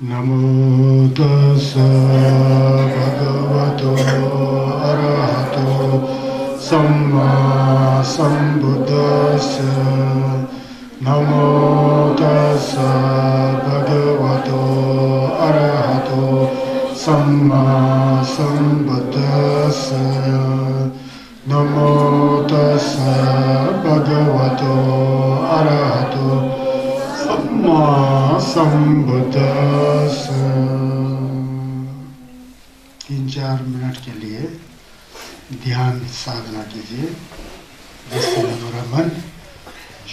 नमो तस्स भगवतो अरहतो सम्मा सम्बुद्दस्स। नमो तस्स भगवतो अरहतो सम्मा सम्बुद्दस्स। नमो तस्स भगवतो अरहतो सम्मा सम्बुद्दस्स। 3-4 मिनट के लिए ध्यान साधना कीजिए, जिससे हमारा मन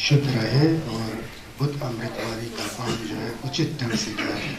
शुद्ध रहे और बुद्ध अमृतवाणी का पान जो है उचित ढंग से जाए।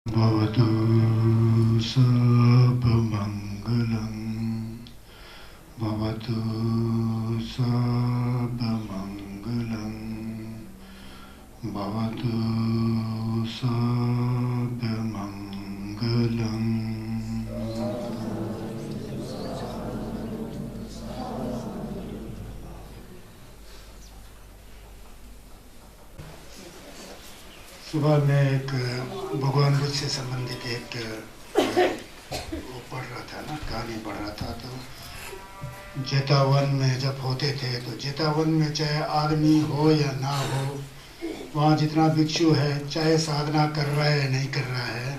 भवतु सर्वमङ्गलं, भवतु सर्वमङ्गलं, भवतु सर्वमङ्गलं। सुबह में एक भगवान बुद्ध से संबंधित एक वो पढ़ रहा था ना, कहानी पढ़ रहा था। तो जेतावन में जब होते थे तो जेतावन में चाहे आदमी हो या ना हो, वहाँ जितना भिक्षु है, चाहे साधना कर रहा है या नहीं कर रहा है,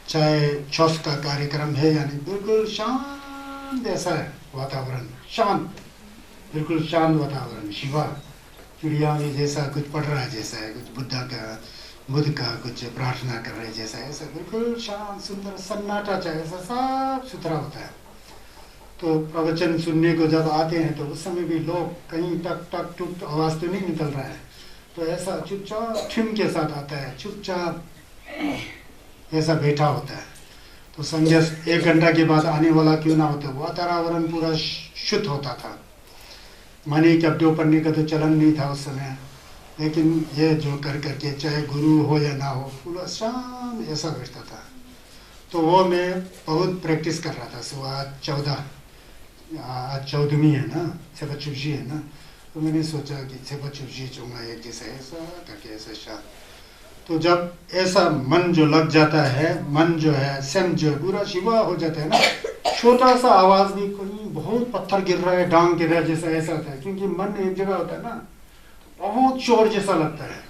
चाहे छठ का कार्यक्रम है या नहीं, बिल्कुल शांत ऐसा है वातावरण, शांत, बिल्कुल शांत वातावरण। शिवा चिड़िया में जैसा कुछ पढ़ रहा है, जैसा है कुछ बुद्ध का कुछ प्रार्थना कर रहे जैसा, ऐसा बिल्कुल शांत सुंदर सन्नाटा चाहिए, ऐसा साफ सुथरा होता है। तो प्रवचन सुनने को जब आते हैं तो उस समय भी लोग कहीं टक टक टुक आवाज़ तो नहीं निकल रहा है, तो ऐसा चुपचाप ठिम के साथ आता है, चुपचाप ऐसा बैठा होता है। तो समझे 1 घंटा के बाद आने वाला क्यों ना होता, वातावरण पूरा शुद्ध होता था। मनी कपड़े पढ़ने का तो चलन नहीं था उस समय, लेकिन ये जो कर करके चाहे गुरु हो या ना हो, पूरा शांत ऐसा बैठता था। तो वो मैं बहुत प्रैक्टिस कर रहा था। सुबह आज 14वीं है ना, सेपचुपजी है ना, तो मैंने सोचा कि सेपचुपजी चूँगा एक जैसा ऐसा करके ऐसा शांत। तो जब ऐसा मन जो लग जाता है, मन जो है सेम जो पूरा शिवा हो जाता है ना, छोटा सा आवाज़ भी, कोई बहुत पत्थर गिर रहा है, डांग गिर रहा है जैसा ऐसा होता है, क्योंकि मन एक जगह होता है ना, बहुत शोर जैसा लगता है।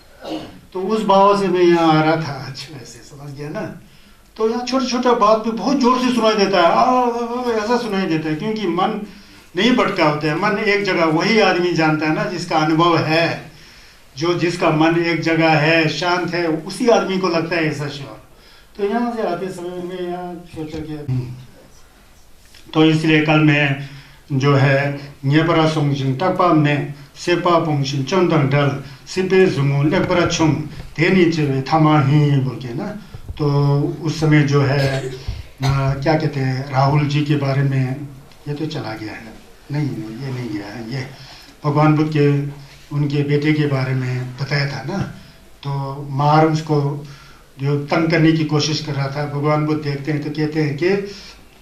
तो उस भाव से मैं यहाँ आ रहा था आज, वैसे समझ गया ना। तो यहाँ छोटा छोटा बात भी बहुत जोर से सुनाई देता है, ऐसा सुनाई देता है, क्योंकि मन नहीं भटका होता है। मन एक जगह, वही आदमी जानता है ना जिसका अनुभव है, जो जिसका मन एक जगह है, शांत है, उसी आदमी को लगता है ऐसा शोर। तो यहाँ से आते समय में यहाँ सोचा कि तो इसलिए कल मैं जो है न्येपरा सोंगजिंग तकपा में सेपा पोंगशिन चंदंग डल सिपे जुमू लेपरा छुंग तेनी चेवे थमा ही बोल के ना। तो उस समय जो है क्या कहते हैं राहुल जी के बारे में, ये तो चला गया है, नहीं ये नहीं गया है, ये भगवान बुद्ध के उनके बेटे के बारे में बताया था ना। तो मार उसको जो तंग करने की कोशिश कर रहा था, भगवान बुद्ध देखते हैं तो कहते हैं कि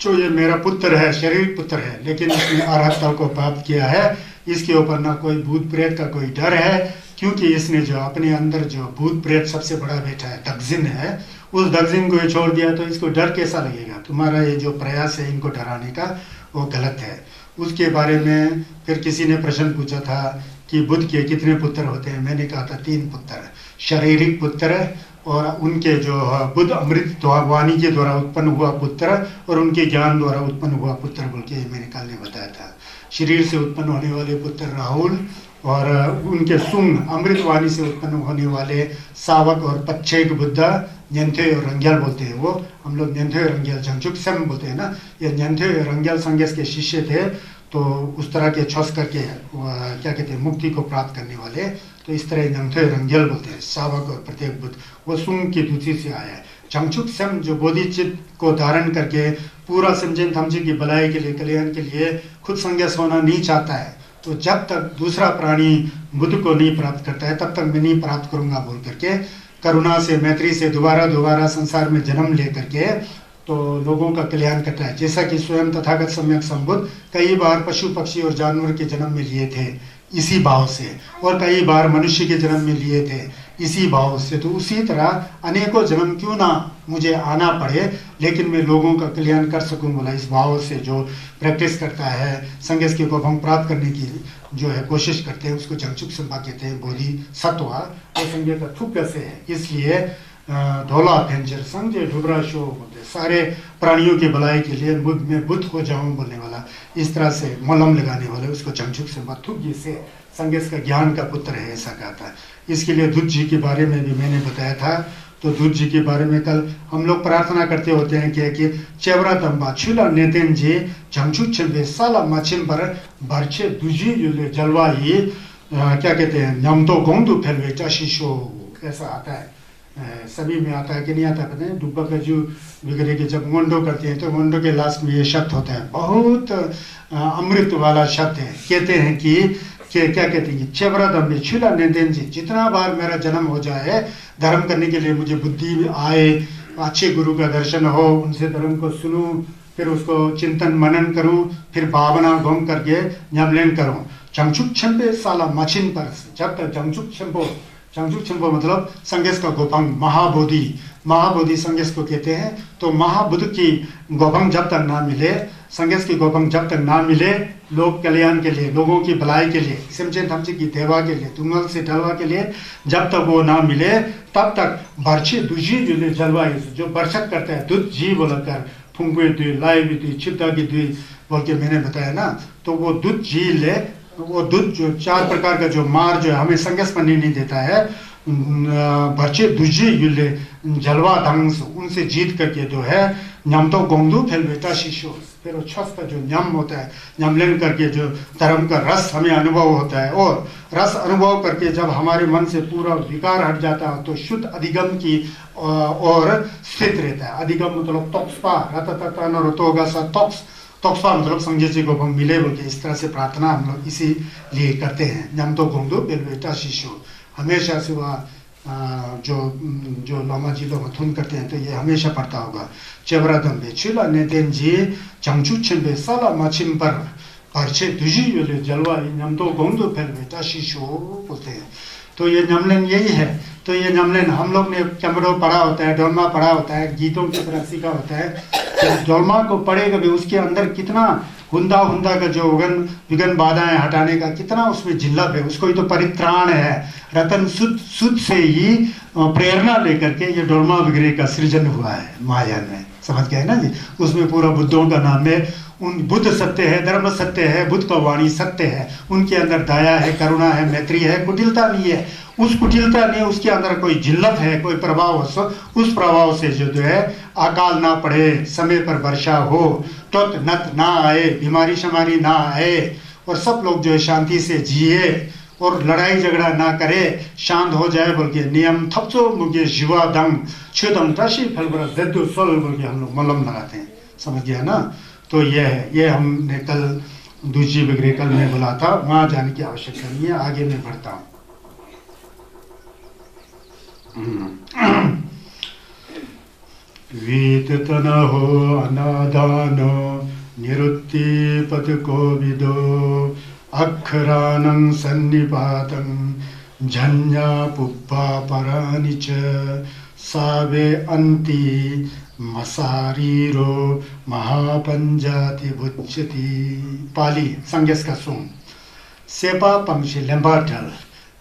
जो ये मेरा पुत्र है, शारीरिक पुत्र है, लेकिन इसने अरहत्ता को प्राप्त किया है, इसके ऊपर ना कोई भूत प्रेत का कोई डर है, क्योंकि इसने जो अपने अंदर जो भूत प्रेत सबसे बड़ा बेटा है दक्षिण है, उस दक्षिण को ये छोड़ दिया तो इसको डर कैसा लगेगा। तुम्हारा ये जो प्रयास है इनको डराने का वो गलत है। उसके बारे में फिर किसी ने प्रश्न पूछा था कि बुद्ध के कितने पुत्र होते हैं। मैंने कहा था 3 पुत्र, शारीरिक पुत्र और उनके जो बुद्ध अमृत वाणी के द्वारा उत्पन्न हुआ पुत्र और उनके ज्ञान द्वारा उत्पन्न हुआ पुत्र बोल के मैंने कल ने बताया था। शरीर से उत्पन्न होने वाले पुत्र राहुल और उनके सुंग अमृत वाणी से उत्पन्न होने वाले सावक और पच्छेक बुद्धा न्यंथे और रंग्याल बोलते हैं। वो हम लोग न्यंथे और रंग्याल जंगचुक सेम बोलते हैं ना। ये न्यंथे और रंग्याल संगेस के शिष्य थे, तो उस तरह के छस करके क्या कहते हैं मुक्ति को प्राप्त करने वाले, तो इस तरह न्यंथे रंग्याल बोलते हैं। सावक और प्रत्येक बुद्ध वो सुंग की दूसरी से आया है। जंगचुक सेम जो बोधिचित्त को धारण करके पूरा समझें थमचे की भलाई के लिए, कल्याण के लिए खुद संगेस होना नहीं चाहता है, तो जब तक दूसरा प्राणी बुद्ध को नहीं प्राप्त करता है तब तक मैं नहीं प्राप्त करूंगा बोल करके करुणा से, मैत्री से दोबारा संसार में जन्म ले करके तो लोगों का कल्याण करता है। जैसा कि स्वयं तथागत सम्यक संबुद्ध कई बार पशु पक्षी और जानवर के जन्म में लिए थे इसी भाव से, और कई बार मनुष्य के जन्म में लिए थे इसी भाव से। तो उसी तरह अनेकों जन्म क्यों ना मुझे आना पड़े, लेकिन मैं लोगों का कल्याण कर सकूं बोला, इस भाव से जो प्रैक्टिस करता है, संगेस के को हम प्राप्त करने की जो है कोशिश करते हैं, उसको जंगचुक संपा कहते हैं। बोधि सत्वा और संज्ञा का थुप्य से है, इसलिए धोला भेंचर संजय ढुबरा शो बोलते सारे प्राणियों की भलाई के लिए मैं बुद्ध हो जाऊं बोलने वाला, इस तरह से मलम लगाने वाले उसको जंगचुक संपा थुप्य से संगेस का ज्ञान का पुत्र है ऐसा कहता है। इसके लिए दुध जी के बारे में भी मैंने बताया था। तो दुध जी के बारे में कल हम लोग प्रार्थना करते होते हैं कि चेवरा तंबा छुला नेतेन जी जंगचुक छे साला मचिम पर बरछे दुजी युले जलवाई क्या कहते हैं नमतो गोंदू फैलवे चाशीशो, ऐसा आता है। सभी में आता है कि नहीं आता पता है। डुब्बा का जो वगैरह के जब मोंडो करते हैं तो मोंडो के लास्ट में ये शब्द होता है, बहुत अमृत वाला शब्द है। कहते हैं कि क्या कहते हैं चेवरा दम्बे छुला नेदेन जी, जितना बार मेरा जन्म हो जाए धर्म करने के लिए मुझे बुद्धि आए, अच्छे गुरु का दर्शन हो, उनसे धर्म को सुनूं, फिर उसको चिंतन मनन करूं, फिर भावना घूम करके न्यामलेन करूं। जंगचुक छंपे साला मचिन पर, जब तक जंगचुक छंपो मतलब संगेस का गोपंग महाबोधि संगेस को कहते हैं। तो महाबुद्ध की गोपंग जब तक ना मिले, संगेस की गोपंग जब तक ना मिले, लोक कल्याण के लिए, लोगों की भलाई के लिए, सिमचेन थमचे की देवा के लिए, तुंगल से ढलवा के लिए जब तक वो ना मिले तब तक बर्छे दुजी जलवायु जो बरछत करता है दुध जी बोलकर फुंकुए दुई लाई भी दुई छिपता की दुई बोल के मैंने बताया ना। तो वो दुध जी ले, वो दुध जो 4 प्रकार का जो मार जो है हमें संगस बनने नहीं देता है, बच्चे दुजी युले जलवा ढंग से उनसे जीत करके जो है न्याम तो गोंदू फिर बेटा शिशु, फिर वो छस का जो न्याम होता है, न्यामलेन करके जो धर्म का रस हमें अनुभव होता है, और रस अनुभव करके जब हमारे मन से पूरा विकार हट जाता है तो शुद्ध अधिगम की और स्थित रहता है। अधिगम मतलब तोक्सपा रततन और तोगा सा तोक्सपा मतलब संजय जी को हम मिले बोल के इस तरह से प्रार्थना हम लोग इसीलिए करते हैं। न्याम तो गोंदू फिर बेटा शिशु हमेशा से वह जो लामा जी लोग थुन करते हैं तो ये हमेशा पढ़ता होगा। चेवरा दम्बे छिला नेतेन जी चंगचू छिंबे साला माचिम पर परछे दुजी योले जलवा नम तो गोंदो फिर बेटा शिशो बोलते हैं। तो ये न्यामलेन यही है। तो ये न्यामलेन हम लोग ने चमड़ो पढ़ा होता है, डोलमा पढ़ा होता है, गीतों की तरह सीखा होता है। तो डोलमा को पढ़ेगा भी उसके अंदर कितना हुंदा का जो विघन बाधाएं हटाने का कितना उसमें जिल्लत है, उसको ही तो परित्राण है। रतन सुध से ही प्रेरणा लेकर के ये डोलमा वगैरह का सृजन हुआ है महायान में, समझ गए ना जी। उसमें पूरा बुद्धों का नाम है उन बुद्ध सत्य है, धर्म सत्य है, बुद्ध का वाणी सत्य है, उनके अंदर दया है, करुणा है, मैत्री है, कुटिलता नहीं है। उस कुटिलता ने उसके अंदर कोई जिल्लत है, कोई प्रभाव हो, उस प्रभाव से जो है अकाल ना पड़े, समय पर वर्षा हो, त्वत नत ना आए, बीमारी शमारी ना आए, और सब लोग जो है शांति से जिए और लड़ाई झगड़ा ना करे, शांत हो जाए बोल के नियम थपचो मुगे जीवा दंग छुदम टशी फलबरा जद्दू सोल बोल के हम लोग मलम लगाते हैं, समझ गया ना। तो ये है, ये हमने कल दूसरी बगरे कल में बोला था, वहां जाने की आवश्यकता नहीं है, आगे मैं बढ़ता हूँ। वीत तन हो अनादानो निरुत्ति पद को विदो अक्षरानं सन्निपातं झन्या पुप्पा परानि च सावे अंति मसारीरो महापंजाति बुच्यति। पाली संगेस का सुन सेपा पंक्षी लेम्बाटल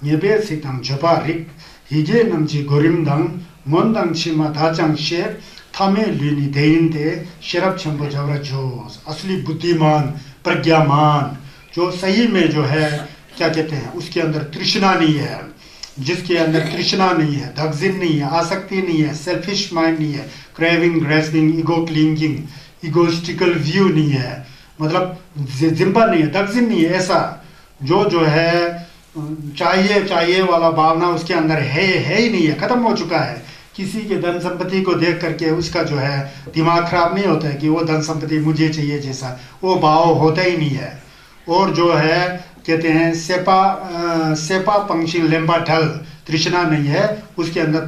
न्यबे सितम झपा रिक हिजे नमची गोरिमदंग मोंदंग छिमा धाचंग शे थामे ल्यूनी देइंते शरब छंबो जवरा जोस। असली बुद्धिमान प्रज्ञामान जो सही में जो है क्या कहते हैं, उसके अंदर तृष्णा नहीं है, जिसके अंदर तृष्णा नहीं है, दगजिन नहीं है, आसक्ति नहीं है, सेल्फिश माइंड नहीं है, craving grasping ego clinging egoistical view नहीं है, मतलब जिम्पा नहीं है, दगजिन नहीं है, ऐसा जो है चाहिए चाहिए वाला भावना उसके अंदर है ही नहीं है, खत्म हो चुका है। किसी के धन संपत्ति को देख करके उसका जो है दिमाग खराब नहीं होता है कि वो धन संपत्ति मुझे चाहिए, जैसा वो भाव होता ही नहीं है। और जो है कहते हैं सेपा पंक्षी लेम्बा ढल तृष्णा नहीं है, उसके अंदर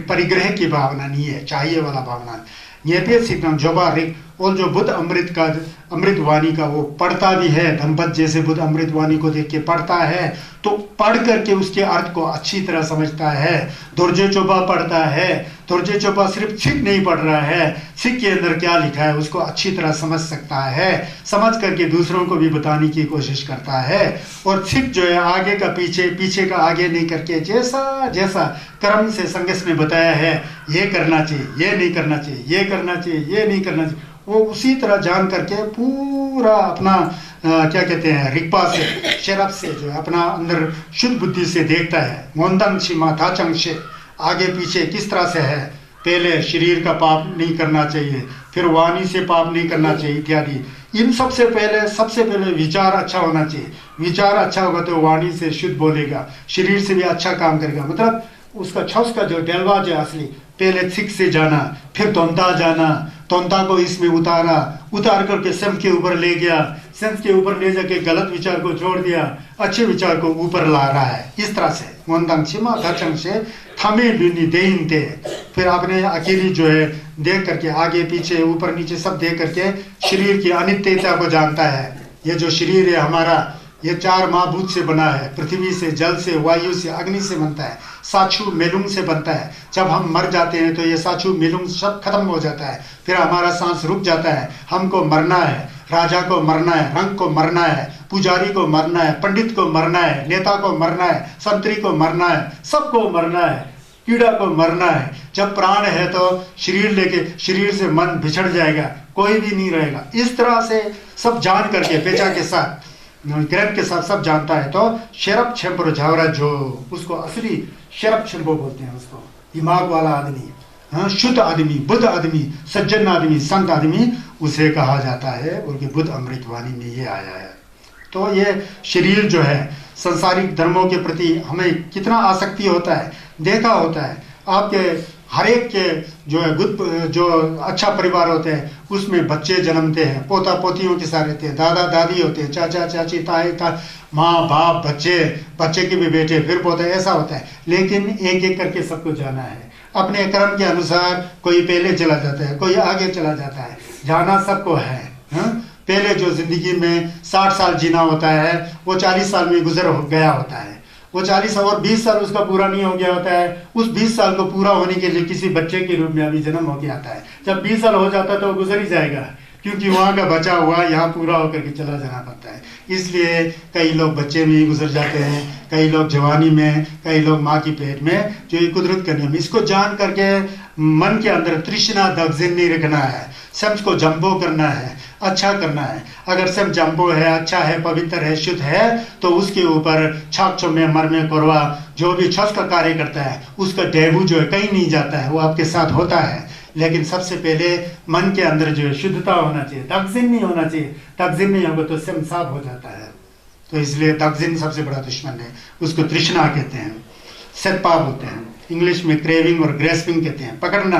परिग्रह की भावना नहीं है, चाहिए वाला भावना। ये पे सीखना जोबा रिक, और जो बुद्ध अमृतवाणी का वो पढ़ता भी है, धनपत जैसे बुद्ध अमृतवाणी को देख के पढ़ता है, तो पढ़ करके उसके अर्थ को अच्छी तरह समझता है। दुर्जे चोपा पढ़ता है, दुर्जे चोपा सिर्फ सिख नहीं पढ़ रहा है, सिख के अंदर क्या लिखा है उसको अच्छी तरह समझ सकता है, समझ करके दूसरों को भी बताने की कोशिश करता है। और सिख जो है आगे का पीछे, पीछे का आगे नहीं करके जैसा जैसा कर्म से संगस में बताया है, ये करना चाहिए, ये नहीं करना चाहिए, ये करना चाहिए, ये नहीं करना चाहिए, वो उसी तरह जान करके पूरा अपना क्या कहते हैं रिक्पा से, शरब से जो है अपना अंदर शुद्ध बुद्धि से देखता है। मोंदंग छिमा धाचंग से आगे पीछे किस तरह से है, पहले शरीर का पाप नहीं करना चाहिए, फिर वाणी से पाप नहीं करना चाहिए इत्यादि। इन सबसे पहले विचार अच्छा होना चाहिए, विचार अच्छा होगा तो वाणी से शुद्ध बोलेगा, शरीर से भी अच्छा काम करेगा। मतलब उसका छस का जो डेलवाज है असली, पहले सिख से जाना, फिर तोंता जाना, तोंता को इसमें उतार करके सेंस के ऊपर ले गया, सेंस के ऊपर ले जाके गलत विचार को छोड़ दिया, अच्छे विचार को ऊपर ला रहा है। इस तरह से मोंदंग छिमा धाचंग से थमे लुनी देइंते, फिर आपने अकेली जो है देख करके आगे पीछे ऊपर नीचे सब देख करके शरीर की अनित्यता को जानता है। ये जो शरीर है हमारा, ये 4 महाभूत से बना है, पृथ्वी से, जल से, वायु से, अग्नि से बनता है, साचू मेलुंग से बनता है। जब हम मर जाते हैं तो ये साचू मेलुंग सब खत्म हो जाता है, फिर हमारा सांस रुक जाता है। हमको मरना है, राजा को मरना है, रंग को मरना है, पुजारी को मरना है, पंडित को मरना है, नेता को मरना है, संतरी को मरना है, सबको मरना है, कीड़ा को मरना है। जब प्राण है तो शरीर लेके, शरीर से मन बिछड़ जाएगा, कोई भी नहीं रहेगा। इस तरह से सब जान करके पेचा के साथ, ग्रह के साथ सब जानता है। तो शरब छेम्पर झावरा जो, उसको असली शरब छेम्पो बोलते हैं, उसको दिमाग वाला आदमी, हाँ, शुद्ध आदमी, बुद्ध आदमी, सज्जन आदमी, संत आदमी, उसे कहा जाता है। उनकी बुद्ध अमृतवाणी में ये आया है। तो ये शरीर जो है संसारिक धर्मों के प्रति हमें कितना आसक्ति होता है, देखा होता है। आपके हर एक के जो है जो अच्छा परिवार होते हैं उसमें बच्चे जन्मते हैं, पोता पोतियों के साथ रहते हैं, दादा दादी होते हैं, चाचा चाची, ताई माँ बाप, बच्चे के भी बेटे, फिर पोते, ऐसा होता है। लेकिन एक एक करके सबको जाना है, अपने कर्म के अनुसार कोई पहले चला जाता है, कोई आगे चला जाता है, जाना सबको है। पहले जो जिंदगी में 60 साल जीना होता है वो 40 साल में गुजर हो गया होता है, वो 40 और 20 साल उसका पूरा नहीं हो गया होता है। उस 20 साल को पूरा होने के लिए किसी बच्चे के रूप में अभी जन्म हो गया आता है। जब 20 साल हो जाता है तो वो गुजर ही जाएगा, क्योंकि वहाँ का बचा हुआ यहाँ पूरा होकर के चला जाना पड़ता है। इसलिए कई लोग बच्चे में ही गुजर जाते हैं, कई लोग जवानी में, कई लोग माँ की पेट में, जो ये कुदरत का नियम। इसको जान करके मन के अंदर तृष्णा दगजिन नहीं रखना है, समझ को जंबो करना है, अच्छा करना है। अगर सब जंबो है, अच्छा है, पवित्र है, शुद्ध है, तो उसके ऊपर छाक्षों में मर में कोरवा जो भी छस का कार्य करता है उसका डेबू जो है कहीं नहीं जाता है, वो आपके साथ होता है। लेकिन सबसे पहले मन के अंदर जो है शुद्धता होना चाहिए, तगजिन नहीं होना चाहिए। तगजिन नहीं होगा तो सिम साफ हो जाता है। तो इसलिए तगजिन सबसे बड़ा दुश्मन है, उसको तृष्णा कहते हैं, सत्पा बोलते हैं, इंग्लिश में क्रेविंग और ग्रेस्पिंग कहते हैं, पकड़ना।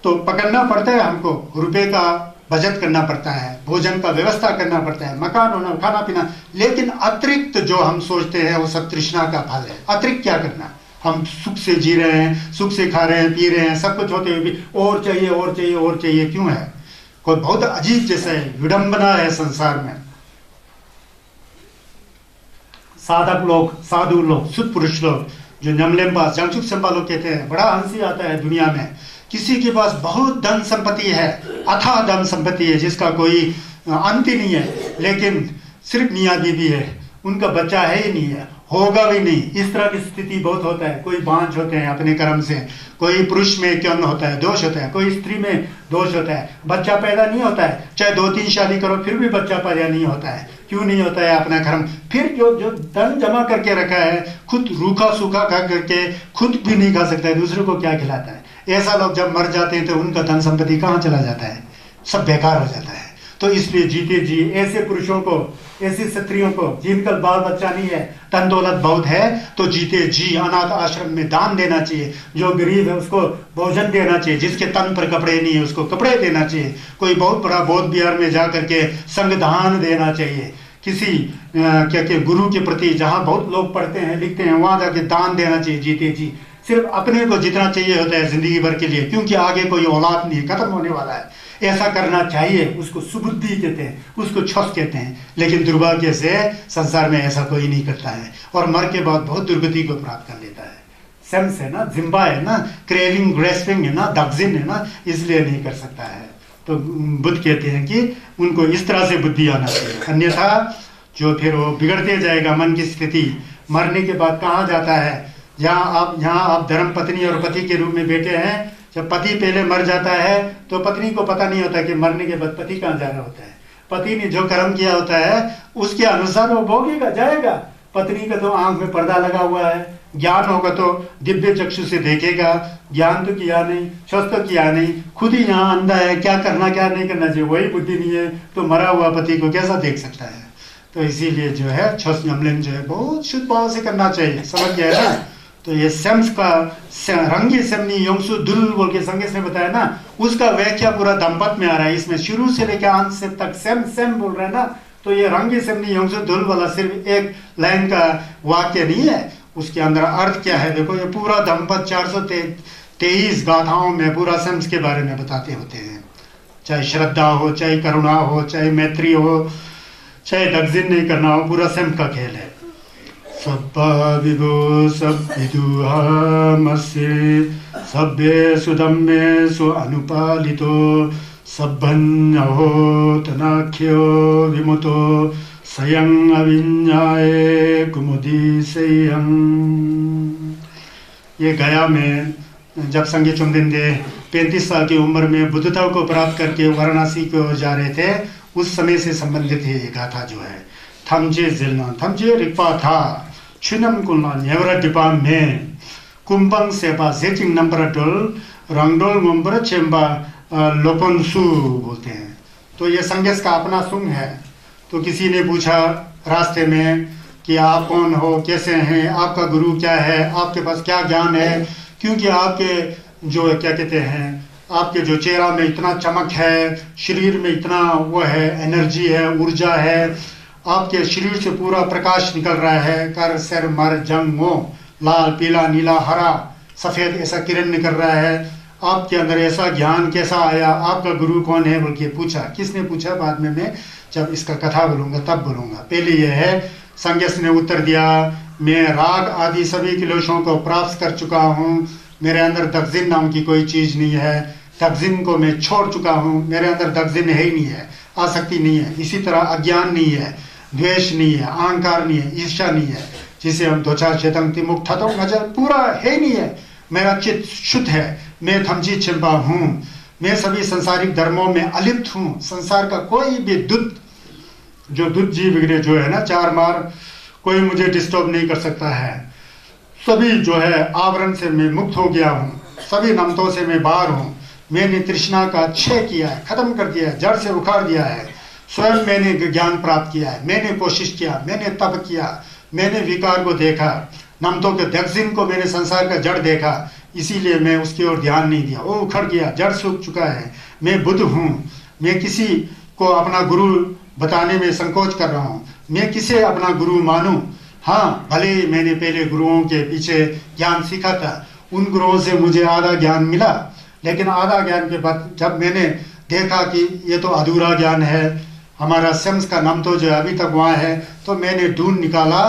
तो पकड़ना पड़ता है हमको, रुपए का बचत करना पड़ता है, भोजन का व्यवस्था करना पड़ता है, मकान होना, खाना पीना, लेकिन अतिरिक्त जो हम सोचते हैं वो सब तृष्णा का फल है। अतिरिक्त क्या करना, हम सुख से जी रहे हैं, सुख से खा रहे हैं, पी रहे हैं, सब कुछ होते हुए भी और चाहिए और चाहिए और चाहिए, क्यों है? कोई बहुत अजीब जैसा है, विडंबना है संसार में। साधक लोग, साधु लोग, शुद्ध पुरुष लोग, जो नमलेम्बा जंगसुक संबा लोग कहते हैं, बड़ा हंसी आता है दुनिया में। किसी के पास बहुत धन संपत्ति है, अथाह धन संपत्ति है जिसका कोई अंत ही नहीं है, लेकिन सिर्फ मियाँ बीवी है, उनका बच्चा है ही नहीं है, होगा भी नहीं। इस तरह की स्थिति बहुत होता है। कोई बांझ होते हैं अपने कर्म से, कोई पुरुष में क्यों होता है, दोष होता है, कोई स्त्री में दोष होता है, बच्चा पैदा नहीं होता है, चाहे 2-3 शादी करो फिर भी बच्चा पैदा नहीं होता है। क्यों नहीं होता है? अपना कर्म। फिर जो धन जमा करके रखा है, खुद रूखा सूखा खा करके खुद भी नहीं खा सकता है, दूसरे को क्या खिलाता है? ऐसा लोग जब मर जाते हैं तो उनका धन संपत्ति कहाँ चला जाता है? सब बेकार हो जाता है। तो इसलिए जीते जी ऐसे पुरुषों को, ऐसी स्त्रियों को जिनका बाल बच्चा नहीं है, धन दौलत बहुत है, तो जीते जी अनाथ आश्रम में दान देना चाहिए। जो गरीब है उसको भोजन देना चाहिए, जिसके तन पर कपड़े नहीं है उसको कपड़े देना चाहिए। कोई बहुत बड़ा बौद्ध विहार में जा करके संगदान देना चाहिए। किसी क्या गुरु के प्रति, जहाँ बहुत लोग पढ़ते हैं लिखते हैं, वहाँ जाके दान देना चाहिए जीते जी। सिर्फ अपने को जितना चाहिए होता है जिंदगी भर के लिए, क्योंकि आगे कोई औलाद नहीं है, खत्म होने वाला है। ऐसा करना चाहिए, उसको सुबुद्धि कहते हैं, उसको छस कहते हैं। लेकिन दुर्भाग्य से संसार में ऐसा कोई नहीं करता है, और मर के बाद बहुत दुर्गति को प्राप्त कर लेता है। सेंस है ना, जिम्बा है ना, क्रेविंग ग्रेस्पिंग है ना, दगजिन है ना, इसलिए नहीं कर सकता है। तो बुद्ध कहते हैं कि उनको इस तरह से बुद्धि आना चाहिए, अन्यथा जो फिर वो बिगड़ते जाएगा। मन की स्थिति मरने के बाद कहाँ जाता है? यहाँ आप धर्म पत्नी और पति के रूप में बैठे हैं। जब पति पहले मर जाता है तो पत्नी को पता नहीं होता कि मरने के बाद पति कहाँ जा रहा होता है। पति ने जो कर्म किया होता है उसके अनुसार वो भोगेगा, जाएगा। पत्नी का तो आंख में पर्दा लगा हुआ है, ज्ञान होगा तो दिव्य चक्षु से देखेगा, ज्ञान तो किया नहीं, स्वस्थ तो किया नहीं, खुद ही यहाँ अंधा है, क्या करना क्या नहीं करना चाहिए वही बुद्धि नहीं है, तो मरा हुआ पति को कैसा देख सकता है? तो इसीलिए जो है छस नमलन जो है बहुत शुद्ध भाव से करना चाहिए, समझ गया है ना? तो ये सेम्स का रंगी सेमनी योंगसु दुल बोल के संगेश ने बताया ना, उसका व्याख्या पूरा दंपत में आ रहा है। इसमें शुरू से लेकर अंत से तक सेम सेम बोल रहे हैं ना। तो ये रंगी सेमनी योंगसु दुल वाला सिर्फ एक लाइन का वाक्य नहीं है, उसके अंदर अर्थ क्या है देखो। ये पूरा दंपत 423 गाथाओं में पूरा सेम्स के बारे में बताते होते हैं। चाहे श्रद्धा हो, चाहे करुणा हो, चाहे मैत्री हो, चाहे दगजिन नहीं करना हो, पूरा सेम का खेल है। सब्बा विभो सब विदुहामस्य सभ्ये सुधम्मेषु अनुपालितो सब्बन्नहो तनाख्यो विमुतो स्वयं अविन्याये कुमुदी सेयं। ये गया में जब संगे चुमदिंदे 35 साल की उम्र में बुद्धता को प्राप्त करके वाराणसी की ओर जा रहे थे, उस समय से संबंधित है ये गाथा जो है। थमजे जिलना थमजे रिक्पा था चुनम कुलना नेवरा डिपा में कुंपंग सेपा जेचिंग नंबर डोल रंगडोल नंबर चेम्बा लोपनसु बोलते हैं। तो ये संगेश का अपना सुंग है। तो किसी ने पूछा रास्ते में कि आप कौन हो, कैसे हैं, आपका गुरु क्या है, आपके पास क्या ज्ञान है, क्योंकि आपके जो क्या कहते हैं, आपके जो चेहरा में इतना चमक है, शरीर में इतना वो है, एनर्जी है, ऊर्जा है, आपके शरीर से पूरा प्रकाश निकल रहा है, कर सर मर जंग मो, लाल पीला नीला हरा सफ़ेद ऐसा किरण निकल रहा है, आपके अंदर ऐसा ज्ञान कैसा आया, आपका गुरु कौन है बोल के पूछा। किसने पूछा बाद में मैं जब इसका कथा बोलूँगा तब बोलूँगा। पहले यह है, संगेश ने उत्तर दिया, मैं राग आदि सभी क्लेशों को प्राप्त कर चुका हूँ, मेरे अंदर दगजिन नाम की कोई चीज़ नहीं है, दगजिन को मैं छोड़ चुका हूँ, मेरे अंदर दगजिन है ही नहीं है, आसक्ति नहीं है। इसी तरह अज्ञान नहीं है, द्वेष नहीं है, अहंकार नहीं है, ईर्ष्या नहीं है, जिसे हम दोचा चेतंग तिमुख ठतो नजर पूरा है नहीं है। मेरा चित्त शुद्ध है, मैं थमची छिपा हूँ, मैं सभी संसारिक धर्मों में अलिप्त हूँ। संसार का कोई भी दुष्ट जो दुष्ट जीव वगैरह जो है ना, चार मार कोई मुझे डिस्टर्ब नहीं कर सकता है। सभी जो है आवरण से मैं मुक्त हो गया हूँ, सभी नमतों से मैं बाहर हूँ। मैंने तृष्णा का क्षय किया है, खत्म कर दिया है, जड़ से उखाड़ दिया है। स्वयं मैंने ज्ञान प्राप्त किया है, मैंने कोशिश किया, मैंने तप किया, मैंने विकार को देखा, नमतों के दगजिन को मैंने संसार का जड़ देखा, इसीलिए मैं उसकी ओर ध्यान नहीं दिया। वो उखड़ गया, जड़ सूख चुका है। मैं बुद्ध हूँ, मैं किसी को अपना गुरु बताने में संकोच कर रहा हूँ। मैं किसे अपना गुरु मानूं? हाँ, भले मैंने पहले गुरुओं के पीछे ज्ञान सीखा था, उन गुरुओं से मुझे आधा ज्ञान मिला, लेकिन आधा ज्ञान के बाद जब मैंने देखा कि ये तो अधूरा ज्ञान है, हमारा सेंस का नाम तो जो है अभी तक वहाँ है, तो मैंने ढूंढ निकाला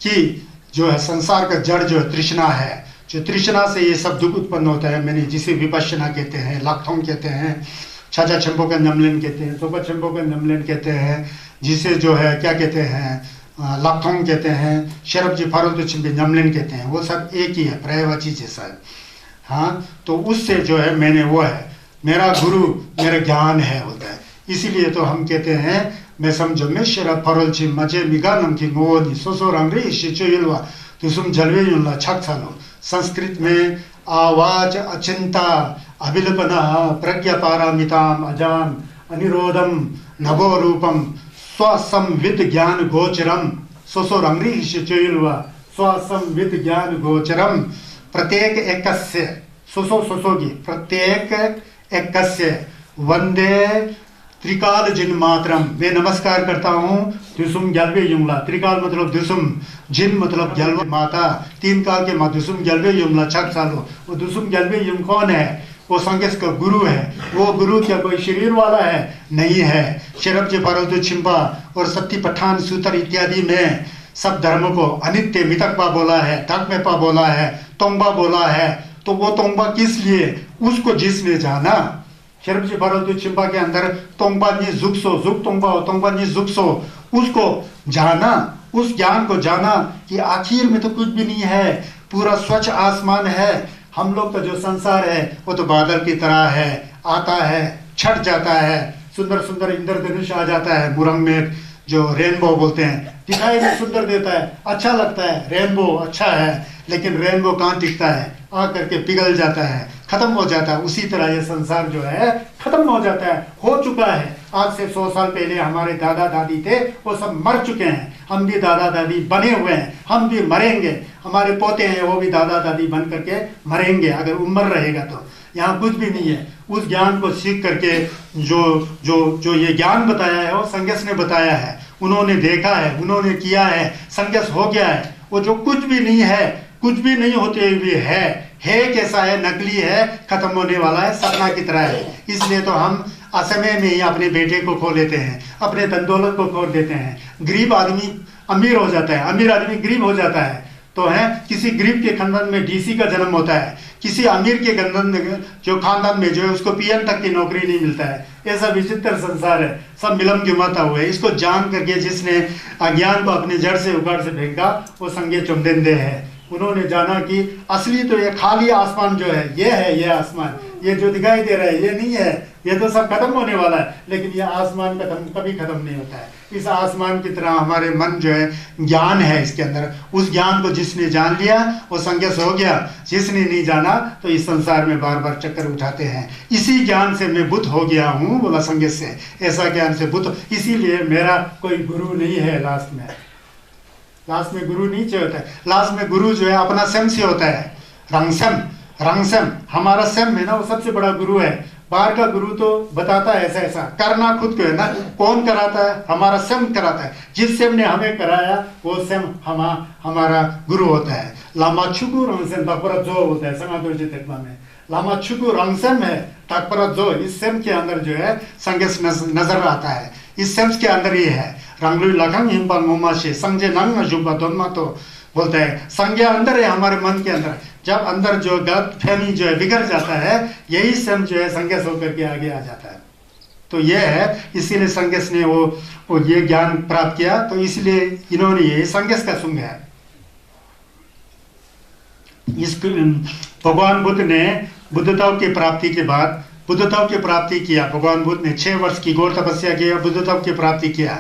कि जो है संसार का जड़ जो है तृष्णा है। जो तृष्णा से ये सब दुख उत्पन्न होता है, मैंने जिसे विपश्यना कहते हैं, लाक्थोंग कहते हैं, छाछा छंपो का नमलन कहते हैं, सोपा छंपो का नमलन कहते हैं, जिसे जो है क्या कहते हैं, लाक्थोंग कहते हैं, शरब जी फारुल तो छिंपे नमलन कहते हैं। वो सब एक ही है, पर्यायवाची जैसा है। हाँ, तो उससे जो है मैंने वो है, मेरा गुरु मेरा ज्ञान है होता है। इसीलिए तो हम कहते हैं, मैं समझो मैं शरब फारुल छिम मजे मिगा नम की मोदी सोसो रंगरी शिचो युलवा तुसुम जलवे युल्ला छक सालो। संस्कृत में आवाज अचिंता अभिलपना प्रज्ञा पारामिताम अजान अनिरोधम नभो रूपम स्वसंविद ज्ञान गोचरम सोसो रंगरी शिचोयुल्वा स्वसंविद ज्ञान गोचरम प्रत्येक एकस्य सोसो सोसोगी प्रत्येक एकस्य वंदे त्रिकाल जिन मातरम। मैं नमस्कार करता हूँ दुसुम ग्यालवे युमला। त्रिकाल मतलब दुसुम, जिन मतलब ग्यालवे माता, तीन काल के माँ दुसुम ग्यालवे युमला छक सालो। वो दुसुम ग्यालवे युम कौन है? वो संगेश का गुरु है। वो गुरु क्या कोई शरीर वाला है? नहीं है। शरब जे फारतु छिंपा और सत्ती पठान सूत्र इत्यादि में सब धर्म को अनित्य मितकपा बोला है, तकमेपा बोला है, तोंबा बोला है। तो वो तोंबा किस लिए? उसको जिसने जाना, शरब जी फारतु छिंपा के अंदर तोंबा जी जुक्सो, जुक तोंबा तोंबा जी जुक्सो, उसको जाना, उस ज्ञान को जाना कि आखिर में तो कुछ भी नहीं है, पूरा स्वच्छ आसमान है। हम लोग का जो संसार है वो तो बादल की तरह है, आता है, छट जाता है, सुंदर सुंदर इंद्रधनुष आ जाता है, मुरंग में जो रेनबो बोलते हैं, दिखाई में सुंदर देता है, अच्छा लगता है, रेनबो अच्छा है। लेकिन रेनबो कहाँ टिकता है? आ करके पिघल जाता है, खत्म हो जाता है। उसी तरह ये संसार जो है खत्म हो जाता है, हो चुका है। आज से 100 साल पहले हमारे दादा दादी थे, वो सब मर चुके हैं। हम भी दादा दादी बने हुए हैं, हम भी मरेंगे। हमारे पोते हैं, वो भी दादा दादी बन करके मरेंगे, अगर उम्र रहेगा तो। यहाँ कुछ भी नहीं है। उस ज्ञान को सीख करके जो जो जो ये ज्ञान बताया है वो संगस ने बताया है, उन्होंने देखा है, उन्होंने किया है, संगस हो गया है। वो जो कुछ भी नहीं है, कुछ भी नहीं होते हुए है कैसा है? नकली है, खत्म होने वाला है, सपना की तरह है। इसलिए तो हम असमय में ही अपने बेटे को खो लेते हैं, अपने धन दौलत को खो देते हैं। गरीब आदमी अमीर हो जाता है, अमीर आदमी गरीब हो जाता है। तो है किसी गरीब के खानदान में डीसी का जन्म होता है, किसी अमीर के खानदान में जो खानदान में जो है उसको पीएम तक की नौकरी नहीं मिलता है। ऐसा विचित्र संसार है, सब मिलम जुमाता हुआ है। इसको जान करके जिसने अज्ञान को अपने जड़ से उखाड़ से फेंका, वो संगे चुमदेंदे है। उन्होंने जाना कि असली तो ये खाली आसमान जो है, ये आसमान, ये जो दिखाई दे रहा है ये नहीं है, ये तो सब खत्म होने वाला है। लेकिन ये आसमान कभी खत्म नहीं होता है। इस आसमान की तरह हमारे मन जो है, ज्ञान है इसके अंदर। उस ज्ञान को जिसने जान लिया वो संगस हो गया, जिसने नहीं जाना तो इस संसार में बार बार चक्कर उठाते हैं। इसी ज्ञान से मैं बुद्ध हो गया हूँ, बोला संगस से, ऐसा ज्ञान से बुद्ध। इसीलिए मेरा कोई गुरु नहीं है। लास्ट में गुरु नीचे होता है। लास्ट में गुरु जो है अपना स्वयं से होता है। रंगसम हमारा स्वयं है ना, वो सबसे बड़ा गुरु है। बाहर का गुरु तो बताता है ऐसा ऐसा, करना खुद को है ना। कौन कराता है? हमारा स्वयं कराता है। जिस स्वयं ने हमें कराया वो स्वयं हमारा गुरु होता है। लामा छुकू रंगसम तकपर जो होता है समाधि में, लामा छुकू रंगसम है तकपर जो। इस स्वयं के अंदर जो है संगस नजर आता है। इस स्वयं के अंदर ये है। रंगलुई लखंग हिम्पा मोमा से संजय नंग जुबा दोनमा तो बोलता है संज्ञा अंदर है, हमारे मन के अंदर। जब अंदर जो गलत फहमी जो है बिगड़ जाता है, यही स्वयं जो है संज्ञा होकर के आगे आ जाता है। तो ये है, इसीलिए संज्ञस ने वो ये ज्ञान प्राप्त किया, तो इसलिए इन्होंने ये संज्ञस का सुंग है। इस भगवान बुद्ध ने बुद्धता की प्राप्ति के बाद बुद्धता की प्राप्ति किया। भगवान बुद्ध ने 6 वर्ष की घोर तपस्या किया, बुद्धता की प्राप्ति किया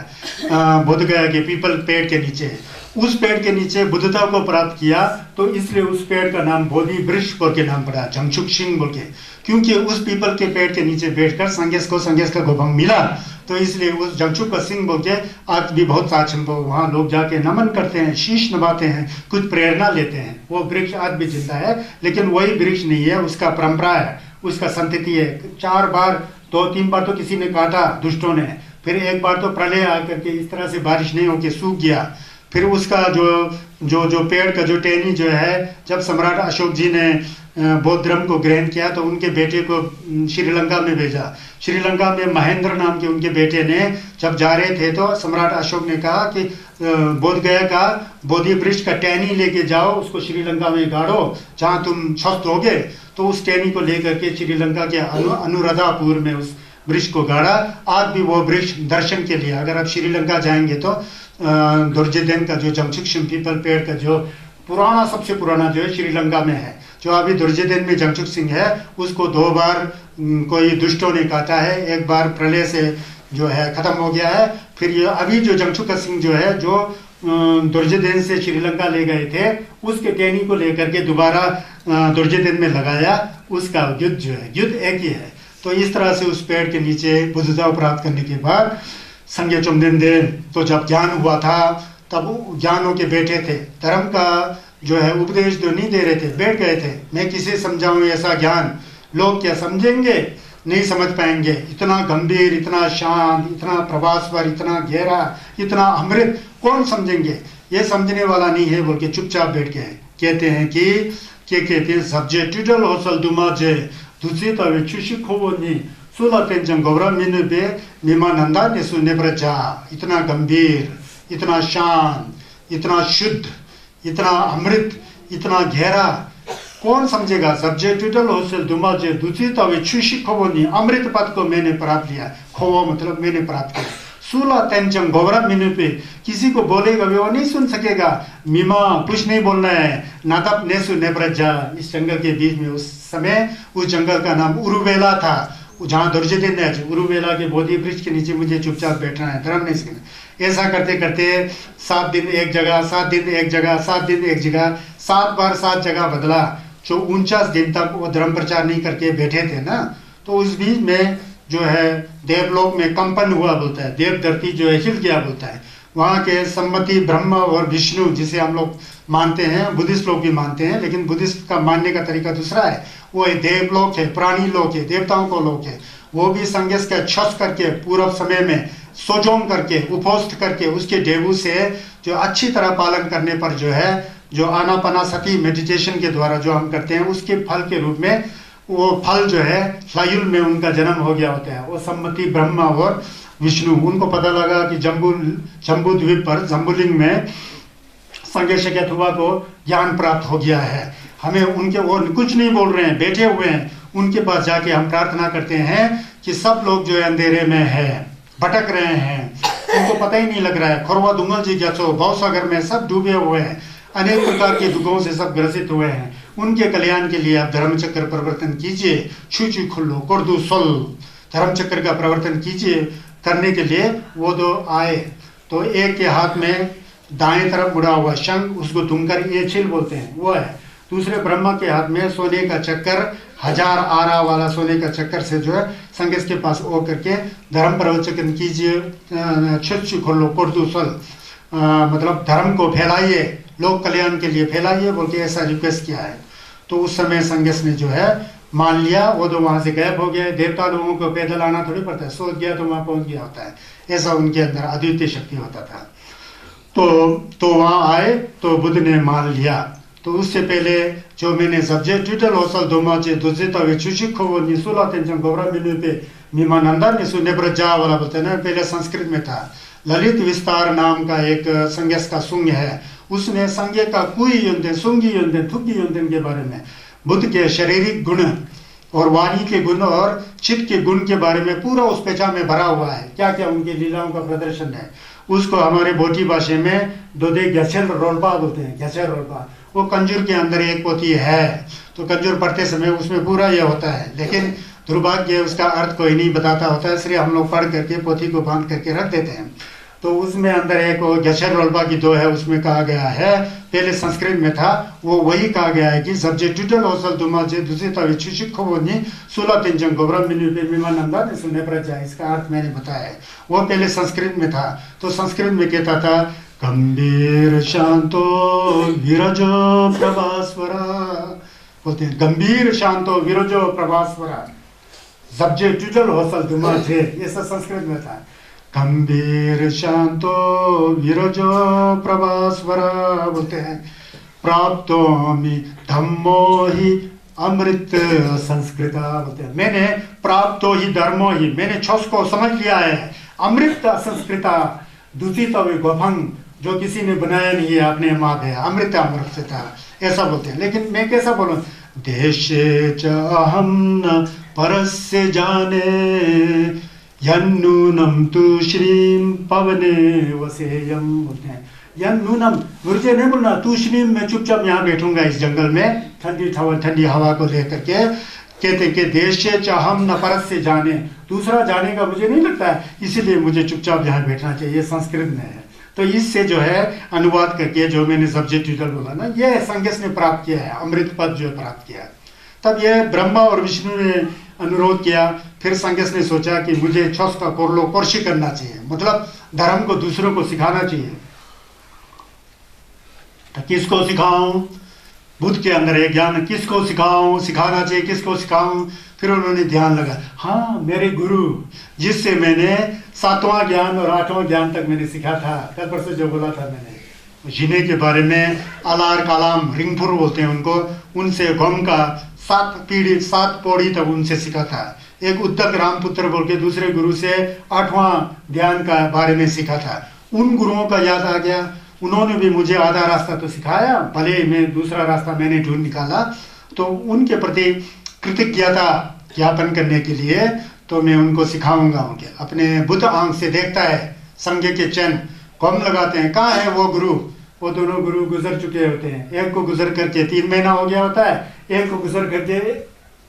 बुद्ध गया के पीपल पेड़ के नीचे। उस पेड़ के नीचे बुद्धता को प्राप्त किया, तो इसलिए उस पेड़ का नाम बोधि वृक्ष बोल के नाम पड़ा, जंगछुक सिंह बोल के, क्योंकि उस पीपल के पेड़ के नीचे बैठकर संज्ञस का गोभंग मिला, तो इसलिए उस जंगछुक का सिंह बोल के आज भी बहुत साक्षम वहाँ लोग जाके नमन करते हैं, शीश नभाते हैं, कुछ प्रेरणा लेते हैं। वो वृक्ष आज भी जिंदा है, लेकिन वही वृक्ष नहीं है, उसका परंपरा है, उसका संतति है। 4 बार 2-3 बार तो किसी ने काटा दुष्टों ने, फिर एक बार तो प्रलय आकर के इस तरह से बारिश नहीं होके सूख गया। फिर उसका जो पेड़ का जो टहनी जो है, जब सम्राट अशोक जी ने बौद्ध धर्म को ग्रहण किया तो उनके बेटे को श्रीलंका में भेजा। श्रीलंका में महेंद्र नाम के उनके बेटे ने जब जा रहे थे तो सम्राट अशोक ने कहा कि बोध गया का बोधि वृक्ष का टहनी लेके जाओ, उसको श्रीलंका में गाड़ो, जहाँ तुम स्वस्थ होगे। तो उस टहनी को लेकर के श्रीलंका के अनुराधापुर में उस वृक्ष को गाड़ा। आज भी वो वृक्ष दर्शन के लिए, अगर आप श्रीलंका जाएंगे तो दुर्जयदेन का जो जंगछुक पीपल पेड़ का जो पुराना, सबसे पुराना जो है श्रीलंका में है, जो अभी दुर्जयदेन में जंगछुक सिंह है, उसको 2 बार कोई दुष्टों ने काटा है, एक बार प्रलय से जो है खत्म हो गया है। फिर ये अभी जो जंगछुक सिंह जो है, जो दुर्जयदेन से श्रीलंका ले गए थे, उसके टहनी को लेकर के दोबारा दुर्जयदेन में लगाया। उसका युद्ध जो है, युद्ध एक ही है। तो इस तरह से उस पेड़ के नीचे बुद्धता प्राप्त करने के बाद संज्ञा चुम्बदेन तो जब ज्ञान हुआ था, तब ज्ञानों के बैठे थे, धर्म का जो है उपदेश जो नहीं दे रहे थे, बैठ गए थे। मैं किसे समझाऊं ऐसा ज्ञान, लोग क्या समझेंगे, नहीं समझ पाएंगे। इतना गंभीर, इतना शांत, इतना प्रभास्वर, इतना गहरा, इतना अमृत कौन समझेंगे, ये समझने वाला नहीं है बोल के चुपचाप बैठ गए। कहते हैं कि कहते हैं सब्जे ट्यूडल होसल दुमाजे दूसरी तवे चुशी खोबोनी सुलतेंजंग गौरा मिने बे निमानंदा ने सुने प्रजा। इतना गंभीर, इतना शांत, इतना शुद्ध, इतना अमृत, इतना गहरा कौन समझेगा। सब्जे ट्यूडल होसल दुमाजे दूसरी तवे चुशी खोबोनी, अमृत पद को मैंने प्राप्त लिया, खोवो मतलब मैंने प्राप्त किया। सूला तेंजंग गोबरा मिनु पे, किसी को बोलेगा वो नहीं सुन सकेगा। मीमा कुछ नहीं बोलना है, नादप नेसु नेब्रजा। इस जंगल के बीच में उस समय उस जंगल का नाम उरुवेला था, जहाँ दुर्जयदेन ने उरुवेला के बोधि वृक्ष के नीचे मुझे चुपचाप बैठना है, धर्म नहीं सीखना। ऐसा करते करते 7 दिन एक जगह, 7 दिन एक जगह, 7 दिन एक जगह, 7 बार 7 जगह बदला। जो 49 दिन तक वो धर्म प्रचार नहीं करके बैठे थे ना, तो उस बीच में जो है देवलोक में कंपन हुआ बोलता है, देव धरती जो है हिल गया बोलता है। वहाँ के सम्मति ब्रह्मा और विष्णु जिसे हम लोग मानते हैं, बुद्धिस्ट लोग भी मानते हैं, लेकिन बुद्धिस्ट का मानने का तरीका दूसरा है। वो देवलोक है, प्राणी लोक है, देवताओं को लोक है। वो भी संगस का छस करके पूर्व समय में सोजोंग करके, उपोस्त करके, उसके डेबू से जो अच्छी तरह पालन करने पर जो है, जो आनापानासति मेडिटेशन के द्वारा जो हम करते हैं, उसके फल के रूप में वो फल जो है फ्लायुल में उनका जन्म हो गया होता है। वो सम्मति ब्रह्मा और विष्णु, उनको पता लगा कि जम्बू द्वीप पर जम्बुलिंग में संज्ञा को ज्ञान प्राप्त हो गया है। हमें उनके, वो कुछ नहीं बोल रहे हैं, बैठे हुए हैं, उनके पास जाके हम प्रार्थना करते हैं कि सब लोग जो है अंधेरे में है, भटक रहे हैं, उनको पता ही नहीं लग रहा है। खोरवा दुंगल जी ज्ञासो भवसागर में सब डूबे हुए हैं, अनेक प्रकार के दुखों से सब ग्रसित हुए हैं। उनके कल्याण के लिए आप धर्म चक्र परिवर्तन कीजिए, छुचु खुल्लो कोर्दू सोल, धर्म चक्र का परिवर्तन कीजिए। करने के लिए वो दो आए, तो एक के हाथ में दाएं तरफ मुड़ा हुआ शंख, उसको तुमकर ये छिल बोलते हैं, वो है। दूसरे ब्रह्मा के हाथ में सोने का चक्कर, 1000 आरा वाला सोने का चक्कर से जो है संगस के पास ओ करके धर्म प्रवचन कीजिए, छुचु खुल्लो कोर्दू सोल, मतलब धर्म को फैलाइए, लोक कल्याण के लिए फैलाइए बोल के ऐसा रिक्वेस्ट किया है। तो उस समय संगस ने जो है मान लिया। वो तो वहां से गायब हो गए। देवता लोगों को पैदल आना थोड़ी पड़ता है, सोच गया तो वहां पहुंच गया होता है, ऐसा उनके अंदर अद्वितीय शक्ति होता था। तो वहां आए तो बुद्ध ने मान लिया। तो उससे पहले जो मैंने सब्जेक्ट ट्विटर होसल दोमाचे दुजिता वे चुशिखो वो निसुला तेंजन गोबरा मिलने पे मीमानंदा निसु नेब्रजा वाला बोलते हैं ना, पहले संस्कृत में था। ललित विस्तार नाम का एक संज्ञस का सुंग है, उसमें संज्ञा का कुई युंदन, सुंगी युंदन, थुकी युंदन के बारे में, बुद्ध के शारीरिक गुण और वाणी के गुण और चित्त के गुण के बारे में पूरा उस पेचा में भरा हुआ है। क्या क्या उनकी लीलाओं का प्रदर्शन है। उसको हमारे बोटी भाषा में दोदे गैसेल रोलबा बोलते हैं, गैसेल रोलबा। वो कंजूर के अंदर एक पोथी है, तो कंजूर पढ़ते समय उसमें पूरा यह होता है, लेकिन दुर्भाग्य उसका अर्थ कोई नहीं बताता होता है, इसलिए हम लोग पढ़ करके पोथी को बांध करके रख देते हैं। तो उसमें अंदर एक गैसेल रोलबा की दो है, उसमें कहा गया है, पहले संस्कृत में था, वो वही कहा गया है कि सब्जे ट्यूटल औसल दुमा जे दूसरे तवे छिछिखो बोनी सोलह तिंजंग गोबरा मिनी पे विमानंदा ने सुनने पर जाए। इसका अर्थ मैंने बताया है, वो पहले संस्कृत में था। तो संस्कृत में कहता था गंभीर शांतो विरजो प्रभास्वरा, बोलते हैं गंभीर शांतो विरजो प्रभास्वरा, सब्जे ट्यूटल औसल दुमा जे, ये सब संस्कृत में था। गंभीर शांतो विरजो प्रभास्वरा बोलते हैं। प्राप्तोमि धम्मो ही अमृत संस्कृता बोलते हैं, मैंने प्राप्तो ही धर्मो ही, मैंने छस को समझ लिया है, अमृत संस्कृता दूषित गोफंग, जो किसी ने बनाया नहीं है अपने माँ है, अमृत अमृतता, ऐसा बोलते हैं। लेकिन मैं कैसा बोलूं, देशे च अहम न परस्य जाने यन्नूनम तु श्रीम पवने वसेयम बोलते हैं। यन्नूनम, मुझे नहीं बोलना तू श्रीम, मैं चुपचाप यहाँ बैठूंगा इस जंगल में ठंडी हवा को लेकर के। कहते कि देश से चाहम न परस से जाने, दूसरा जाने का मुझे नहीं लगता है, इसीलिए मुझे चुपचाप यहाँ बैठना चाहिए। संस्कृत में है, तो इससे जो है अनुवाद करके जो मैंने सब्जेक्ट टाइटल बोला ना, ये संज्ञस ने प्राप्त किया है, अमृत पद जो प्राप्त किया। तब ये ब्रह्मा और विष्णु ने अनुरोध किया, फिर संज्ञस ने सोचा कि मुझे छस का कोरलो कोर्शी करना चाहिए, मतलब धर्म को दूसरों को सिखाना चाहिए। तो किसको सिखाऊं, बुद्ध के अंदर एक ज्ञान, किसको सिखाऊं, सिखाना चाहिए, किसको सिखाऊं। फिर उन्होंने ध्यान लगा, हाँ मेरे गुरु जिससे मैंने 7वां ज्ञान और 8वां ज्ञान तक मैंने सीखा था, कल परसों जो बोला था मैंने जीने के बारे में, अलार कालाम रिंगफुर बोलते हैं उनको, उनसे गम का 7 पौड़ी तक उनसे सीखा था। एक उद्धक रामपुत्र बोल के दूसरे गुरु से 8वां ध्यान का बारे में सीखा था। उन गुरुओं का याद आ गया, उन्होंने भी मुझे आधा रास्ता तो सिखाया, भले मैं दूसरा रास्ता मैंने ढूंढ निकाला। तो उनके प्रति कृतज्ञता ज्ञापन करने के लिए तो मैं उनको सिखाऊंगा। उनके अपने बुद्ध आंख से देखता है, संज्ञ के चिन्ह कम लगाते हैं, कहाँ है वो गुरु। वो दोनों गुरु गुजर चुके होते हैं, एक को गुजर करके 3 महीना हो गया होता है, एक को गुजर करके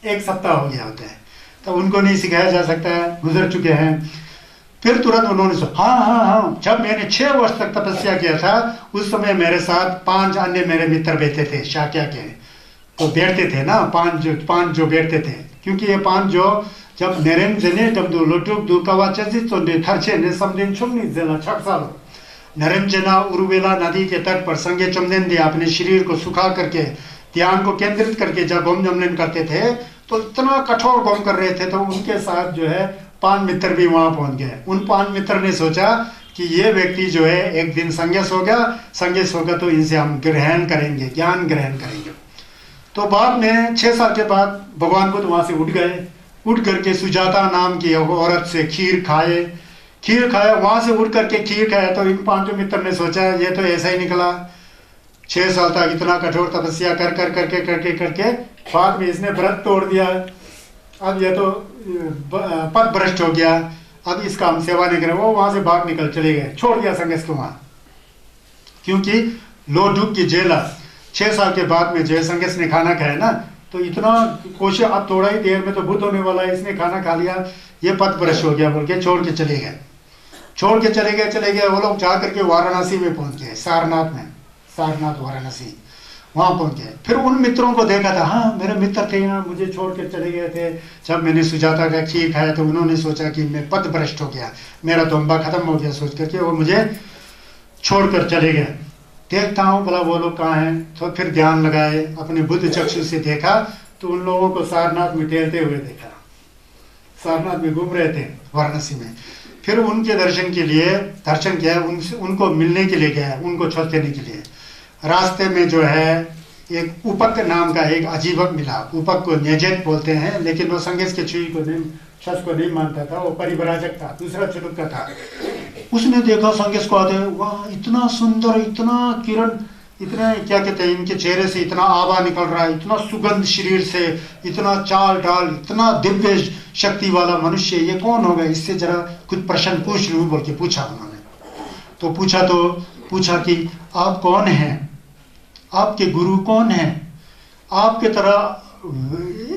1 सप्ताह हो गया होता है, तो उनको नहीं सिखाया जा सकता है, गुजर चुके हैं। फिर तुरंत उन्होंने सोचा, हाँ, जब मैंने 6 वर्ष तक तपस्या किया था, उस समय मेरे साथ 5 अन्य मेरे मित्र बैठे थे, शाक्या के, तो बैठते थे ना, 5 जो बैठते थे, क्योंकि ये 5 जो जब नरेंद्र तब दो लोटुक दो कवाचित तो थरचे ने समदिन छुमनी जला 6 साल नरेंजना उर्वेला नदी के तट पर संगे चमदेन दिया, अपने शरीर को सुखा करके ध्यान को केंद्रित करके जब गोम जमलन करते थे, तो इतना कठोर गोम कर रहे थे। तो उनके साथ जो है 5 मित्र भी वहां पहुंच गए। उन 5 मित्र ने सोचा कि ये व्यक्ति जो है एक दिन संज्ञस होगा तो इनसे हम ग्रहण करेंगे, ज्ञान ग्रहण करेंगे। तो बाद में 6 साल के बाद भगवान बुद्ध वहां से उठ करके सुजाता नाम की औरत से खीर खाया, वहां से उठ करके खीर खाया। तो इन 5 मित्र ने सोचा ये तो ऐसा ही निकला, 6 साल तक इतना कठोर तपस्या करके बाद में इसने व्रत तोड़ दिया, अब ये तो पद भ्रष्ट हो गया, अब इसका हम सेवा नहीं करें। वो वहां से भाग निकल चले गए, छोड़ दिया संघर्ष को वहां, क्योंकि लोडुक की जेल 6 साल के बाद में जो है संघर्ष ने खाना खाया ना, तो इतना कोशिश, अब थोड़ा ही देर में तो बुद्ध होने वाला है, इसने खाना खा लिया, ये पद भ्रष्ट हो गया बोल के छोड़ के चले गए। वो लोग जा करके वाराणसी में पहुंच गए, सारनाथ वाराणसी, वहां पहुंच गए। फिर उन मित्रों को देखा था, हाँ मेरे मित्र थे यहाँ, मुझे छोड़ कर चले गए थे। जब मैंने सुजाता का खीर खाया तो उन्होंने सोचा कि मैं पद भ्रष्ट हो गया, मेरा दोंबा खत्म हो गया, सोच करके वो मुझे छोड़कर चले गए। देखता हूँ भला वो लोग कहाँ हैं। तो फिर ध्यान लगाए, अपने बुद्ध चक्षु से देखा तो उन लोगों को सारनाथ में टहलते हुए देखा, सारनाथ में घूम रहे थे वाराणसी में। फिर उनके दर्शन किया, उनको मिलने के लिए गया, उनको छस देने के लिए। रास्ते में जो है एक उपक नाम का एक अजीवक मिला, उपक को न्यजेत बोलते हैं, लेकिन वो संगेश के छुई को नहीं, छस को नहीं मानता था, वो परिवराजक था, दूसरा चुनुक का था। उसने देखा संगेश को आते, वाह इतना सुंदर, इतना किरण, इतने क्या कहते हैं, इनके चेहरे से इतना आभा निकल रहा है, इतना सुगंध शरीर से, इतना चाल ढाल, इतना दिव्य शक्ति वाला मनुष्य, ये कौन होगा, इससे जरा कुछ प्रश्न पूछ लूँ बोल के पूछा उन्होंने। तो पूछा कि आप कौन हैं, आपके गुरु कौन हैं, आपके तरह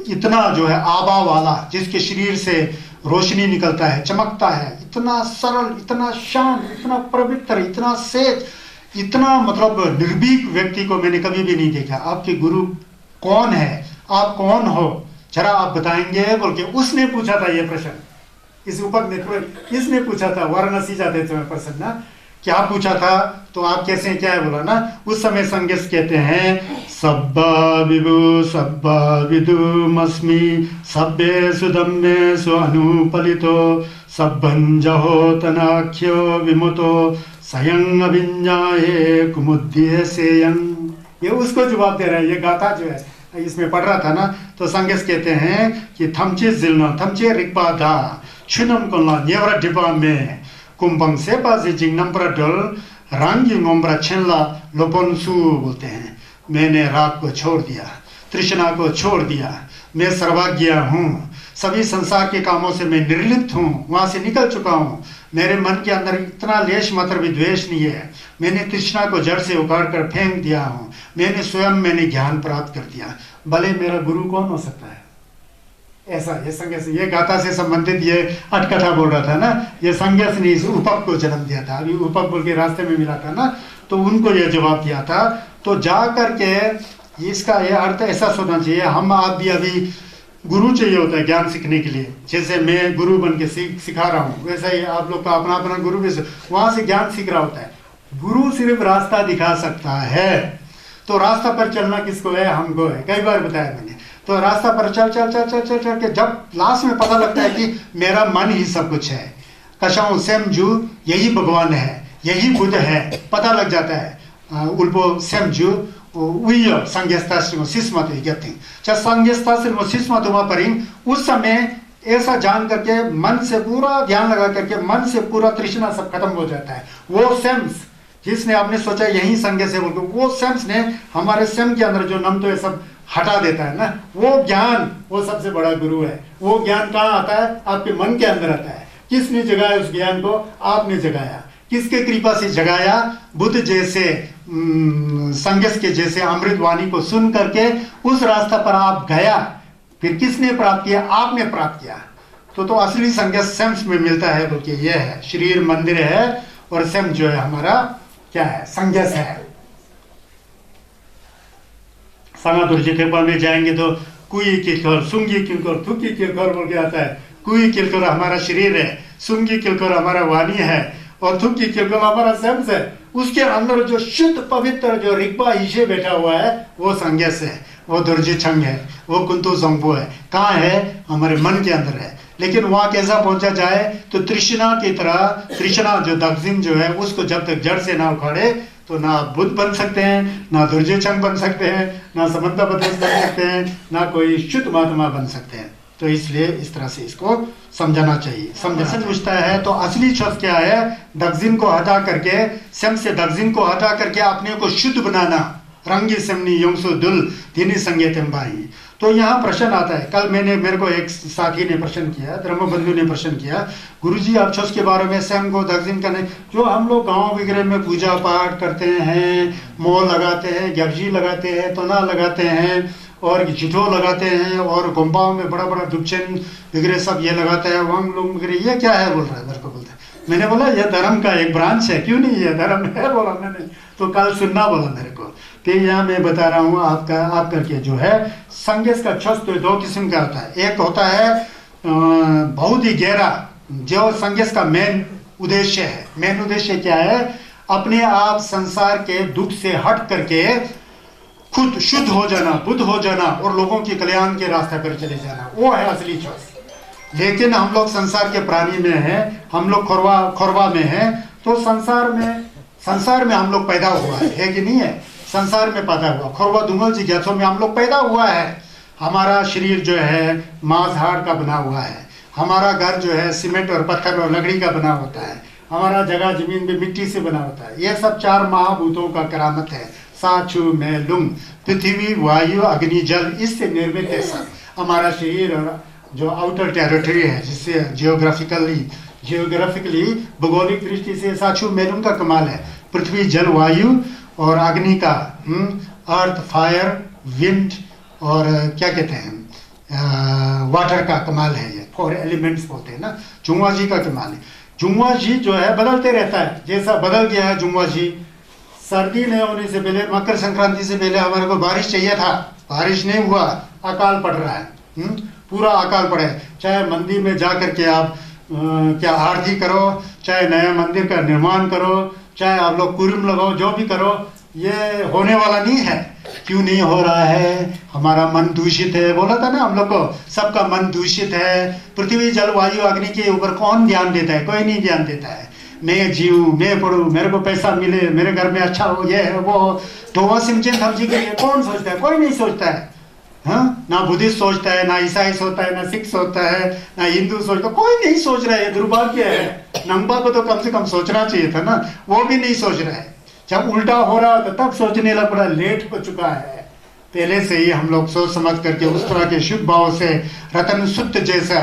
इतना जो है आभा वाला, जिसके शरीर से रोशनी निकलता है, चमकता है, इतना सरल, इतना शांत, इतना पवित्र, इतना सेज, इतना मतलब निर्भीक व्यक्ति को मैंने कभी भी नहीं देखा। आपके गुरु कौन है, आप कौन हो, जरा आप बताएंगे बोल के उसने पूछा था ये प्रश्न। इस उपक इसने पूछा था, वाराणसी जाते थे प्रश्न ना, क्या पूछा था, तो आप कैसे क्या है बोला ना। उस समय संगेश कहते हैं सब्बा विदुमस्मि सब्बे सुदम्बे अनुपलितो सब्बंजहो तनाख्यो विमुतो स्वयं अभिन्याये कुमुद्ये सेयं। ये उसको जवाब दे रहा है, ये गाथा जो है इसमें पढ़ रहा था ना। तो संगेश कहते हैं कि थमचे जिलना थमचे रिक्पादा छुनम कोला नेवरा डिबा में कुंभंग से पासे जिंगनम प्रडल रंगी ngombra छेनला लोपनसु बोलते हैं। मैंने राग को छोड़ दिया, तृष्णा को छोड़ दिया, मैं सर्वज्ञ हूँ, सभी संसार के कामों से मैं निर्लिप्त हूँ, वहाँ से निकल चुका हूँ। मेरे मन के अंदर इतना लेश मात्र भी द्वेष नहीं है, मैंने तृष्णा को जड़ से उखाड़ कर फेंक दिया हूँ, मैंने ज्ञान प्राप्त कर दिया। भले मेरा गुरु कौन हो सकता है, ऐसा ये संगेश, ये गाथा से संबंधित ये अटकथा बोल रहा था ना। ये संगेश ने इस उपक को जन्म दिया था, अभी उपक बोल के रास्ते में मिला था ना, तो उनको ये जवाब दिया था। तो जा करके इसका ये अर्थ ऐसा सोचना चाहिए, हम आप भी अभी गुरु चाहिए होता है ज्ञान सीखने के लिए। जैसे मैं गुरु बन के सिखा रहा हूँ, वैसा ही आप लोग का अपना अपना गुरु भी वहां से ज्ञान सीख रहा होता है। गुरु सिर्फ रास्ता दिखा सकता है, तो रास्ता पर चलना किसको है, हमको है। कई बार बताया मैंने। तो रास्ता पर चल चल चल चल चल चल के जब लास्ट में पता लगता है कि मेरा मन ही सब कुछ है, कशाओं सेम जू यही भगवान है, यही बुद्ध है, पता लग जाता है। उल्पो सेम जू उइयो संगेस्ताश्री सिस्मत गति चाहे संगेस्ताश्री सिस्मत हुआ परिंग। उस समय ऐसा जान करके मन से पूरा ध्यान लगा करके मन से पूरा तृष्णा सब खत्म हो जाता है। वो सेम्स जिसने आपने सोचा यही संगे से बोलते, वो सेम्स ने हमारे सेम के अंदर जो नम तो ये सब हटा देता है ना, वो ज्ञान वो सबसे बड़ा गुरु है। वो ज्ञान कहाँ आता है, आपके मन के अंदर आता है। किसने जगाया उस ज्ञान को, आपने जगाया। किसके कृपा से जगाया, बुद्ध जैसे संगस के जैसे अमृत वाणी को सुन करके उस रास्ता पर आप गया। फिर किसने प्राप्त किया, आपने प्राप्त किया। तो असली संगस सेम्स में मिलता है, बल्कि ये है शरीर मंदिर है और सेम जो है हमारा क्या है, संगस है। सनातन जी कृपा में जाएंगे तो कुई किलकर सुंगी किलकर थुकी किलकर बोल के आता है। कुई किलकर हमारा शरीर है, सुंगी किलकर हमारा वाणी है और थुकी किलकर हमारा सेम्स है। उसके अंदर जो शुद्ध पवित्र जो रिक्बा ईशे बैठा हुआ है वो संगस है, वो दुर्जी छंग है, वो कुंतु संपो है। कहाँ है, हमारे मन के अंदर है। लेकिन वहां कैसा पहुंचा जाए, तो तृष्णा की तरह, तृष्णा जो दक्षिण जो है उसको जब तक जड़ से ना उखाड़े तो ना बुद्ध बन सकते हैं, ना दुर्जय छंग बन सकते हैं, ना समंता बन सकते हैं, ना कोई शुद्ध महात्मा बन सकते हैं। तो इसलिए इस तरह से इसको समझाना चाहिए। समझना पूछता है तो असली शब्द क्या है, दक्षिण को हटा करके, सेम से दक्षिण को हटा करके अपने को शुद्ध बनाना। रंगी सेमनी योंसो दुल धीनी संगीतम बाई। तो यहाँ प्रश्न आता है। कल मेरे को एक साथी ने प्रश्न किया, धर्मबंधु ने प्रश्न किया, गुरुजी आप छस के बारे में सेम को दक्षिण करने, जो हम लोग गांव वगैरह में पूजा पाठ करते हैं, मोल लगाते हैं, गब्जी लगाते हैं, तोना लगाते हैं और जिठो लगाते हैं और गुम्बाओं में बड़ा बड़ा दुपचन वगैरह सब ये लगाते हैं, वंग लोग वगैरह, ये क्या है बोल रहा है मेरे को। बोलता है, मैंने बोला ये धर्म का एक ब्रांच है। क्यों नहीं, ये धर्म है बोला मैंने। तो कल सुनना बोला मेरे को। फिर यहाँ मैं बता रहा हूँ आप करके जो है संगेस का छस तो दो किस्म का होता है। एक होता है बहुत ही गहरा, जो संगेस का मेन उद्देश्य है। मेन उद्देश्य क्या है, अपने आप संसार के दुख से हट करके खुद शुद्ध हो जाना, बुद्ध हो जाना और लोगों के कल्याण के रास्ते पर चले जाना, वो है असली छस। लेकिन हम लोग संसार के प्राणी में हैं, हम लोग खोरवा में हैं। तो संसार में हम लोग पैदा हुआ है कि नहीं है, संसार में पैदा हुआ, खोरवा दुंगल जिज्ञासों में हम लोग पैदा हुआ है। हमारा शरीर जो है मांस हाड़ का बना हुआ है, हमारा घर जो है सीमेंट और पत्थर और लकड़ी का बना होता है, हमारा जगह जमीन भी मिट्टी से बना होता है। ये सब चार महाभूतों का करामत है, साचु में लुंग, पृथ्वी वायु अग्नि जल, इससे निर्मित है सब। हमारा शरीर और जो आउटर टेरिटरी है, जिससे जियोग्राफिकली भौगोलिक दृष्टि से साचु मेलुंग का कमाल है। पृथ्वी जल वायु और अग्नि का, अर्थ फायर विंड और क्या कहते हैं वाटर का कमाल है। ये 4 एलिमेंट्स बोलते हैं ना। जुंगवा जी का कमाल है। जुंगवा जी जो है बदलते रहता है, जैसा बदल गया है जुंगवा जी। सर्दी नहीं होने से पहले, मकर संक्रांति से पहले हमारे को बारिश चाहिए था, बारिश नहीं हुआ, अकाल पड़ रहा है। पूरा अकाल पड़ा है। चाहे मंदिर में जा करके आप क्या आरती करो, चाहे नया मंदिर का निर्माण करो, चाहे आप लोग कुर्म लगाओ, जो भी करो, ये होने वाला नहीं है। क्यों नहीं हो रहा है? हमारा मन दूषित है। बोला था ना हम लोग को, सबका मन दूषित है। पृथ्वी जल वायु अग्नि के ऊपर कौन ध्यान देता है? कोई नहीं ध्यान देता है। मैं जीऊँ, मैं पढ़ूँ, मेरे को पैसा मिले, मेरे घर में अच्छा हो, ये है वो। तो सिमचन सब्जी के लिए कौन सोचता है? कोई नहीं सोचता है। हाँ, ना बुद्धिस्ट सोचता है, ना ईसाई सोचता है, ना सिख सोचता है, ना हिंदू सोचता है, कोई नहीं सोच रहा है। दुर्भाग्य है। नंबर को तो कम से कम सोचना चाहिए था ना, वो भी नहीं सोच रहा है। जब उल्टा हो रहा तो तब सोचने लग पड़ा, लेट हो चुका है। पहले से ही हम लोग सोच समझ करके उस तरह के शुद्ध भाव से रतन शुद्ध जैसा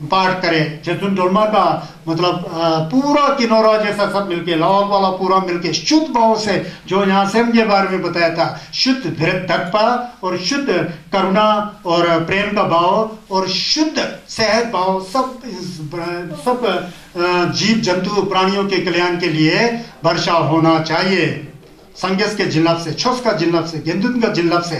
पाठ करें। जतुन डोलमा का मतलब पूरा किनौरा जैसा सब मिलके, लाहौल वाला पूरा मिलके शुद्ध भाव से, जो यहाँ सेम के बारे में बताया था, शुद्ध धृतपा और शुद्ध करुणा और प्रेम का भाव और शुद्ध सेहत भाव, सब जीव जंतु प्राणियों के कल्याण के लिए वर्षा होना चाहिए। संगस के जिल्लभ से, छोस का जिल्लभ से, गेंदुन का जिल्लभ से,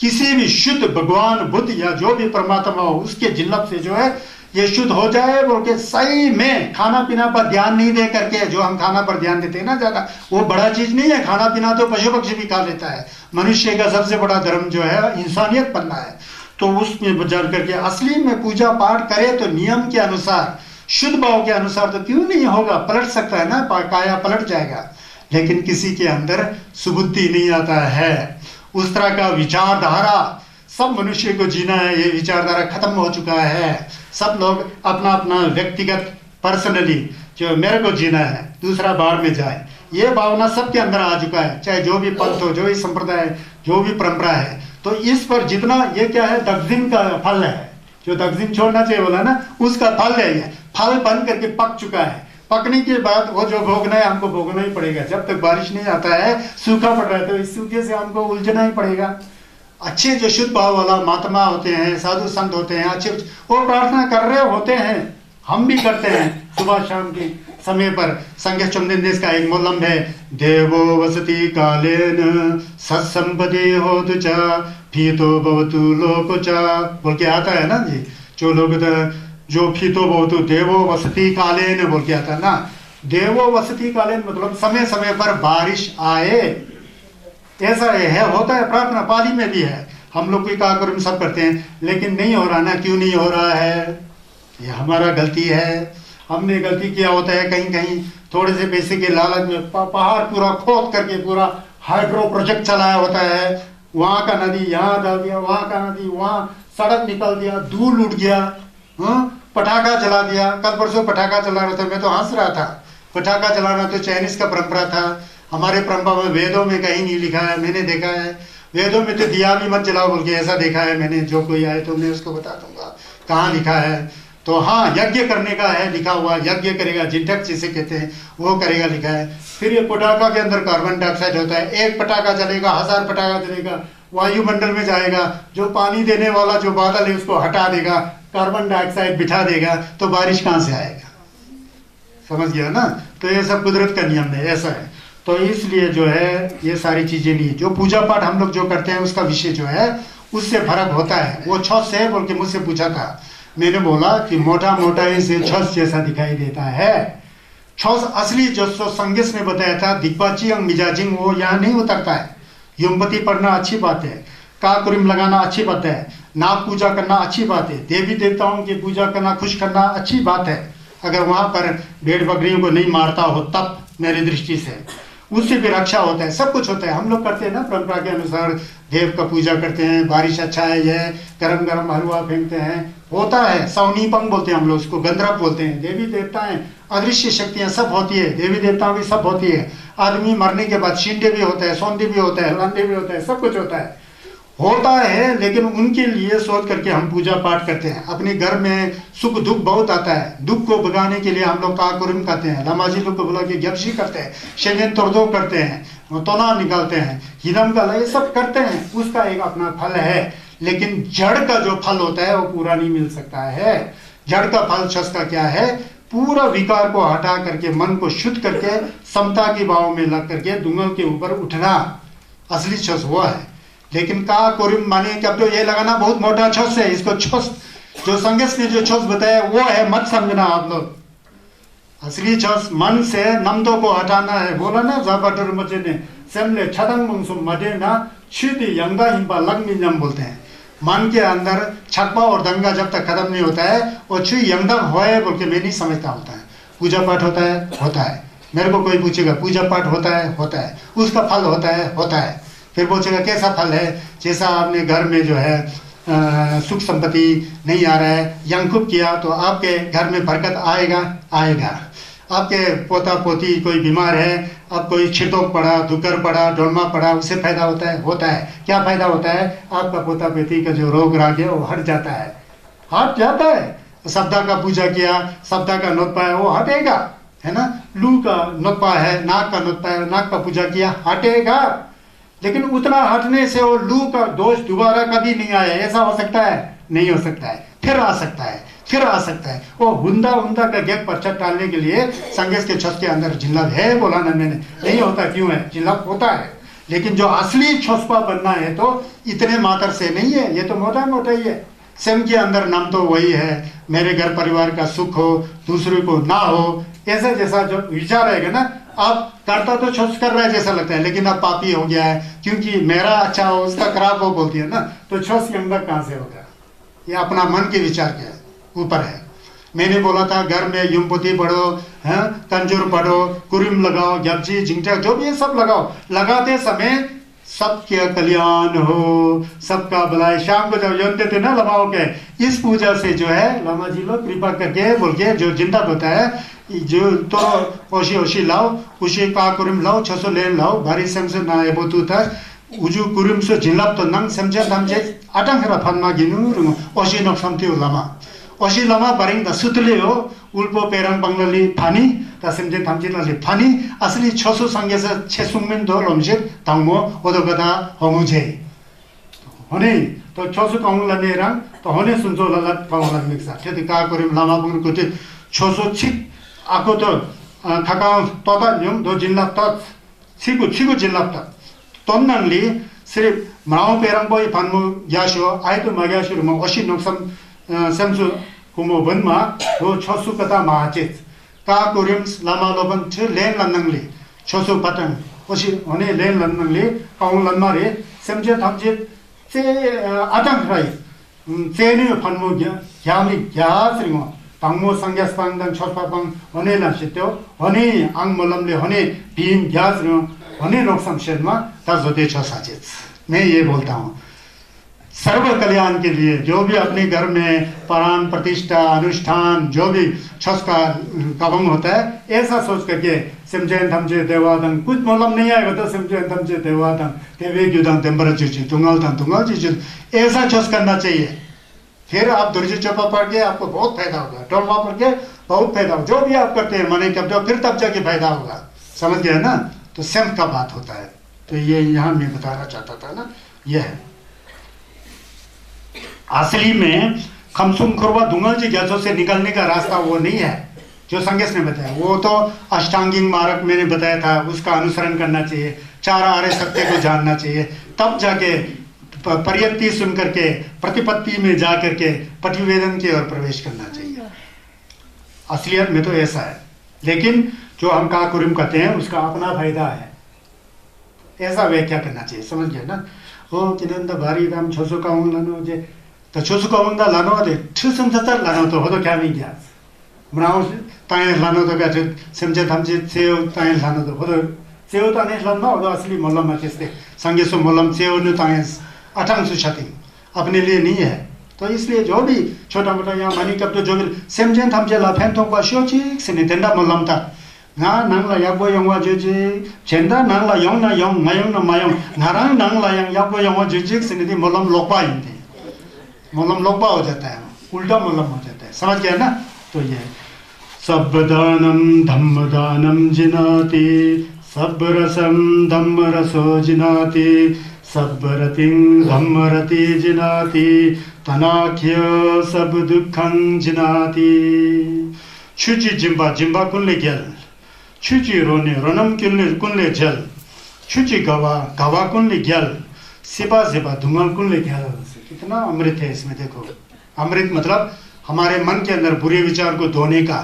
किसी भी शुद्ध भगवान बुद्ध या जो भी परमात्मा हो उसके जिल्लभ से जो है ये शुद्ध हो जाए। बोल के सही में खाना पीना पर ध्यान नहीं दे करके, जो हम खाना पर ध्यान देते हैं ना ज्यादा, वो बड़ा चीज नहीं है। खाना पीना तो पशु पक्षी भी खा लेता है। मनुष्य का सबसे बड़ा धर्म जो है इंसानियत बनना है। तो उसमें जान करके असली में पूजा पाठ करे तो नियम के अनुसार, शुद्ध भाव के अनुसार, तो क्यों नहीं होगा? पलट सकता है ना, काया पलट जाएगा। लेकिन किसी के अंदर सुबुद्धि नहीं आता है। उस तरह का विचारधारा सब मनुष्य को जीना है, ये विचारधारा खत्म हो चुका है। सब लोग अपना अपना व्यक्तिगत पर्सनली जो मेरे को जीना है, दूसरा बाढ़ में जाए, ये भावना सबके अंदर आ चुका है। चाहे जो भी पंथ हो, जो भी संप्रदाय, जो भी परंपरा है। तो इस पर जितना, ये क्या है, दक्षिण का फल है। जो दक्षिण छोड़ना चाहिए बोला ना, उसका फल है। ये फल बन करके पक चुका है। पकने के बाद वो जो भोगना है हमको भोगना ही पड़ेगा। जब तक बारिश नहीं आता है, सूखा पड़ रहा है, तो इस सूखे से हमको उलझना ही पड़ेगा। अच्छे जो शुद्ध भाव वाला महात्मा होते हैं, साधु संत होते हैं, अच्छे, वो प्रार्थना कर रहे होते हैं, हम भी करते हैं सुबह शाम के समय पर। संघ चंदन देश का एक मोलम है, देवो वसति कालेन सत्संपदे होतु च फीतो भवतु लोको च, बोल के आता है ना जी। जो लोग जो फीतो भवतु देवो वसति कालेन बोल के आता है ना। देवो वसति कालेन मतलब समय समय पर बारिश आए, ऐसा है, होता है। प्रार्थना पाली में भी है, हम लोग भी कहा करो सब करते हैं, लेकिन नहीं हो रहा ना। क्यों नहीं हो रहा है? ये हमारा गलती है। हमने गलती किया होता है कहीं कहीं, थोड़े से पैसे के लालच में पहाड़ पूरा खोद करके पूरा हाइड्रो प्रोजेक्ट चलाया होता है। वहां का नदी यहाँ डाल दिया, वहां का नदी वहां, सड़क निकाल दिया, धूल उड़ गया, पटाखा जला दिया। कल परसों पटाखा चला रहा था, मैं तो हंस रहा था। पटाखा चलाना तो चाइनीज का परंपरा था। हमारे परंपरा में, वेदों में कहीं नहीं लिखा है, मैंने देखा है। वेदों में तो दिया भी मत जलाओ बोल के ऐसा देखा है मैंने। जो कोई आए तो मैं उसको बता दूंगा कहाँ लिखा है। तो हाँ, यज्ञ करने का है लिखा हुआ, यज्ञ करेगा, जिंठक जिसे कहते हैं वो करेगा लिखा है। फिर ये पटाखा के अंदर कार्बन डाइऑक्साइड होता है। एक पटाखा चलेगा, 1000 पटाखा चलेगा, वायुमंडल में जाएगा, जो पानी देने वाला जो बादल है उसको हटा देगा, कार्बन डाइऑक्साइड बिठा देगा, तो बारिश कहाँ से आएगा? समझ गया ना। तो ये सब कुदरत का नियम है, ऐसा है। तो इसलिए जो है ये सारी चीजें नहीं, जो पूजा पाठ हम लोग जो करते हैं उसका विषय जो है उससे फर्क होता है। वो छत से बोल के मुझसे पूछा था, मैंने बोला कि मोटा मोटा से छत जैसा दिखाई देता है। छत असली जो संगीत ने बताया था, दिक्पाची अंग मिजाजिंग, वो यहाँ नहीं उतरता है। युमपति पढ़ना अच्छी बात है, काकुरिम लगाना अच्छी बात है, नाग पूजा करना अच्छी बात है, देवी देवताओं की पूजा करना, खुश करना अच्छी बात है, अगर वहां पर भेड़ बकरियों को नहीं मारता हो तब। मेरी दृष्टि से उससे भी रक्षा होता है, सब कुछ होता है। हम लोग करते हैं ना परंपरा के अनुसार, देव का पूजा करते हैं, बारिश अच्छा है, यह गरम गरम हलवा फेंकते हैं, होता है। सौनीपंग बोलते हैं हम लोग उसको, गंधर्व बोलते हैं। देवी देवता हैं, अदृश्य शक्तियां सब होती है, देवी देवताओं की सब होती है। आदमी मरने के बाद शिंडे भी होता है, सौंदे भी होता है, लांडे भी होता है, सब कुछ होता है। लेकिन उनके लिए सोच करके हम पूजा पाठ करते हैं। अपने घर में सुख दुख बहुत आता है, दुख को भगाने के लिए हम लोग काकुरिम करते हैं, लमाजी लोग को बुला के ग्यापसी करते हैं, शेगेन तोड़दो करते हैं, तोना निकालते हैं, हिदम का ये सब करते हैं। उसका एक अपना फल है। लेकिन जड़ का जो फल होता है वो पूरा नहीं मिल सकता है। जड़ का फल छस का क्या है? पूरा विकार को हटा करके मन को शुद्ध करके समता के भाव में लग करके दुंगल के ऊपर उठना, असली छस हुआ है। लेकिन का कोरिम माने कि अब तो ये लगाना बहुत मोटा छस है, इसको छस जो संगेश ने जो छस बताया वो है, मत समझना आप लोग। असली छस मन से नमदो को हटाना है। बोला ना जाबाटर मचे ने सेमले छदंग मंगसुम मदे ना छिदी यंगा हिंपा लंगमिन्यम बोलते हैं। मन के अंदर छकपा और दंगा जब तक खत्म नहीं होता है वो छु यंगदंग होए बोल के मैं नहीं समझता होता है। पूजा पाठ होता है, होता है। मेरे को कोई पूछेगा पूजा पाठ होता है, होता है। उसका फल होता है, होता है। फिर पूछेगा कैसा फल है? जैसा आपने घर में जो है सुख संपत्ति नहीं आ रहा है, यंकुब किया तो आपके घर में बरकत आएगा, आएगा। आपके पोता पोती कोई बीमार है, अब कोई छिटोक पड़ा, दुकर पड़ा, डोलमा पड़ा, उससे फायदा होता है, होता है। क्या फायदा होता है? आपका पोता पोती का जो रोग राग है वो हट जाता है, हट जाता है। सप्ताह का पूजा किया, सप्ताह का नोतपा है वो हटेगा, है ना। लू का नोतपा है, नाक का नोतपा है, नाक का पूजा किया, हटेगा। लेकिन उतना हटने से वो लू का दोष दोबारा कभी नहीं आया, ऐसा हो सकता है? नहीं हो सकता है। फिर आ सकता है, फिर आ सकता है। वो हुंदा हुंदा का गैप पर्चा टालने के लिए संगेश के छस के अंदर जिल्लत है, बोला ना मैंने। नहीं होता क्यों है? जिल्लत होता है। लेकिन जो असली छसपा बनना है तो इतने मात्र से नहीं है, ये तो मोटा मोटा ही है। स्वयं के अंदर नाम तो वही है, मेरे घर परिवार का सुख हो, दूसरे को ना हो, ऐसा जैसा जो विचार रहेगा ना, आप करता तो छस कर रहा है जैसा लगता है, लेकिन अब पापी हो गया है क्योंकि मेरा अच्छा हो उसका खराब हो बोलती है ना, तो छस के अंदर कहाँ से होगा? ये अपना मन के विचार क्या है, ऊपर है। मैंने बोला था घर में युमपुती पढ़ो, है तंजूर पढ़ो, कुरिम लगाओ, ग्यापची जिंगचा जो भी है सब लगाओ। लगाते समय सबके कल्याण हो, सबका भलाई। शाम को जब यंत्र थे ना लमाओ के, इस पूजा से जो है लमा जी लोग कृपा करके बोल के जो जिंदा होता है जो तो ओशी ओशी लाओ, उसी का कुरिम लाओ, 600 लेन लाओ, भारी सेमसे ना एबोतु था उजु कुरिम से जिलाप तो नंग सेमचे तमचे आटंग खरा फनमा गिनु रुंग ओशी नक समति लमा ओशी लमा बारिंग द सुतले हो उल्पो पेरंग बंगली फानी ता सेमचे तमचे लले फानी असली 600 संगे से 600 मिन दो लमजे तंगमो ओदोगदा होमुजे होने तो 600 काउंग लने रंग तो होने सुनजो लला काउंग लन मिक्सा खेती का कुरिम लमा बंग कुते 600 छिक आको तो खाकाउ तोता न्युम दो जिल्ला त छिगु जिल्ला त तोन्नली सिर्फ माओ पेरंग बोई फानमु याशो आइतो मग्याशुर म ओशी नोक्सम सेमसु कुमो बनमा दो 600 कता माचित का कुरिम्स लामा लोबन छ लेन लन्नंगली 600 पतन ओशी होने लेन लन्नंगली काउंग लन्मारे सेमजे थपजे से आतंक राई चेनी फानमु यामी यासरिमो तंगमो संग्यास पांगदं छोटपापंग होने लाशितो होने आंग मोलमले होने भीम ग्यासरिमो होने नोक्सम शेरमा तजोते छ साजित। मैं ये बोलता हूँ सर्व कल्याण के लिए जो भी अपने घर में प्राण प्रतिष्ठा अनुष्ठान जो भी छस का कवंग होता है, ऐसा सोच करके सिमजेन थमजे देवादं कुछ मोलम नहीं आएगा तो सिमजेन थमजे देवादं तेवे ग्युदं तेम्बर चिची तुंगल चिची ऐसा छस करना चाहिए। फिर आप दुर्जी चौपा पढ़ के आपको बहुत फायदा होगा, टोलवा पढ़ के बहुत फायदा होगा। जो भी आप करते हैं मने कब फिर तब जाके फायदा होगा, समझ गया ना। तो सेम का बात होता है। तो ये यहाँ मैं बताना चाहता था ना, ये है असली में खमसुम खुरवा दुंगल जी गैसों से निकलने का रास्ता वो नहीं है जो संगेश ने बताया। वो तो अष्टांगिक मार्ग मैंने बताया था, उसका अनुसरण करना चाहिए, 4 आर्य सत्य को जानना चाहिए, तब जाके पर्यक्ति सुन करके प्रतिपत्ति में जा करके प्रतिवेदन की ओर प्रवेश करना चाहिए। असलियत में तो ऐसा है। लेकिन जो हम का कुरिम कहते हैं उसका अपना फायदा है, ऐसा व्याख्या करना चाहिए, समझ गया ना। ओ किनंद भारी दाम 600 काउंग लानो जे तो 600 काउंग दा लानो दे 600 लानो तो हो तो क्या नहीं गया मनाओ ताए लानो तो क्या समझे थमजे सेव ताए लानो तो हो तो सेव ताने लानो हो तो असली मोलम में चेस्ते संगे सो मोलम सेव न ताए अठंग सुछाती अपने लिए नहीं है, तो इसलिए जो भी छोटा मोटा यहाँ मनी कब तो जो भी सेमजेन थमजेला फैंटों का शोची सिने तेंदा मलमता nga nangla yakbo yongwa juji chenda nangla yongna yong mayong na mayong ngarang nangla yang yakbo yongwa juji सिने मोलम लोकपा हिंदी मोलम लोकपा हो जाता है उल्टा मोलम हो जाता है समझ गया ना तो ये सब्बदानम धम्मदानम जिनाति सब्बरसम धम्मरसो जिनाति सब्बरतिं धम्मरति जिनाति तनाख्य सब दुखं जिनाति 추지 짐바 군레 겔 추지 로네 로남 군레 젤 추지 गावा 군레 겔 सिबा धुआं कुंडले क्या कितना अमृत है इसमें देखो अमृत मतलब हमारे मन के अंदर बुरे विचार को धोने का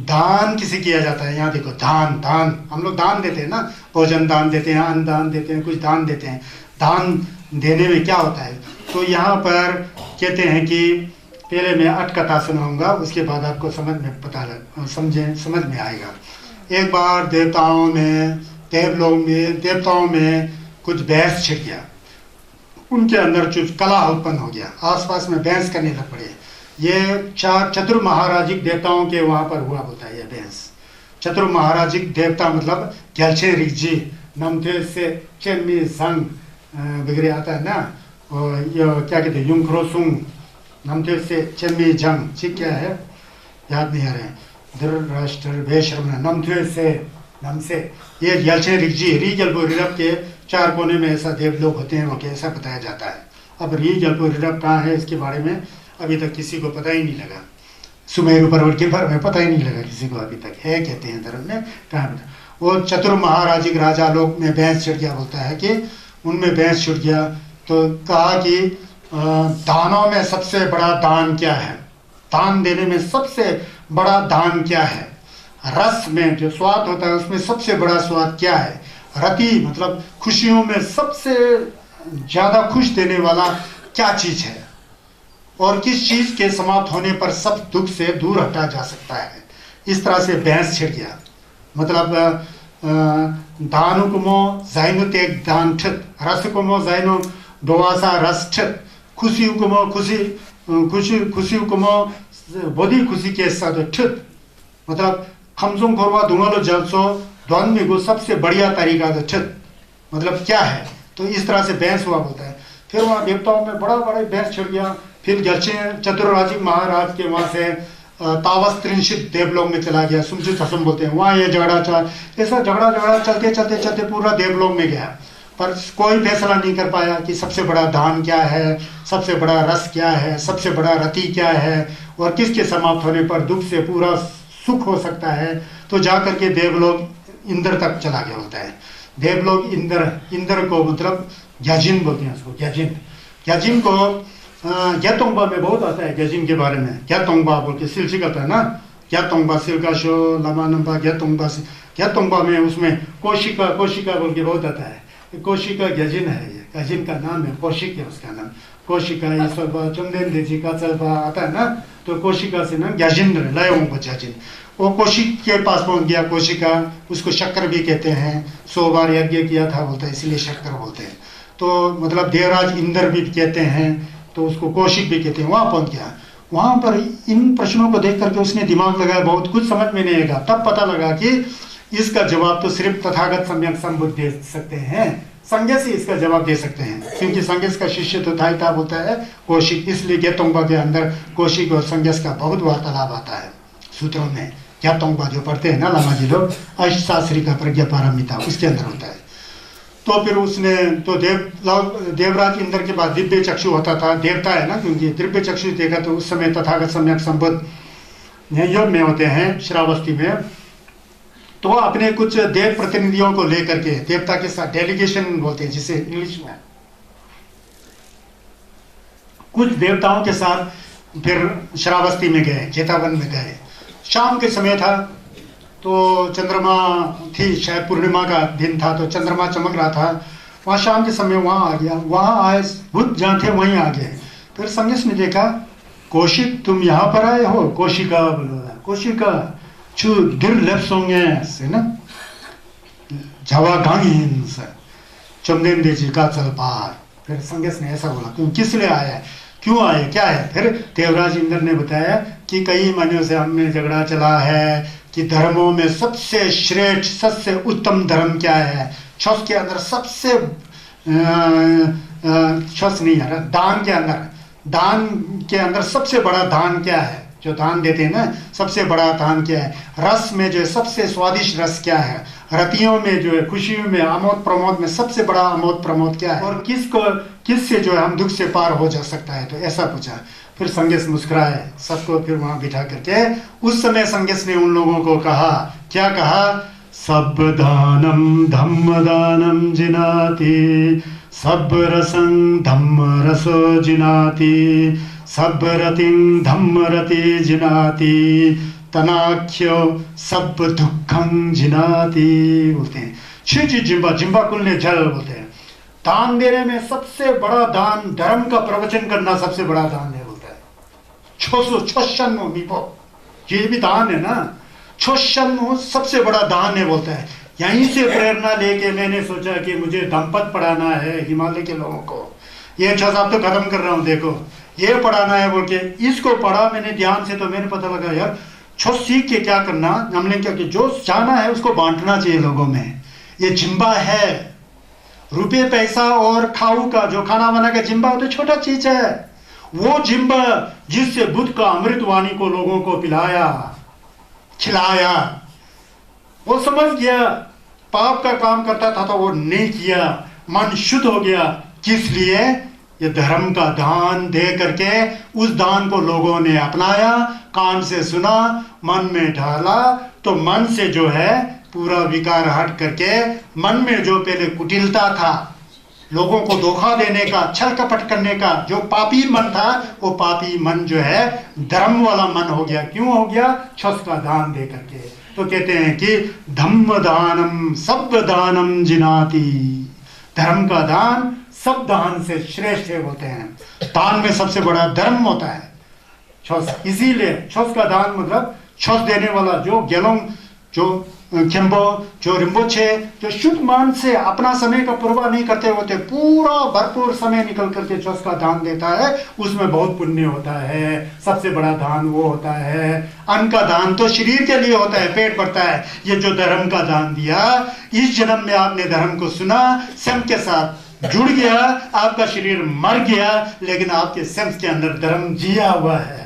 दान किसे किया जाता है यहाँ देखो दान हम लोग दान देते हैं ना भोजन दान देते हैं अन्न दान देते हैं कुछ दान देते हैं दान देने में क्या होता है तो यहाँ पर कहते हैं कि पहले मैं अटकथा सुनाऊंगा उसके बाद आपको समझ में आएगा एक बार देवताओं में कुछ बहस छिड़ गया उनके अंदर कुछ कला उत्पन्न हो गया आसपास में बहस करने लग पड़े ये चतुर महाराजिक देवताओं के वहाँ पर हुआ होता है ये बहस चतुर महाराजिक देवता मतलब ग्यालछे रिगजी नमथे से चेमी संग वगैरह आता है ना और ये क्या कहते हैं युंक्रोसुंग नमथे से चेमी जंग ठीक क्या है याद नहीं आ रहे धृतराष्ट्र वेशरम नमथे से नम से ये ग्यालछे रिगजी रीजल्बो रिरप के चार कोने में ऐसा देव लोग होते हैं वो कैसा बताया जाता है अब रीजल्बो रिरप कहाँ है इसके बारे में अभी तक किसी को पता ही नहीं लगा सुमेरु पर्वत के बारे में पता ही नहीं लगा किसी को अभी तक है कहते हैं धर्म में कहाँ वो चतुर महाराजिक राजा लोग में बहस छिड़ गया बोलता है कि उनमें बहस छिड़ गया तो कहा कि दानों में सबसे बड़ा दान क्या है दान देने में सबसे बड़ा दान क्या है रस में जो स्वाद होता है उसमें सबसे बड़ा स्वाद क्या है रति मतलब खुशियों में सबसे ज्यादा खुश देने वाला क्या चीज है और किस चीज के समाप्त होने पर सब दुख से दूर हटा जा सकता है इस तरह से बहस छिड़ गया मतलब दानुकुमो जाइनो तेग दान ठित रसकुमो जाइनो दोवासा रस ठित खुशियुकुमो खुशियुकुमो बोधी खुशी के साथ ठित मतलब खमसुम खोरवा दुंगलो जलसो द्वंद्व को सबसे बढ़िया तरीका तो ठित मतलब क्या है तो इस तरह से बहस हुआ बोलता है फिर वहाँ देवताओं में बड़ा बहस छिड़ गया फिर चतुर्राजिक महाराज के वहाँ से तावस त्रिंशित देवलोक में चला गया सुमचित हसम बोलते हैं वहाँ ये झगड़ा ऐसा झगड़ा चलते पूरा देवलोक में गया पर कोई फैसला नहीं कर पाया कि सबसे बड़ा दान क्या है सबसे बड़ा रस क्या है सबसे बड़ा रति क्या है और किसके समाप्त होने पर दुख से पूरा सुख हो सकता है तो जाकर के देवलोक इंद्र तक चला गया होता है देवलोक इंद्र को मतलब ग्याजिन बोलते हैं उसको ग्याजिन को ग्यातोंगबा में बहुत आता है ग्याजिन के बारे में ग्यातोंगबा बोल के सिल सिखाता है ना ग्यातोंगबा सिल का शो लमा नंबा ग्यातोंगबा में उसमें कोशिका बोल के बहुत आता है कोशिका ग्याजिन है ये ग्याजिन का नाम है कौशिक है उसका नाम कोशिका ये सब चंदेन देजी का चलबा आता है ना तो कोशिका से ना ग्याजिन लायों को ग्याजिन वो कौशिक के पास पहुंच गया कोशिका उसको शक्कर भी कहते हैं 100 बार यज्ञ किया था बोलते हैं इसलिए शक्कर बोलते हैं तो मतलब देवराज इंद्र भी कहते हैं तो उसको कौशिक भी कहते हैं वहां पहुंच गया वहां पर इन प्रश्नों को देख करके उसने दिमाग लगाया बहुत कुछ समझ में नहीं आएगा तब पता लगा कि इसका जवाब तो सिर्फ तथागत सम्यक संबुद्ध दे सकते हैं संज्ञा से इसका जवाब दे सकते हैं क्योंकि संज्ञस का शिष्य तो था होता है कौशिक इसलिए ग्यातोंगबा के अंदर कौशिक और संज्ञस का बहुत वार्तालाप आता है सूत्रों में ग्यातोंगबा जो पढ़ते हैं ना लामा जी लोग अष्टशास्त्री का प्रज्ञा पारमिता उसके अंदर होता है तो फिर उसने तो देवराज इंद्र के बाद दिव्य चक्षु होता था देवता है ना क्योंकि दिव्य चक्षु देखा तो उस समय तथागत सम्यक संबुद्ध योग में होते हैं श्रावस्ती में तो अपने कुछ देव प्रतिनिधियों को लेकर के देवता के साथ डेलीगेशन बोलते हैं जिसे इंग्लिश में कुछ देवताओं के साथ फिर श्रावस्ती में गए जेतावन में गए शाम के समय था तो चंद्रमा थी शायद पूर्णिमा का दिन था तो चंद्रमा चमक रहा था वहाँ शाम के समय वहाँ आ गया वहाँ आए बुद्ध जहाँ थे वहीं आ गए फिर संगस ने देखा कौशिक तुम यहाँ पर आए हो कौशिका बोला कौशिका छु दिल लेप्सोंगे से ना जावा गांगीन से चमदेन देजी का चल पार फिर संगस ने ऐसा बोला तुम किस लिए आया है क्यों आए, क्या है? फिर देवराज इंद्र ने बताया कि कई महीनों से हम में झगड़ा चला है कि धर्मों में सबसे श्रेष्ठ, सबसे उत्तम धर्म क्या है। छस के अंदर सबसे छस नहीं है, दान के अंदर सबसे बड़ा दान क्या है? जो दान देते हैं ना, सबसे बड़ा दान क्या है? रस में जो है सबसे स्वादिष्ट रस क्या है? रतियों में जो है, खुशियों में, आमोद प्रमोद में सबसे बड़ा आमोद प्रमोद क्या है? और किससे जो है हम दुख से पार हो जा सकता है? तो ऐसा पूछा। फिर संगेश मुस्कुराए, सबको फिर वहां बिठा करके उस समय संगेश ने उन लोगों को कहा, क्या कहा? सब दानम धम्म दानम जिनाति, सब रसं धम्म रसो जिनाति, सब रतिं धम्म रति जिनाति, तनाख्यो सब दुखं जिनाति। बोलते हैं छी जिम्बा कुल्ले जल बोलते हैं। दान देने में सबसे बड़ा दान, धर्म का प्रवचन करना सबसे बड़ा दान है बोलता है। छोशन्नो मीपो, ये भी दान है ना। छोशन्नो सबसे बड़ा दान है बोलता है। यहीं से प्रेरणा लेके मैंने सोचा कि मुझे दंपत पढ़ाना है हिमालय के लोगों को। ये 6 साल तो खत्म कर रहा हूँ, देखो ये पढ़ाना है बोल के इसको पढ़ा मैंने ध्यान से। तो मैंने पता लगा यार छो सीख के क्या करना, हमने क्या कि जो जाना है उसको बांटना चाहिए लोगों में। ये जिम्बा है, रुपये पैसा और खाऊ का जो खाना वाना का जिम्बा हो तो छोटा चीज है। वो जिम्बा जिससे बुद्ध का अमृतवाणी को लोगों को पिलाया खिलाया, वो समझ गया पाप का काम करता था तो वो नहीं किया, मन शुद्ध हो गया। किस लिए? ये धर्म का दान दे करके उस दान को लोगों ने अपनाया, कान से सुना, मन में ढाला, तो मन से जो है पूरा विकार हट करके मन में जो पहले कुटिलता था, लोगों को धोखा देने का, छल कपट करने का जो पापी मन था, वो पापी मन जो है धर्म वाला मन हो गया। क्यों हो गया? छस का दान दे करके। तो कहते हैं कि धम्म दानम सब दानम जिनाति, धर्म का दान सब दान से श्रेष्ठ है बोलते हैं। दान में सबसे बड़ा धर्म होता है छस। इसीलिए छस का दान मतलब छस देने वाला जो गेलोंग, जो खेम्बो, जो रिम्बोछे, जो शुद्ध मान से अपना समय का परवाह नहीं करते होते, पूरा भरपूर समय निकल करके छस का दान देता है, उसमें बहुत पुण्य होता है। सबसे बड़ा दान वो होता है। अन्न का दान तो शरीर के लिए होता है, पेट भरता है। ये जो धर्म का दान दिया, इस जन्म में आपने धर्म को सुना, स्वयं के साथ जुड़ गया, आपका शरीर मर गया लेकिन आपके स्वयं के अंदर धर्म जिया हुआ है।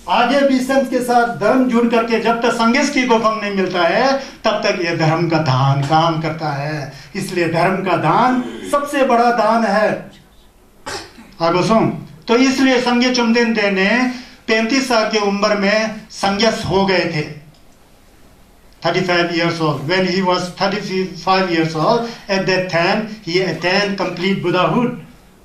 आगे भी संत के साथ धर्म जुड़ करके जब तक संगेश की गोफंग नहीं मिलता है तब तक ये धर्म का दान काम करता है। इसलिए धर्म का दान सबसे बड़ा दान है। आगो सुन, तो इसलिए संगे चुमदेन दे ने 35 साल की उम्र में संन्यास हो गए थे। 35 years old. When he was 35 years old, at that time he attained complete Buddhahood.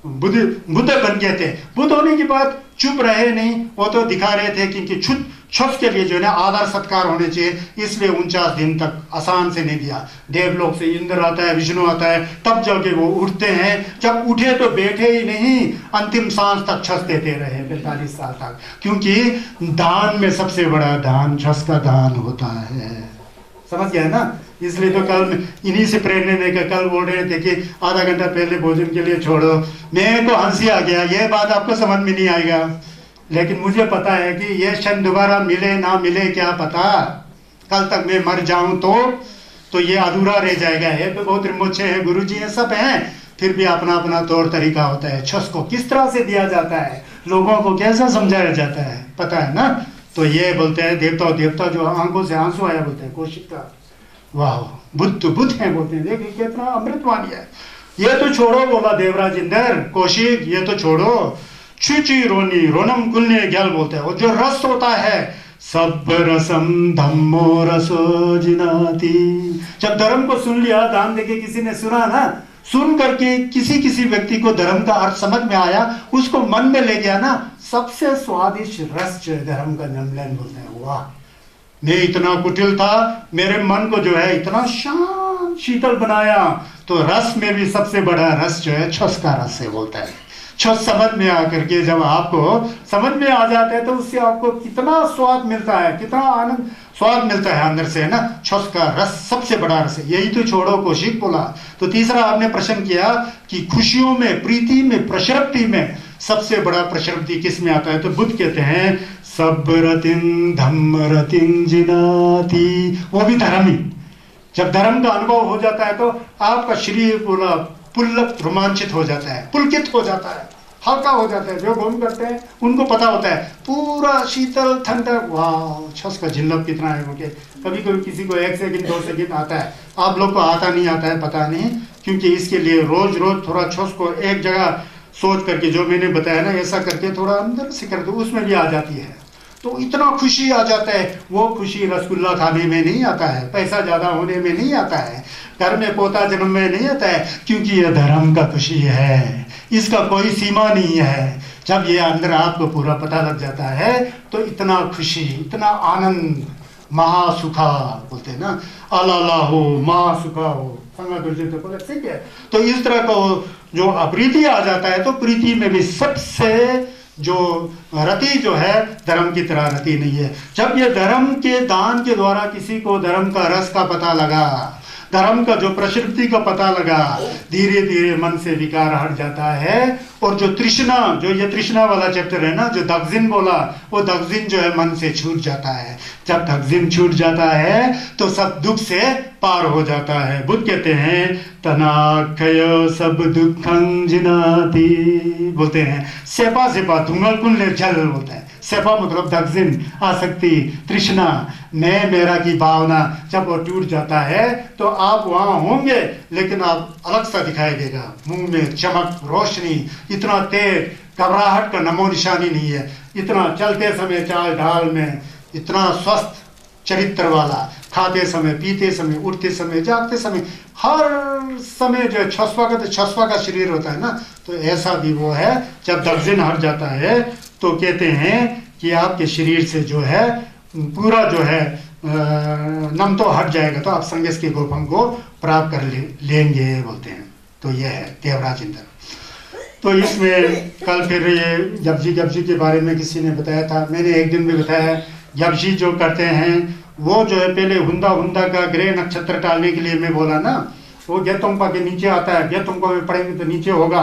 Buddha बन गए थे। बुद्ध होने के बाद चुप रहे नहीं, वो तो दिखा रहे थे कि छुप के लिए जो है ना आदर सत्कार होने चाहिए, इसलिए 49 दिन तक आसान से नहीं दिया। देवलोक से इंद्र आता है, विष्णु आता है, तब जाके वो उठते हैं। जब उठे तो बैठे ही नहीं, अंतिम सांस तक छस देते रहे 45 साल तक, क्योंकि दान में सबसे बड़ा दान छस का दान होता है। समझ गया ना? इसलिए तो कल इन्हीं से प्रेरणा लेकर कल बोल रहे थे कि आधा घंटा पहले भोजन के लिए छोड़ो। मेरे को हंसी आ गया, यह बात आपको समझ में नहीं आएगा, लेकिन मुझे पता है कि यह क्षण दोबारा मिले ना मिले क्या पता। कल तक मैं मर जाऊं तो ये अधूरा रह जाएगा। ये तो बहुत रिमोचे हैं, गुरु जी हैं, सब हैं, फिर भी अपना अपना तौर तरीका होता है। छस को किस तरह से दिया जाता है, लोगों को कैसा समझाया जाता है, पता है ना? तो ये बोलते हैं देवता जो आंखों से आंसू आया बोलते हैं कौशिक का, वाह बुद्ध हैं बोलते हैं। देखिए कितना अमृतवाणी है। ये तो छोड़ो बोला देवराज इंद्र, कौशिक ये तो छोड़ो, चुची रोनी रोनम कुलने ग्याल बोलते हैं। वो जो रस होता है, सब रसम धम्मो रसो जिनाति। जब धर्म को सुन लिया, दान देके किसी ने सुना ना, सुन करके किसी व्यक्ति को धर्म का अर्थ समझ में आया, उसको मन में ले गया ना, सबसे स्वादिष्ट रस जो है धर्म का जमलन बोलते हैं। वाह, मैं इतना कुटिल था, मेरे मन को जो है इतना शांत शीतल बनाया। तो रस में भी सबसे बड़ा रस जो है छस का रस है बोलता है। छस समझ में आकर के जब आपको समझ में आ जाता है तो उससे आपको कितना स्वाद मिलता है, कितना आनंद स्वाद मिलता है अंदर से, है ना? छस का रस सबसे बड़ा रस है। यही तो छोड़ो कौशिक बोला। तो तीसरा आपने प्रश्न किया कि खुशियों में, प्रीति में, प्रशक्ति में सबसे बड़ा प्रशस्ति किस में आता है? तो बुद्ध कहते हैं सब रतिन धम्म रतिन जिनाति, वो भी धर्म ही। जब धर्म का अनुभव हो जाता है तो आपका शरीर पूरा पुल्लक रोमांचित हो जाता है, पुलकित हो जाता है, हल्का हो जाता है। जो घूम करते हैं उनको पता होता है पूरा शीतल ठंडा, वाह छस का झिल्लक कितना है बोल के। कभी कभी किसी को 1 सेकंड 2 सेकंड आता है, आप लोग को आता नहीं आता है पता नहीं, क्योंकि इसके लिए रोज रोज थोड़ा छस को एक जगह सोच करके, जो मैंने बताया ना ऐसा करके थोड़ा अंदर से करके उसमें भी आ जाती है, तो इतना खुशी आ जाता है। वो खुशी रसगुल्ला खाने में नहीं आता है, पैसा ज्यादा होने में नहीं आता है, घर में पोता जन्म में नहीं आता है, क्योंकि यह धर्म का खुशी है, इसका कोई सीमा नहीं है। जब ये अंदर आपको पूरा पता लग जाता है तो इतना खुशी, इतना आनंद, महासुखा बोलते हैं ना, अलाला हो महासुखा हो, ठीक है। तो इस तरह का जो अप्रीति आ जाता है तो प्रीति में भी सबसे जो रति जो है धर्म की तरह रति नहीं है। जब ये धर्म के दान के द्वारा किसी को धर्म का रस का पता लगा, धर्म का जो प्रशस्ति का पता लगा, धीरे धीरे मन से विकार हट जाता है। और जो तृष्णा, जो ये तृष्णा वाला चैप्टर है ना, जो दग्जिन बोला, वो दग्जिन जो है मन से छूट जाता है। जब दग्जिन छूट जाता है तो सब दुख से पार हो जाता है। बुद्ध कहते हैं तनाखय सब दुखं जिनाति, बोलते हैं सेपा सेपा धुंगल कुंडले जल बोलते हैं। सेपा मतलब दग्जिन, आसक्ति, तृष्णा, मैं मेरा की भावना जब वो टूट जाता है तो आप वहां होंगे लेकिन आप अलग सा दिखाई देगा, मुंह में चमक, रोशनी, इतना तेज, घबराहट का नमो निशानी नहीं है, इतना चलते समय चाल ढाल में इतना स्वस्थ चरित्र वाला, खाते समय, पीते समय, उठते समय, जागते समय, हर समय जो छस्वा का शरीर होता है ना, तो ऐसा भी वो है। जब दग्जिन हट जाता है तो कहते हैं कि आपके शरीर से जो है पूरा जो है नम तो हट जाएगा, तो आप संगेश के गोपन को प्राप्त कर लेंगे बोलते हैं। तो यह है देवराज इंद्र। तो इसमें कल फिर ये गब्जी के बारे में किसी ने बताया था, मैंने एक दिन भी बताया। गब्जी जो करते हैं वो जो है पहले हुंदा का ग्रह नक्षत्र टालने के लिए मैं बोला ना, वो गेतोंपा के नीचे आता है, गेतोंपा में पढ़ेंगे तो नीचे होगा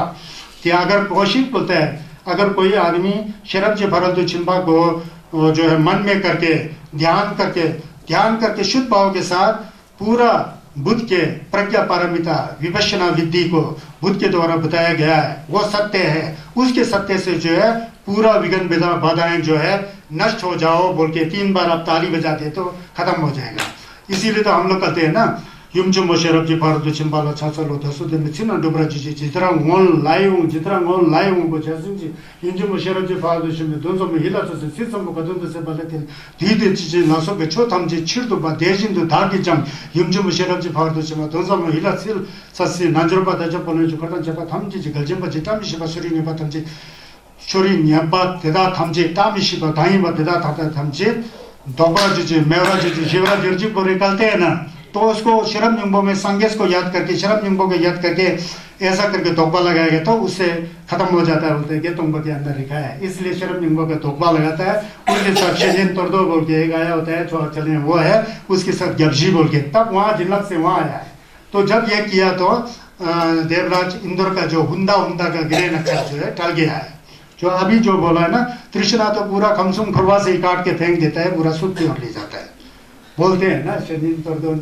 कि अगर कोशिश बोलता है, अगर कोई आदमी शरब जे भरल चिंबा को जो है मन में करके ध्यान करके शुद्ध भाव के साथ पूरा बुद्ध के प्रज्ञा पारमिता विपश्यना विधि को बुद्ध के द्वारा बताया गया है, वो सत्य है, उसके सत्य से जो है पूरा विघ्न बाधाएं जो है नष्ट हो जाओ बोल के 3 बार आप ताली बजाते तो खत्म हो जाएगा। इसीलिए तो हम लोग कहते हैं ना, युमचु मोशरब जी फारदु चिंबाला छाछलो दसुदे में छिना डुबरा जी जितरा गोल लायू को जैसे जी युमचु मोशरब जी फारदु चिंबे दोनों में हिला तो से सिसम को कदम से बलते धीरे चीज नासो के छो थम जी छिड़ दो बा देजिन दो धागी जम युमचु मोशरब जी फारदु चिंबे दोनों में हिला सिल ससी नाजरबा दज पने जो करता जब थम जी गलजम बा जिता मिशी बसुरी ने थम जी छोरी न्याबा तेदा थम जी तामिशी बा दाई बा तेदा थम जी दोबरा जी मेवरा जी शिवराज जी को निकालते हैं ना, तो उसको शरम निम्बो में संगेश को याद करके, शरम निम्बो को याद करके ऐसा करके तोकबा लगाएगा तो उससे खत्म हो जाता है। बोलते हैं कि तुमको के अंदर लिखा है, इसलिए शरम निम्बो का तोकबा लगाता है। उसके साथ शेजिन तोड़ो बोल के एक आया होता है, छोड़ा चलने वो है, उसके साथ गब्जी बोल के, तब वहाँ जिन्नत से वहाँ आया है। तो जब ये किया तो देवराज इंद्र का जो हुंदा का ग्रह नक्षत्र जो है टल गया है। जो अभी जो बोला है ना, तृष्णा तो पूरा खमसुम खुरवा से ही काट के फेंक देता है, पूरा सुख की ओर ले जाता है। बोलते हैं ना शरीर तोड़ो,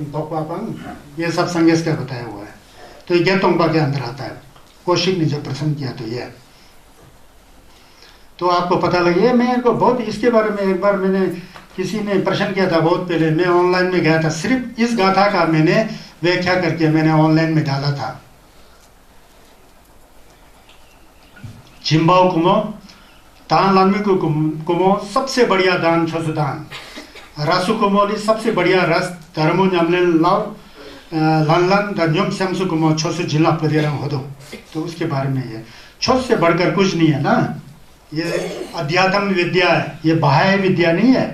ये सब संगेश का बताया हुआ है। तो ये गेतोंपा के अंदर आता है। कौशिक ने जब प्रश्न किया तो ये, तो आपको पता लगे। मेरे को बहुत इसके बारे में एक बार मैंने किसी ने प्रश्न किया था बहुत पहले, मैं ऑनलाइन में गया था, सिर्फ इस गाथा का मैंने व्याख्या करके मैंने ऑनलाइन में डाला था। चिंबाओ कुमो दान लामी को कुमो सबसे बढ़िया दान छसु दान रसु कुमोली सबसे बढ़िया रस धर्मो न्यामले लाओ लन द शमसु कुमो छसु जिला प्रदेरंग हो दो। तो उसके बारे में ये छोस से बढ़कर कुछ नहीं है ना, ये अध्यात्म विद्या है, ये बाह्य विद्या नहीं है।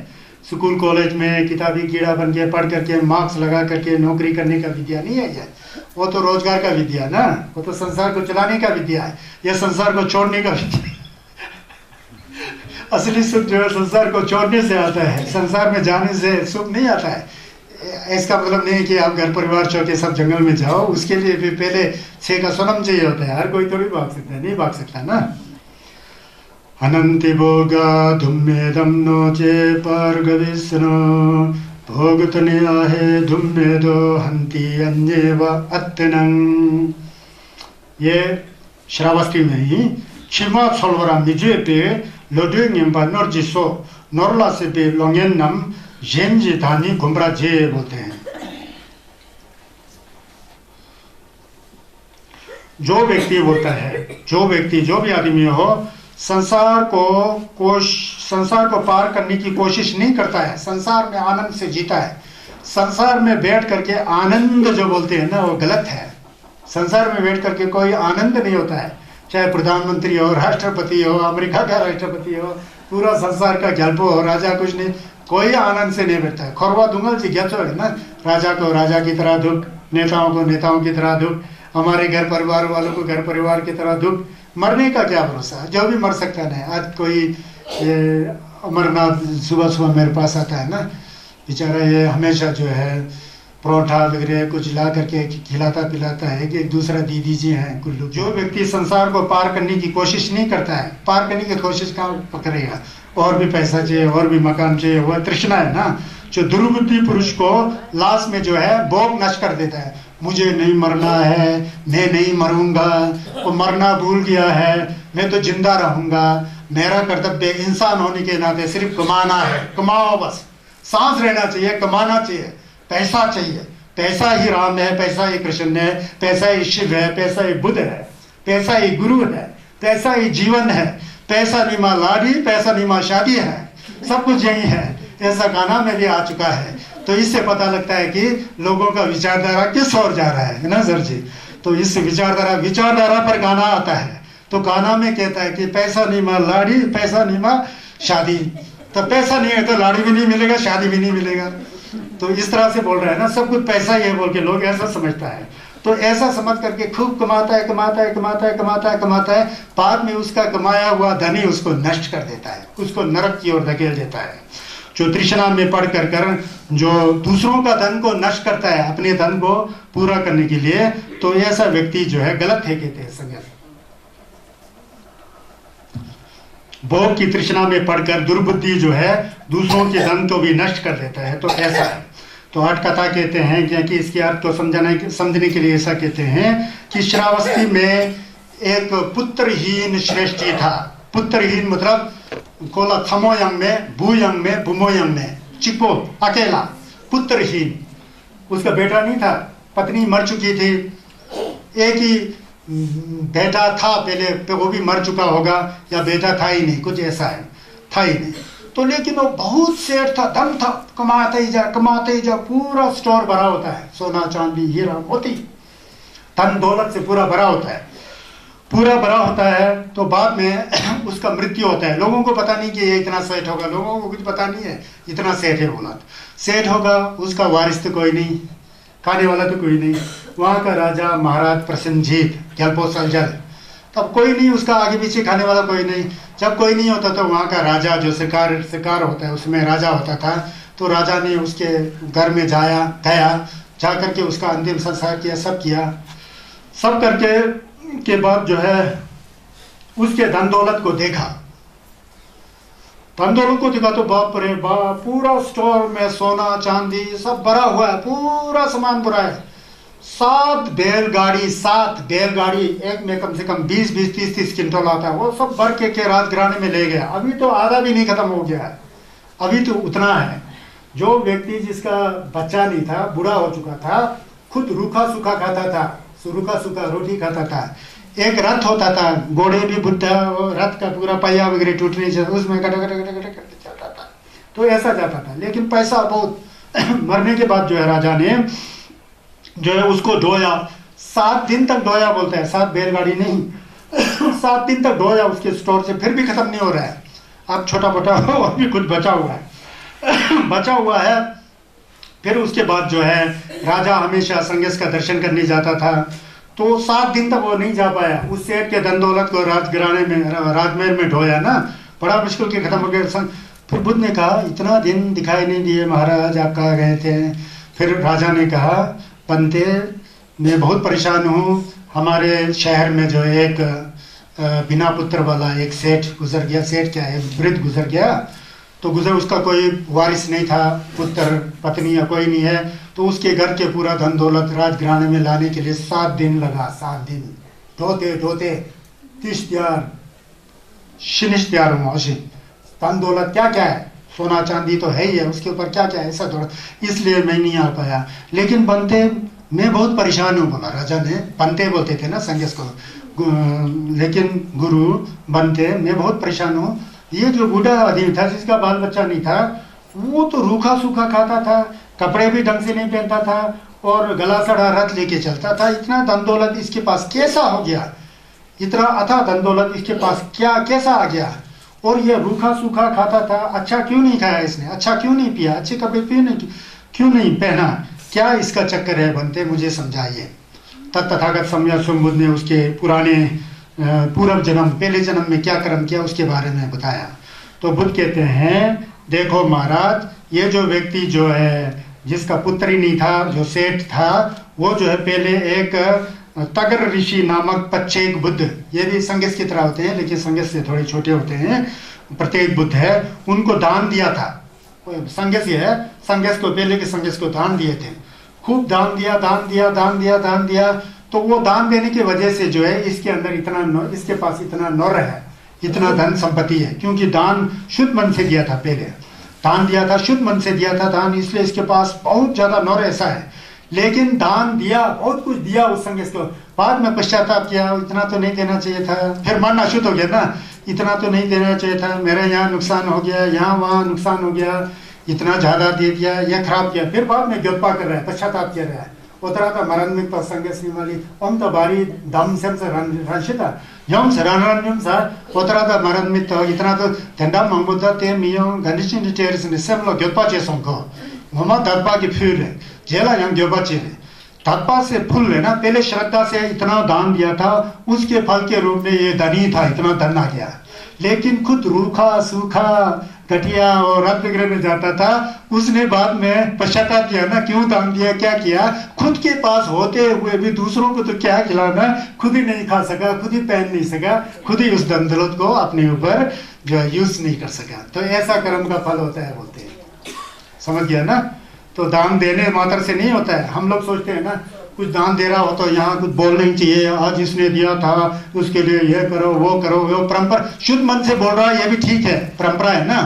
स्कूल कॉलेज में किताबी कीड़ा बन के पढ़ करके मार्क्स लगा करके नौकरी करने का विद्या नहीं है ये, वो तो रोजगार का विद्या ना, वो तो संसार को चलाने का विद्या है, यह संसार को छोड़ने का विद्या। असली सुख जो है संसार को छोड़ने से आता है, संसार में जाने से सुख नहीं आता है। इसका मतलब नहीं कि आप घर परिवार छोड़ के सब जंगल में जाओ, उसके लिए भी पहले 6 का सोनम चाहिए होता है। हर कोई थोड़ी भाग सकता है, नहीं भाग सकता ना। हनन्ति भोगा धुम्मेदं नो चे पार्गविष्णु भोगतने आहे धुम्मेदो हन्ति अन्येव अत्तनं। ये श्रावस्ती में ही क्षमा छोलवरा मिजे पे लोडे निम्बा नोरजिसो नोरला से पे लोंगेन नम जेंजी धानी घुमरा जे बोलते हैं। जो व्यक्ति बोलता है, जो व्यक्ति जो भी आदमी हो संसार को पार करने की कोशिश नहीं करता है, संसार में आनंद से जीता है। संसार में बैठ करके आनंद जो बोलते हैं ना वो गलत है। संसार में बैठ करके कोई आनंद नहीं होता है, चाहे प्रधानमंत्री हो, राष्ट्रपति हो, अमेरिका का राष्ट्रपति हो, पूरा संसार का गल्पो हो, राजा कुछ नहीं, कोई आनंद से नहीं बैठता है। खोरवा दुंगल जी क्या है ना, राजा को राजा की तरह दुख, नेताओं को नेताओं की तरह दुख, हमारे घर परिवार वालों को घर परिवार की तरह दुख। मरने का क्या भरोसा, जो भी मर सकता है। आज कोई अमरनाथ सुबह सुबह मेरे पास आता है ना, बेचारा ये हमेशा जो है परोठा वगैरह कुछ ला करके खिलाता पिलाता है कि एक दूसरा दीदी जी हैं कुल्लू। जो व्यक्ति संसार को पार करने की कोशिश नहीं करता है, पार करने की कोशिश कहाँ करेगा, और भी पैसा चाहिए, और भी मकान चाहिए, वह तृष्णा है ना जो दुर्बुद्धि पुरुष को लास्ट में जो है भोग नष्ट कर देता है। मुझे नहीं मरना है, मैं नहीं मरूंगा, वो मरना भूल गया है, मैं तो जिंदा रहूंगा, मेरा कर्तव्य इंसान होने के नाते सिर्फ कमाना है, कमाओ बस, सांस रहना चाहिए, कमाना चाहिए, पैसा चाहिए, पैसा ही राम है, पैसा ही कृष्ण है, पैसा ही शिव है, पैसा ही बुद्ध है, पैसा ही गुरु है, पैसा ही जीवन है, पैसा नहीं माँ लाड़ी, पैसा नहीं माँ शादी है, सब कुछ यही है। ऐसा गाना में भी आ चुका है। तो इससे पता लगता है कि लोगों का विचारधारा किस ओर जा रहा है ना सर जी। तो इस विचारधारा पर गाना आता है। तो गाना में कहता है कि पैसा नहीं माँ लाड़ी, पैसा नहीं माँ शादी। तो पैसा नहीं है तो लाड़ी भी नहीं मिलेगा, शादी भी नहीं मिलेगा। तो इस तरह से बोल रहा है ना, सब कुछ पैसा ही है बोल के लोग ऐसा समझता है। तो ऐसा समझ करके खूब कमाता है, कमाता है, कमाता है, कमाता है, कमाता है, बाद में उसका कमाया हुआ धन ही उसको नष्ट कर देता है, उसको नरक की ओर धकेल देता है। जो तृष्णा में पढ़ कर जो दूसरों का धन को नष्ट करता है अपने धन को पूरा करने के लिए, तो ऐसा व्यक्ति जो है गलत है कहते हैं संगत। भोग की तृष्णा में पढ़कर दुर्बुद्धि जो है दूसरों के धन को भी नष्ट कर देता है। तो ऐसा है। तो हठ कथा कहते हैं कि इसके अर्थ को समझने के लिए ऐसा कहते हैं कि श्रावस्ती में एक पुत्रहीन श्रेष्ठी था। पुत्रहीन मतलब कोला थमोयंग में, भूयंग में, बुमोयंग में, चिपो अकेला, पुत्रहीन। उसका बेटा नहीं था, पत्नी मर चुकी थी, एक ही बेटा था पहले, वो भी मर चुका होगा, या बेटा था ही नहीं, कुछ ऐसा है, था ही नहीं। तो लेकिन वो बहुत सेठ था, धन था, कमाते ही जा, पूरा स्टोर भरा होता है, सोना चांदी हीरा मोती, धन दौलत से पूरा भरा होता है, पूरा भरा होता है। तो बाद में उसका मृत्यु होता है। लोगों को पता नहीं कि ये इतना सेठ होगा, लोगों को कुछ पता नहीं है इतना सेठ है बोला। सेठ होगा, उसका वारिस तो कोई नहीं, खाने वाला तो कोई नहीं। वहाँ का राजा महाराज प्रसन्नजीत जल, तब कोई नहीं, उसका आगे पीछे खाने वाला कोई नहीं। जब कोई नहीं होता तो वहाँ का राजा जो शिकार होता है उसमें राजा होता था। तो राजा ने उसके घर में गया, जा करके उसका अंतिम संस्कार किया, सब करके के बाद जो है उसके धन दौलत को देखा। तो बाप रे बाप, पूरा स्टोर में सोना चांदी सब भरा हुआ है, पूरा सामान भरा है। 7 बैलगाड़ी, एक में कम से कम 20-20, 30-30 क्विंटल आता है। वो सब भर के राजघराने में ले गया। अभी तो आधा भी नहीं खत्म हो गया है, अभी तो उतना है। जो व्यक्ति जिसका बच्चा नहीं था, बूढ़ा हो चुका था, खुद रूखा सूखा खाता था, रूखा सूखा रोटी खाता था। एक रथ होता था, घोड़े भी बुद्धा, रथ का पूरा पहिया वगैरह टूट नहीं चाहिए, उसमें गट चलता था। तो ऐसा जाता था, लेकिन पैसा बहुत। मरने के बाद जो है राजा ने जो है उसको ढोया, 7 दिन तक ढोया बोलता है, 7 बैलगाड़ी नहीं 7 दिन तक ढोया उसके स्टोर से, फिर भी खत्म नहीं हो रहा है। अब छोटा मोटा और भी कुछ बचा हुआ है। फिर उसके बाद जो है राजा हमेशा संगेश का दर्शन करने जाता था। तो 7 दिन तक वो नहीं जा पाया। उस सेठ के धन दौलत को राजघराने में, राजमहल में ढोया ना, बड़ा मुश्किल के खत्म हो गया। फिर बुद्ध ने कहा, इतना दिन दिखाई नहीं दिए महाराज, आप कहाँ गए थे? फिर राजा ने कहा, पंते मैं बहुत परेशान हूँ, हमारे शहर में जो एक बिना पुत्र वाला एक सेठ गुजर गया। सेठ क्या है, वृद्ध गुजर गया। तो गुजर उसका कोई वारिस नहीं था, पुत्र पत्नी या कोई नहीं है। तो उसके घर के पूरा धन दौलत राजघराने में लाने के लिए 7 दिन लगा। 7 दिन ढोते ढोते 30 त्यार शिनिश त्यार हुआ। धन दौलत क्या क्या है, सोना चांदी तो है ही है, उसके ऊपर क्या क्या है ऐसा थोड़ा, इसलिए मैं नहीं आ पाया। लेकिन बनते मैं बहुत परेशान हूँ, बोला राजा ने। बनते बोलते थे ना संगेश को, लेकिन गुरु बनते मैं बहुत परेशान हूँ। ये जो बूढ़ा आदमी था जिसका बाल बच्चा नहीं था, वो तो रूखा सूखा खाता था, कपड़े भी ढंग से नहीं पहनता था और गला सड़ा रथ लेके चलता था। इतना धन दौलत इसके पास कैसा हो गया, इतना अथा धन दौलत इसके पास क्या कैसा आ गया। और ये रूखा सूखा खाता था, अच्छा क्यों नहीं खाया इसने, अच्छा क्यों नहीं पिया, अच्छे कपड़े क्यों नहीं पहना, क्या इसका चक्कर है बनते, मुझे समझाइए। तथागत सम्यक बुद्ध ने उसके पुराने पूर्व जन्म पहले जन्म में क्या कर्म किया उसके बारे में बताया। तो बुद्ध कहते हैं, देखो महाराज, ये जो व्यक्ति जो है जिसका पुत्र ही नहीं था, जो सेठ था, वो जो है पहले एक तगर ऋषि नामक पच्चेक बुद्ध, ये भी संगेश की तरह होते हैं लेकिन संगेश से थोड़े छोटे होते हैं, प्रत्येक बुद्ध है, उनको दान दिया था। संगेश ही है, संगेश को पहले के संगेश को दान दिए थे, खूब दान दिया दान दिया दान दिया दान दिया। तो वो दान देने की वजह से जो है इसके अंदर इतना, इसके पास इतना नौर है, इतना धन संपत्ति है, क्योंकि दान शुद्ध मन से दिया था। पहले दान दिया था, शुद्ध मन से दिया था दान, इसलिए इसके पास बहुत ज्यादा नौर ऐसा है। लेकिन दान दिया, बहुत कुछ दिया उस संगेश को, बाद में पश्चाताप किया, इतना तो नहीं देना चाहिए था। फिर मन अशुद्ध हो गया ना, इतना तो नहीं देना चाहिए था, मेरे यहाँ नुकसान हो गया, यहाँ वहाँ नुकसान हो गया, इतना ज्यादा दे दिया, यह खराब किया। फिर बाद में ज्ञोपा कर रहा है, पश्चाताप कर रहा है। उतरा था मरण में तो संगेश वाली ओम तो बारी दम से रंशिता यम से रण सा उतरा था मरण में तो इतना तो धंधा मंगुदा ते मियो गणेश टेरिस ने सब लोग ज्ञोपा चे संको ममा दत्पा की फिर है जेला यहाँ ज्ञोपा चे दत्पा से फुल है ना, पहले श्रद्धा से इतना दान दिया था, उसके फल के रूप में ये धनी था, इतना धन आ गया। लेकिन खुद रूखा सूखा घटिया और रथ विग्रह में जाता था, उसने बाद में पश्चाताप किया ना, क्यों दान दिया, क्या किया। खुद के पास होते हुए भी दूसरों को तो क्या खिलाना, खुद ही नहीं खा सका, खुद ही पहन नहीं सका, खुद ही उस धन दौलत को अपने ऊपर जो है यूज नहीं कर सका। तो ऐसा कर्म का फल होता है बोलते हैं, समझ गया ना। तो दान देने मात्र से नहीं होता है। हम लोग सोचते हैं ना, कुछ दान दे रहा हो तो यहाँ कुछ बोलना ही चाहिए, आज इसने दिया था उसके लिए ये करो वो करो, वो परंपरा शुद्ध मन से बोल रहा है, ये भी ठीक है, परंपरा है ना,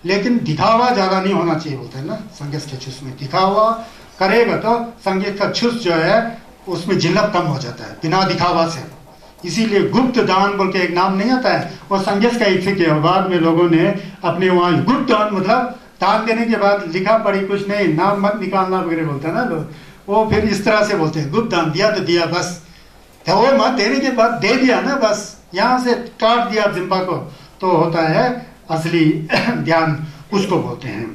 लेकिन दिखावा ज्यादा नहीं होना चाहिए बोलते हैं ना। संगीत के छुस में दिखावा करेगा तो संगीत का छुस जो है उसमें जिल्लत कम हो जाता है बिना दिखावा से। इसीलिए गुप्त दान बोल के एक नाम नहीं आता है, और संगीत का एक के बाद में लोगों ने अपने वहाँ गुप्त दान मतलब दान देने के बाद लिखा पड़ी कुछ नहीं, नाम मत निकालना वगैरह बोलते हैं ना लोग, वो फिर इस तरह से बोलते हैं गुप्त दान दिया तो दिया बस, तो वो मत देने के बाद दे दिया ना बस, यहाँ से काट दिया जिम्बा को, तो होता है असली ध्यान, उसको बोलते हैं।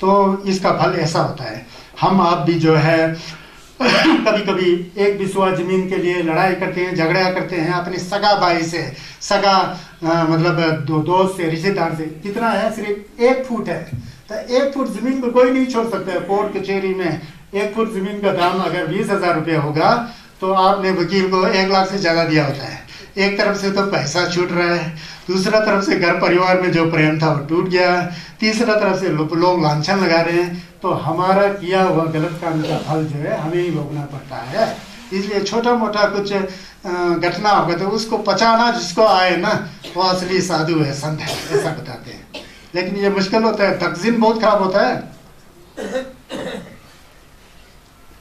तो इसका फल ऐसा होता है। हम आप भी जो है कभी कभी एक बिस्वा जमीन के लिए लड़ाई करते हैं, झगड़ा करते हैं अपने सगा भाई से, सगा मतलब दोस्त से, रिश्तेदार से। कितना है, सिर्फ 1 फुट है, तो 1 फुट जमीन को कोई नहीं छोड़ सकता है। कोर्ट कचहरी में 1 फुट जमीन का दाम अगर 20,000 रुपया होगा तो आपने वकील को 1 लाख से ज्यादा दिया होता है। एक तरफ से तो पैसा छूट रहा है, दूसरा तरफ से घर परिवार में जो प्रेम था वो टूट गया, तीसरा तरफ से लोग लांछन लगा रहे हैं। तो हमारा किया हुआ गलत काम का फल जो है हमें ही भोगना पड़ता है। इसलिए छोटा मोटा कुछ घटना होगा तो उसको पचाना जिसको आए ना, वो असली साधु है, संत है, ऐसा बताते हैं। लेकिन ये मुश्किल होता है, तकजीन बहुत खराब होता है,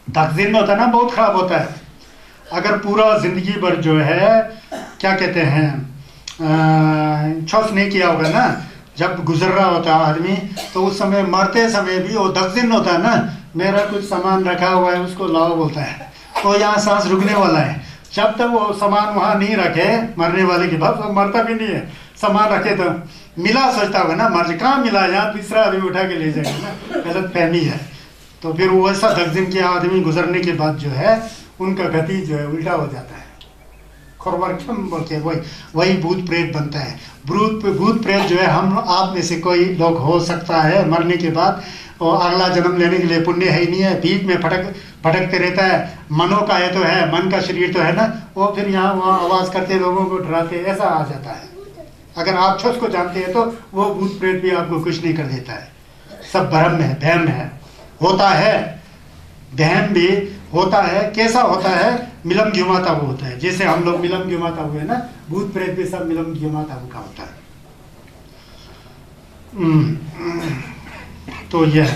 तकजीन में होता है ना, बहुत खराब होता है। अगर पूरा जिंदगी भर जो है क्या कहते हैं छौस नहीं किया होगा ना, जब गुजर रहा होता है आदमी, तो उस समय मरते समय भी वो दक्जिन होता है ना, मेरा कुछ सामान रखा हुआ है उसको लाओ बोलता है, तो यहाँ सांस रुकने वाला है। जब तक वो सामान वहाँ नहीं रखे मरने वाले के बाद, वो मरता भी नहीं है। सामान रखे तो मिला सोचता होगा ना, मर कहाँ मिला, यहाँ दूसरा आदमी उठा के ले जाएगा ना, गलत फहमी है। तो फिर वो ऐसा दक्जिन के आदमी गुजरने के बाद जो है उनका गति जो है उल्टा हो जाता है, खोरवर्खम बोल के वही भूत प्रेत बनता है। भूत प्रेत जो है हम आप में से कोई लोग हो सकता है मरने के बाद, और अगला जन्म लेने के लिए पुण्य है ही नहीं है, बीच में भटकते रहता है, मनो का है तो है, मन का शरीर तो है ना, वो फिर यहाँ वहाँ आवाज़ करते लोगों को डराते, ऐसा आ जाता है। अगर आप छुस को जानते हैं तो वो भूत प्रेत भी आपको कुछ नहीं कर देता है, सब भ्रम है, वहम है, होता है, वहम भी होता है। कैसा होता है? मिलम घुमाताबू होता है, जैसे हम लोग मिलम घुमाताबू है ना, भूत प्रेत भी सब मिलम घुमाताबू का होता है। तो यह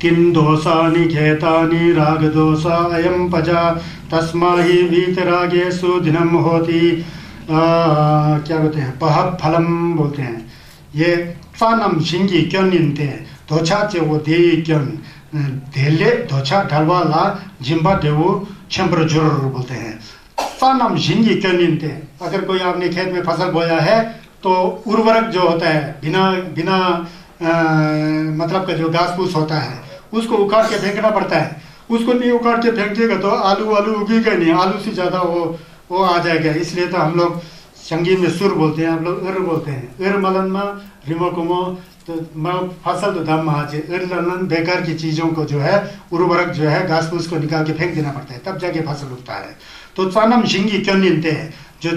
किम दोषानि खेतानि राग दोषा अयम पजा तस्मा ही वीतरागे सुदिनम होती, क्या बोलते हैं, पह फलम बोलते हैं। ये सानम शिंगी क्यों निनते हैं, धोछा चे वो दे क्यों धेले धोछा ढलवा ला जिम्बा देवो छम्बर जुर बोलते हैं। सानम शिंगी क्यों निनते हैं, अगर कोई आपने खेत में फसल बोया है तो उर्वरक जो होता है, बिना मतलब का जो घास फूस होता है उसको उखाड़ के फेंकना पड़ता है। उसको नहीं उखाड़ के फेंकेगा तो आलू उगेगा नहीं, आलू से ज़्यादा वो आ जाएगा। इसलिए तो हम लोग संगी में सुर बोलते हैं, हम लोग इर बोलते हैं, इर मलन में रिमो कुमो, तो फसल तो दम महाजे इरलन बेकार की चीज़ों को जो है उर्वरक जो है घास फूस को निकाल के फेंक देना पड़ता है, तब जाके फसल उगता है। तो सानम शिंगी क्यों निनते हैं, जो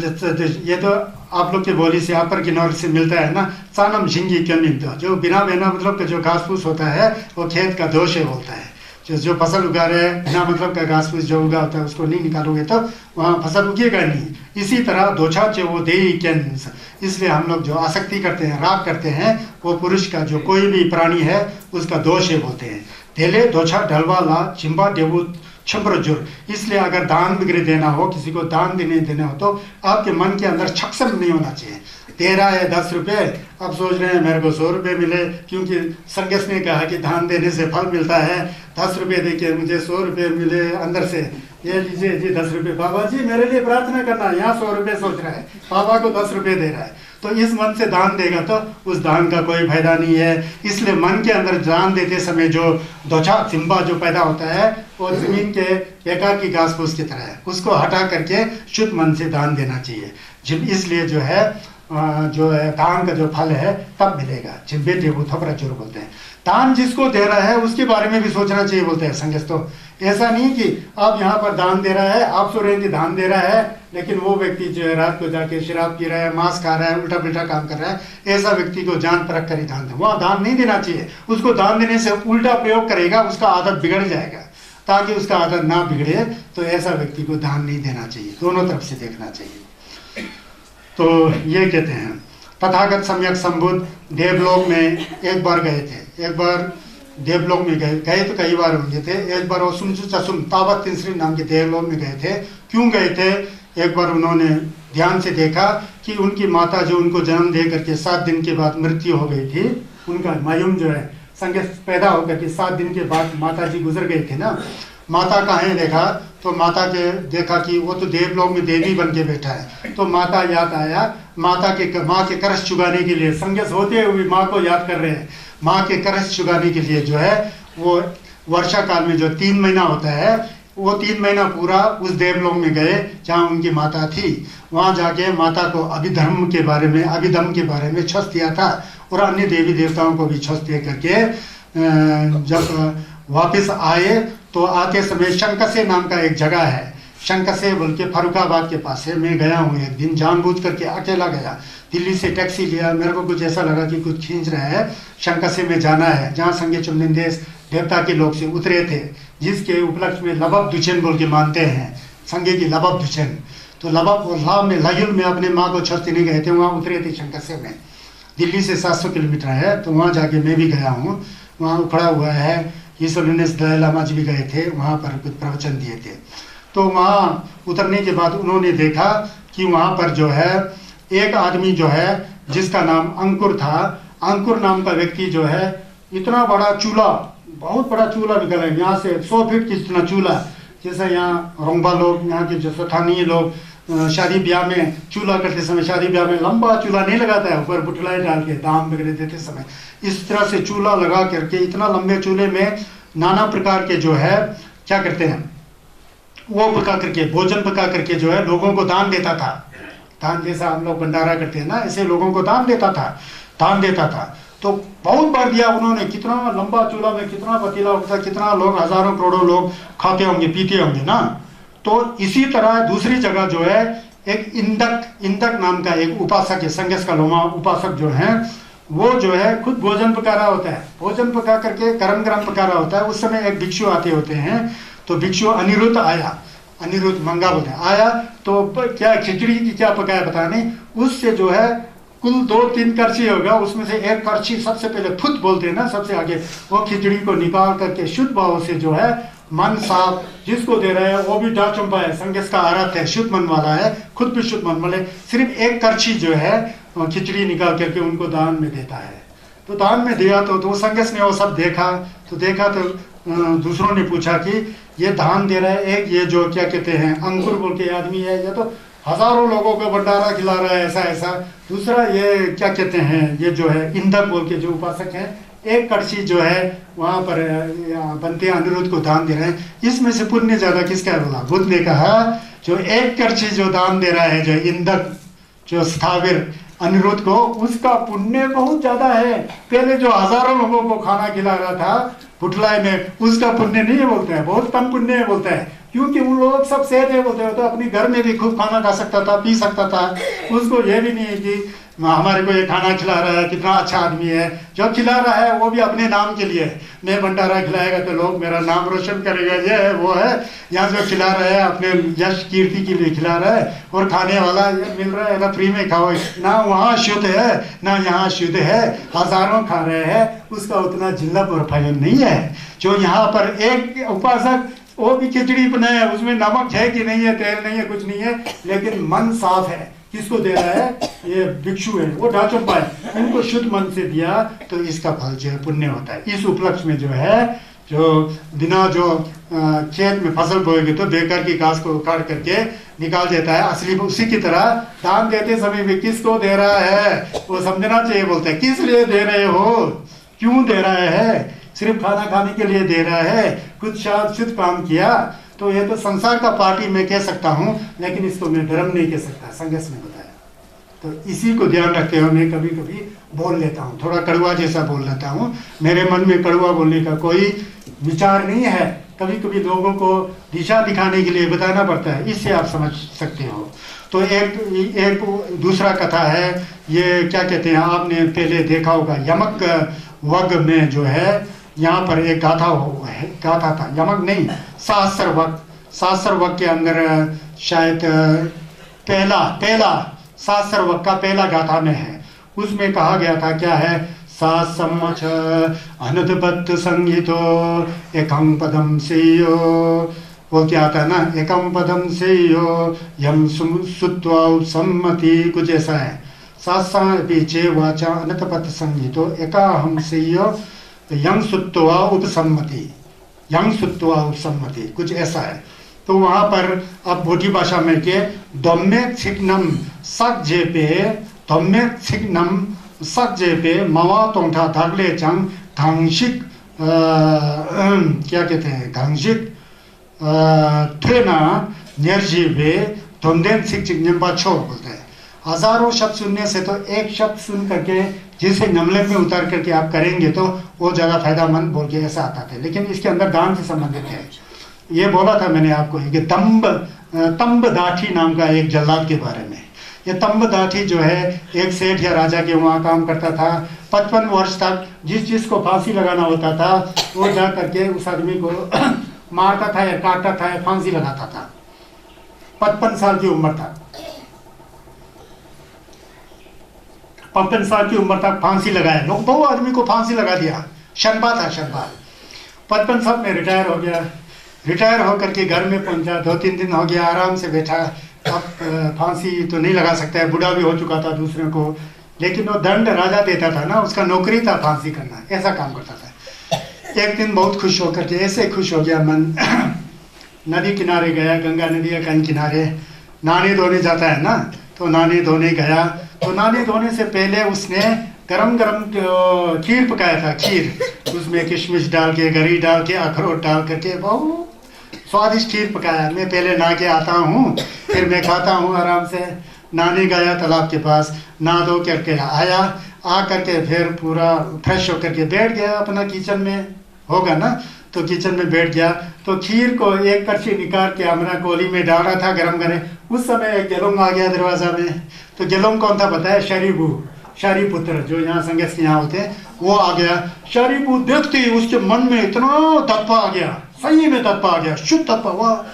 ये तो आप लोग के बोली से अपर किन्नौर से मिलता है ना, सानम शिंगी क्यों निनते हो, जो बिना मतलब का जो घास फूस होता है वो खेत का दोष है बोलता है। जो फसल उगा रहे हैं बिना मतलब का घास फूस जो उगा होता है उसको नहीं निकालोगे तो वहाँ फसल उगेगा नहीं। इसी तरह दोछा चे वो दे कैन, इसलिए हम लोग जो आसक्ति करते हैं, राग करते हैं, वो पुरुष का जो कोई भी प्राणी है उसका दोष है बोलते हैं। धेले दोछा ढलवा ला चिंबा डेबू छम्रजुर, इसलिए अगर दान वगैरह देना हो, किसी को दान देना हो तो आपके मन के अंदर छक्षम नहीं होना चाहिए। दे रहा है 10 रुपये, अब सोच रहे हैं मेरे को 100 रुपये मिले, क्योंकि संगस ने कहा कि दान देने से फल मिलता है, 10 रुपये देके मुझे 100 रुपये मिले, अंदर से ये लीजिए जी 10 रुपये, बाबा जी मेरे लिए प्रार्थना करना, यहाँ 100 रुपये सोच रहा है, बाबा को 10 रुपये दे रहा है। तो इस मन से दान देगा तो उस दान का कोई फायदा नहीं है। इसलिए मन के अंदर दान देते समय जो दोछा चिंबा जो पैदा होता है वो जमीन के बेकार की घास फूस की तरह है, उसको हटा करके शुद्ध मन से दान देना चाहिए। इसलिए जो है दान का जो फल है तब मिलेगा। जिब्बे टेबू थपरा चोर बोलते हैं। दान जिसको दे रहा है उसके बारे में भी सोचना चाहिए बोलते हैं संगत। तो ऐसा नहीं कि आप यहाँ पर दान दे रहा है, आप सो रहे दान दे रहा है, लेकिन वो व्यक्ति जो है रात को जाके शराब पी रहा है, मांस खा रहा है, उल्टा पुल्टा काम कर रहा है, ऐसा व्यक्ति को जान परख कर ही दान दे। वहाँ दान नहीं देना चाहिए। उसको दान देने से उल्टा प्रयोग करेगा, उसका आदत बिगड़ जाएगा। ताकि उसका आदत ना बिगड़े तो ऐसा व्यक्ति को दान नहीं देना चाहिए। दोनों तरफ से देखना चाहिए। तो ये कहते हैं तथागत सम्यक संबुद्ध देवलोक में एक बार गए थे। एक बार देवलोक में गए तो कई बार होंगे थे। एक बार वो सुनसु चसुम तावत तिंसरी नाम के देवलोक में गए थे। क्यों गए थे? एक बार उन्होंने ध्यान से देखा कि उनकी माता जो उनको जन्म दे करके 7 दिन के बाद मृत्यु हो गई थी, उनका मायूम जो है संगत पैदा होकर के 7 दिन के बाद माता जी गुजर गई थी ना। माता कहाँ है देखा तो माता के देखा कि वो तो देवलोक में देवी बन के बैठा है। तो माता याद आया, माँ के करश चुगाने के लिए संगत होते हुए माँ को याद कर रहे हैं। माँ के करश चुगाने के लिए जो है वो वर्षा काल में जो 3 महीना होता है वो 3 महीना पूरा उस देवलोक में गए जहाँ उनकी माता थी। वहाँ जाके माता को अभिधम के बारे में छस दिया था और अन्य देवी देवताओं को भी छस दे करके जब वापस आए तो आते समय शंकसे नाम का एक जगह है, शंकसे बोल के फरुखाबाद के पास है। मैं गया हूँ एक दिन, जानबूझ करके अकेला गया। दिल्ली से टैक्सी लिया, मेरे को कुछ ऐसा लगा कि कुछ खींच रहा है, शंकसे में जाना है जहाँ संगे चुमलिंदेश देवता के लोग से उतरे थे, जिसके उपलक्ष्य में लबब दुचन बोल के मानते हैं, संगे की लबब दुचन। तो लबब में लयुल में अपने माँ को छस देने गए थे, वहाँ उतरे थे शंकसे में। दिल्ली से 700 किलोमीटर है, तो वहाँ जाके मैं भी गया हूँ। वहाँ उखड़ा हुआ है, ईश्वरनेश दलाई लामा जी भी गए थे, वहाँ पर कुछ प्रवचन दिए थे। तो वहाँ उतरने के बाद उन्होंने देखा कि वहाँ पर जो है एक आदमी जो है जिसका नाम अंकुर था, अंकुर नाम का व्यक्ति जो है इतना बड़ा चूल्हा, बहुत बड़ा चूल्हा निकला है, यहाँ से 100 फीट की इतना चूल्हा, जैसा यहाँ रोंगबा लोग, यहाँ के जो स्थानीय लोग शादी ब्याह में चूल्हा करते समय शादी ब्याह में लंबा चूल्हा नहीं लगाता है, ऊपर बुटलाई डाल के दाम वगैरह देते समय इस तरह से चूल्हा लगा करके इतना लंबे चूल्हे में नाना प्रकार के जो है क्या करते हैं वो पका करके, भोजन पका करके जो है लोगों को दान देता था। दान जैसा हम लोग भंडारा करते हैं ना, ऐसे लोगों को दान देता था। तो बहुत बार दिया उन्होंने। कितना लंबा चूल्हा में कितना पतीला उठता, कितना लोग, हजारों करोड़ों लोग खाते होंगे, पीते होंगे ना। तो इसी तरह दूसरी जगह जो है एक इंदक नाम का एक उपासक है, संगेस का लोमा उपासक जो है, वो जो है खुद भोजन पका रहा होता है। भोजन पका करके गरम गरम पका रहा होता है। उस समय एक भिक्षु आते होते हैं। तो भिक्षु अनिरुद्ध आया, अनिरुद्ध मंगा बोलते हैं, आया तो क्या खिचड़ी की क्या पकाया पता नहीं। उससे जो है कुल 2-3 करछी होगा, उसमें से एक करछी सबसे पहले फुत बोलते हैं ना, सबसे आगे, वो खिचड़ी को निकाल करके शुद्ध भाव से जो है मन साफ, जिसको दे रहे हैं वो भी डाचुंबा है, संगेस का आरत है, शुद्ध मन वाला है, खुद भी शुद्ध मन वाले, सिर्फ एक करछी जो है खिचड़ी निकाल करके उनको दान में देता है। तो दान में दिया तो संगेस ने वो सब देखा तो दूसरों ने पूछा कि ये दान दे रहा है, एक ये जो क्या कहते हैं अंकुर बोल के आदमी है, या तो हजारों लोगों को भंडारा खिला रहा है ऐसा। दूसरा ये क्या कहते हैं, ये जो है इंदक बोल के जो उपासक है, एक कड़छी जो है वहां पर बनते अनिरुद्ध को दान दे रहे हैं। इसमें से पुण्य ज्यादा किसका है बोला? बुद्ध ने कहा जो एक कड़छी जो दान दे रहा है, जो इंदक जो स्थाविर अनिरुद्ध को, उसका पुण्य बहुत ज्यादा है। पहले जो हजारों लोगों को खाना खिला रहा था पुटलाई में, उसका पुण्य नहीं है बोलते हैं, बहुत कम पुण्य है बोलते हैं, क्योंकि उन लोग सब सेहत है बोलते हैं। तो अपने घर में भी खूब खाना खा सकता था, पी सकता था, उसको ये भी नहीं है कि हमारे को ये खाना खिला रहा है, कितना अच्छा आदमी है। जो खिला रहा है वो भी अपने नाम के लिए, मैं भंडारा खिलाएगा तो लोग मेरा नाम रोशन करेगा, ये है वो है। यहाँ जो खिला रहा है अपने यश कीर्ति के लिए खिला रहा है, और खाने वाला ये मिल रहा है ना, फ्री में खाओ ना, वहाँ शुद्ध है ना यहाँ शुद्ध है, हजारों खा रहे हैं, उसका उतना जिल्ला प्रोफाइल नहीं है। जो यहाँ पर एक उपासक, वो भी खिचड़ी बनाया, उसमें नमक है कि नहीं है, तेल नहीं है, कुछ नहीं है, लेकिन मन साफ है। किसको दे रहा है? ये भिक्षु है, वो ढाचुंपा है, इनको शुद्ध मन से दिया तो इसका फल जो है पुण्य होता है। इस उपलक्ष्य में जो है, जो बिना जो खेत में फसल बोएंगे तो बेकार की घास को उखाड़ करके निकाल देता है, असली उसी की तरह दान देते समय भी किसको दे रहा है वो समझना चाहिए। बोलते हैं किस लिए दे रहे हो, क्यों दे रहा है? सिर्फ खाना खाने के लिए दे रहा है? कुछ शुद्ध काम किया? तो ये तो संसार का पार्टी मैं कह सकता हूँ, लेकिन इसको मैं धर्म नहीं कह सकता, संघर्ष ने बताया। तो इसी को ध्यान रखते हुए मैं कभी कभी बोल लेता हूँ, थोड़ा कड़वा जैसा बोल लेता हूँ। मेरे मन में कड़वा बोलने का कोई विचार नहीं है, कभी कभी लोगों को दिशा दिखाने के लिए बताना पड़ता है, इससे आप समझ सकते हो। तो एक दूसरा कथा है, ये क्या कहते हैं, आपने पहले देखा होगा, यमक वग में जो है यहाँ पर एक गाथा था, यमक नहीं, सहस्र वग के अंदर शायद पहला सहस्र वग का पहला गाथा में है। उसमें कहा गया था क्या है, सासम्मच अनुदबद्ध संगीतो एकम पदम सेयो, वो क्या आता है ना, एकम पदम सेयो यम सुत्वा सम्मति, कुछ ऐसा है। सासा पीछे वाचा अनतपत संगीतो एका हम सेयो यंग सुत्वा उपसम्मति, यंग सुत्वा उपसम्मति, कुछ ऐसा है। तो वहां पर अब बोधी भाषा में के दम्मे छिकनम सक जेपे, दम्मे छिकनम सक जेपे मवा तोंठा धागले चंग घांशिक, क्या कहते हैं, घांशिक थ्रेना निर्जीवे धुंधेन सिक चिकन्यम्बा छो बोलते हैं। हजारों शब्द सुनने से तो एक शब्द सुन करके जिसे नमले में उतार करके आप करेंगे तो वो ज़्यादा फायदामंद बोल के ऐसा आता था। लेकिन इसके अंदर दान से संबंधित है। ये बोला था मैंने आपको कि तंब दाठी नाम का एक जल्लाद के बारे में। ये तंब दाठी जो है एक सेठ या राजा के वहाँ काम करता था। 55 वर्ष तक जिसको फांसी लगाना होता था वो जा करके उस आदमी को मारता था या काटता था या फांसी लगाता था। 55 साल की उम्र तक, 55 साल की उम्र तक फांसी लगाया लोग, दो आदमी को फांसी लगा दिया। शनबा था, शनबा। 55 साल में रिटायर हो गया। रिटायर होकर के घर में पहुंचा, 2-3 दिन हो गया, आराम से बैठा। अब फांसी तो नहीं लगा सकता है, बूढ़ा भी हो चुका था दूसरे को, लेकिन वो दंड राजा देता था ना, उसका नौकरी था फांसी करना, ऐसा काम करता था। एक दिन बहुत खुश होकर के, ऐसे खुश हो गया मन, नदी किनारे गया, गंगा नदी या कहीं किनारे नहाने धोने जाता है ना, तो नहाने धोने गया। तो नहाने धोने से पहले उसने गरम गरम खीर पकाया था, खीर, उसमें किशमिश डाल के, गरी डाल के, अखरोट डाल करके बहुत स्वादिष्ट खीर पकाया। मैं पहले नहा के आता हूँ, फिर मैं खाता हूँ आराम से। नहाने गया तालाब के पास, नहा धो करके आया। आ करके फिर पूरा फ्रेश होकर के बैठ गया अपना किचन में, होगा ना, तो किचन में बैठ गया। तो खीर को एक कड़छी निकाल के हमारा कोली में डाल रहा था गरम करे, उस समय एक गेलोंग आ गया दरवाजा में। तो गेलोंग कौन था पता है? शरीबू, शरीपुत्र, जो यहाँ संगस के यहाँ होते हैं, वो आ गया। शरीबू देखते ही उसके मन में इतना दप्पा आ गया, सही में दप्पा आ गया, शुद्ध दप्पा। वह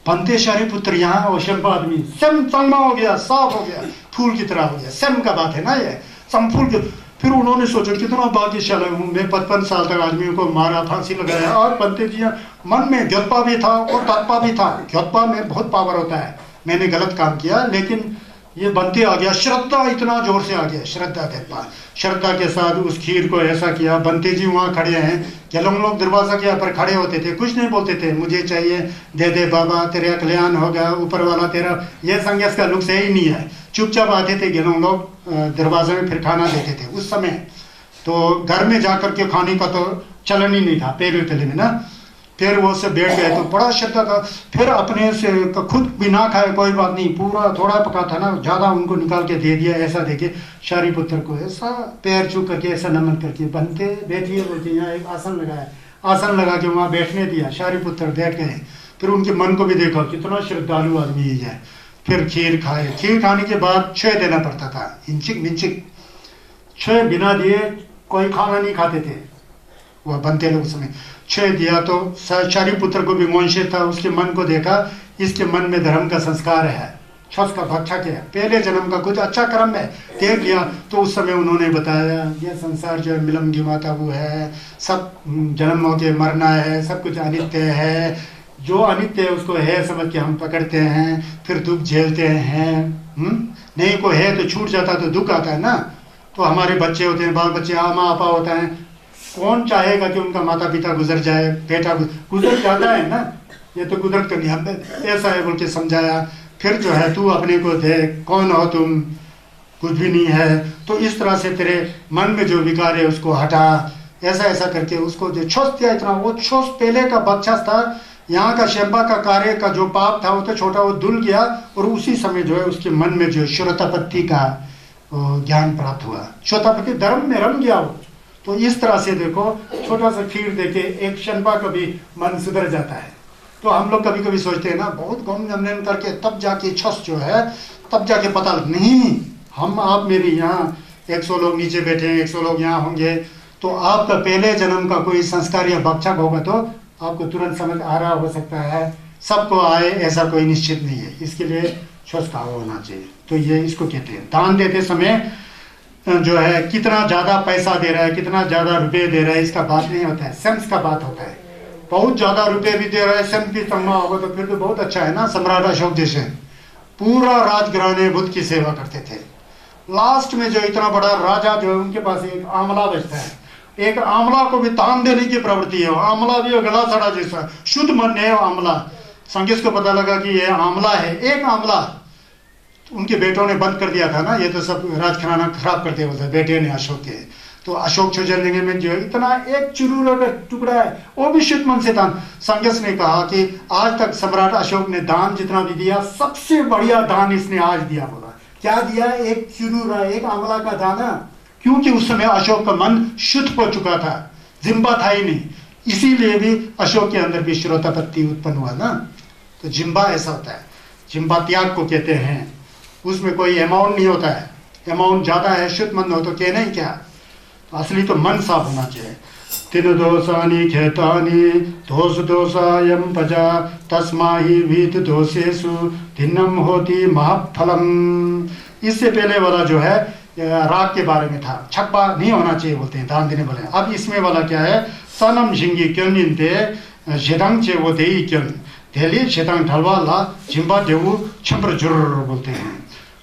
बनते शरीपुत्र यहाँ और शंपा आदमी सम चंगा हो गया, साफ हो गया, फूल की तरह हो गया। सम का बात है ना ये, सम फूल के। फिर उन्होंने सोचा कितना भाग्यशाली हूँ मैं, 55 साल तक आदमियों को मारा, फांसी लगाया। और बनते जी मन में ज्ञप्पा भी था और तत्पा भी था। ज्ञप्पा में बहुत पावर होता है, मैंने गलत काम किया, लेकिन ये बनते आ गया, श्रद्धा इतना जोर से आ गया, श्रद्धा ज्ञप्पा। श्रद्धा के साथ उस खीर को ऐसा किया। बनते जी वहाँ खड़े हैं, गेलोंग लोग दरवाजा के पर खड़े होते थे, कुछ नहीं बोलते थे, मुझे चाहिए दे दे बाबा, तेरा कल्याण होगा, ऊपर वाला तेरा, ये संगस का लुक सही नहीं है। चुपचाप आते थे गेलोंग लोग दरवाजे में, फिर खाना देते थे उस समय। तो घर में जाकर के खाने का तो चलन ही नहीं था पहले में ना। फिर वो सब बैठ गए, तो बड़ा श्रद्धा था। फिर अपने से खुद बिना खाए कोई बात नहीं, पूरा थोड़ा पका था ना, ज़्यादा उनको निकाल के दे दिया। ऐसा देखे शरीपुत्र को ऐसा पैर छू करके ऐसा नमन करके, बनते बैठिए बोलते, यहाँ एक आसन लगाया, आसन लगा के वहाँ बैठने दिया। शरीपुत्र बैठ गए। फिर उनके मन को भी देखा कितना श्रद्धालु आदमी है। फिर खीर खाए। खीर खाने के बाद क्षय देना पड़ता था, इंचिक मिंचिक। क्षय बिना दिए कोई खाना नहीं खाते थे वह बनते लोग। समय क्षय दिया तो शरीपुत्र को भी मोहनशेष था, उसके मन को देखा, इसके मन में धर्म का संस्कार है, छस का भक्षा किया, पहले जन्म का कुछ अच्छा कर्म है, देख लिया। तो उस समय उन्होंने बताया ये संसार जो है मिलम गिमाता वो है, सब जन्मों के मरना है, सब कुछ अनित्य है। जो अनित्य है उसको है समझ के हम पकड़ते हैं, फिर दुख झेलते हैं। नहीं को है तो छूट जाता तो दुख आता है ना। तो हमारे बच्चे होते हैं, बाल बच्चे, माँ आपा होता है, कौन चाहेगा कि उनका माता पिता गुजर जाए, बेटा गुजर जाता है ना, ये तो कुदरत का नियम है, ऐसा है बोल के समझाया। फिर जो है तू अपने को देख, कौन हो तुम, कुछ भी नहीं है। तो इस तरह से तेरे मन में जो विकार है उसको हटा, ऐसा ऐसा करके उसको जो छोस दिया इतना, वो छोस पहले का बख्शास था। यहाँ का शेम्बा का कार्य का जो पाप था वो तो छोटा, वो धुल गया, और उसी समय जो है उसके मन में जो श्रोतापत्ति का ज्ञान प्राप्त हुआ। श्रोतापत्ति धर्म में रम गया वो। तो इस तरह से देखो, छोटा सा खीर देके एक शेम्बा का भी मन सुधर जाता है। तो हम लोग कभी कभी सोचते हैं ना, बहुत गम जमन करके तब जाके छस जो है, तब जाके पता लग, नहीं, हम आप मेरी यहाँ 100 लोग नीचे बैठे हैं, 100 लोग यहाँ होंगे, तो आपका पहले जन्म का कोई संस्कार या भक्षक होगा तो आपको तुरंत समझ आ रहा हो सकता है। सबको आए ऐसा कोई निश्चित नहीं है, इसके लिए स्वस्थ होना चाहिए। तो ये इसको कहते हैं दान देते समय जो है कितना ज़्यादा पैसा दे रहा है, कितना ज़्यादा रुपये दे रहा है, इसका बात नहीं होता है, सेंस का बात होता है। बहुत ज़्यादा रुपये भी दे रहा है, सेंस भी तंगा होगा तो फिर तो बहुत अच्छा है ना। सम्राट अशोक जैसे पूरा राजगृह में बुद्ध की सेवा करते थे। लास्ट में जो इतना बड़ा राजा जो है उनके पास एक आंवला बचता है, एक आंवला को भी दान देने की प्रवृत्ति है। आंवला भी गला सड़ा जैसा शुद्ध मन है आंवला। संगीत को पता लगा कि ये आंवला है, एक आंवला उनके बेटों ने बंद कर दिया था ना, ये तो सब राजघराना खराब करते होते बेटे ने अशोक के। तो अशोक छोजरलिंगे में जो है इतना एक चुरूरा का टुकड़ा है, वो भी शुद्ध मन से दान। संगीत ने कहा कि आज तक सम्राट अशोक ने दान जितना भी दिया, सबसे बढ़िया दान इसने आज दिया। बोला क्या दिया? एक चुरूरा, एक आंवला का दाना। क्योंकि उस समय अशोक का मन शुद्ध हो चुका था, जिम्बा था ही नहीं, इसीलिए भी अशोक के अंदर भी श्रोतापत्ति उत्पन्न हुआ ना। तो जिम्बा ऐसा होता है, जिम्बा त्याग को कहते हैं, उसमें कोई अमाउंट नहीं होता है। अमाउंट ज़्यादा है, शुद्ध मन हो तो कहना ही क्या। तो असली तो मन साफ होना चाहिए। तीन दोषानि खेतानि दोष दोषायम पजा तस्मा ही वीत दोषेषु भिन्नम होती महाफलम। इससे पहले वाला जो है राग के बारे में था, छप्पा नहीं होना चाहिए बोलते हैं, दान देने वाले। अब इसमें वाला क्या है? सनम झिंगी क्यों इंते शेदंग चे वो दे क्यों धेली शेदंग ढलवाला झिम्बा देवू छम्र जुर्र बोलते हैं।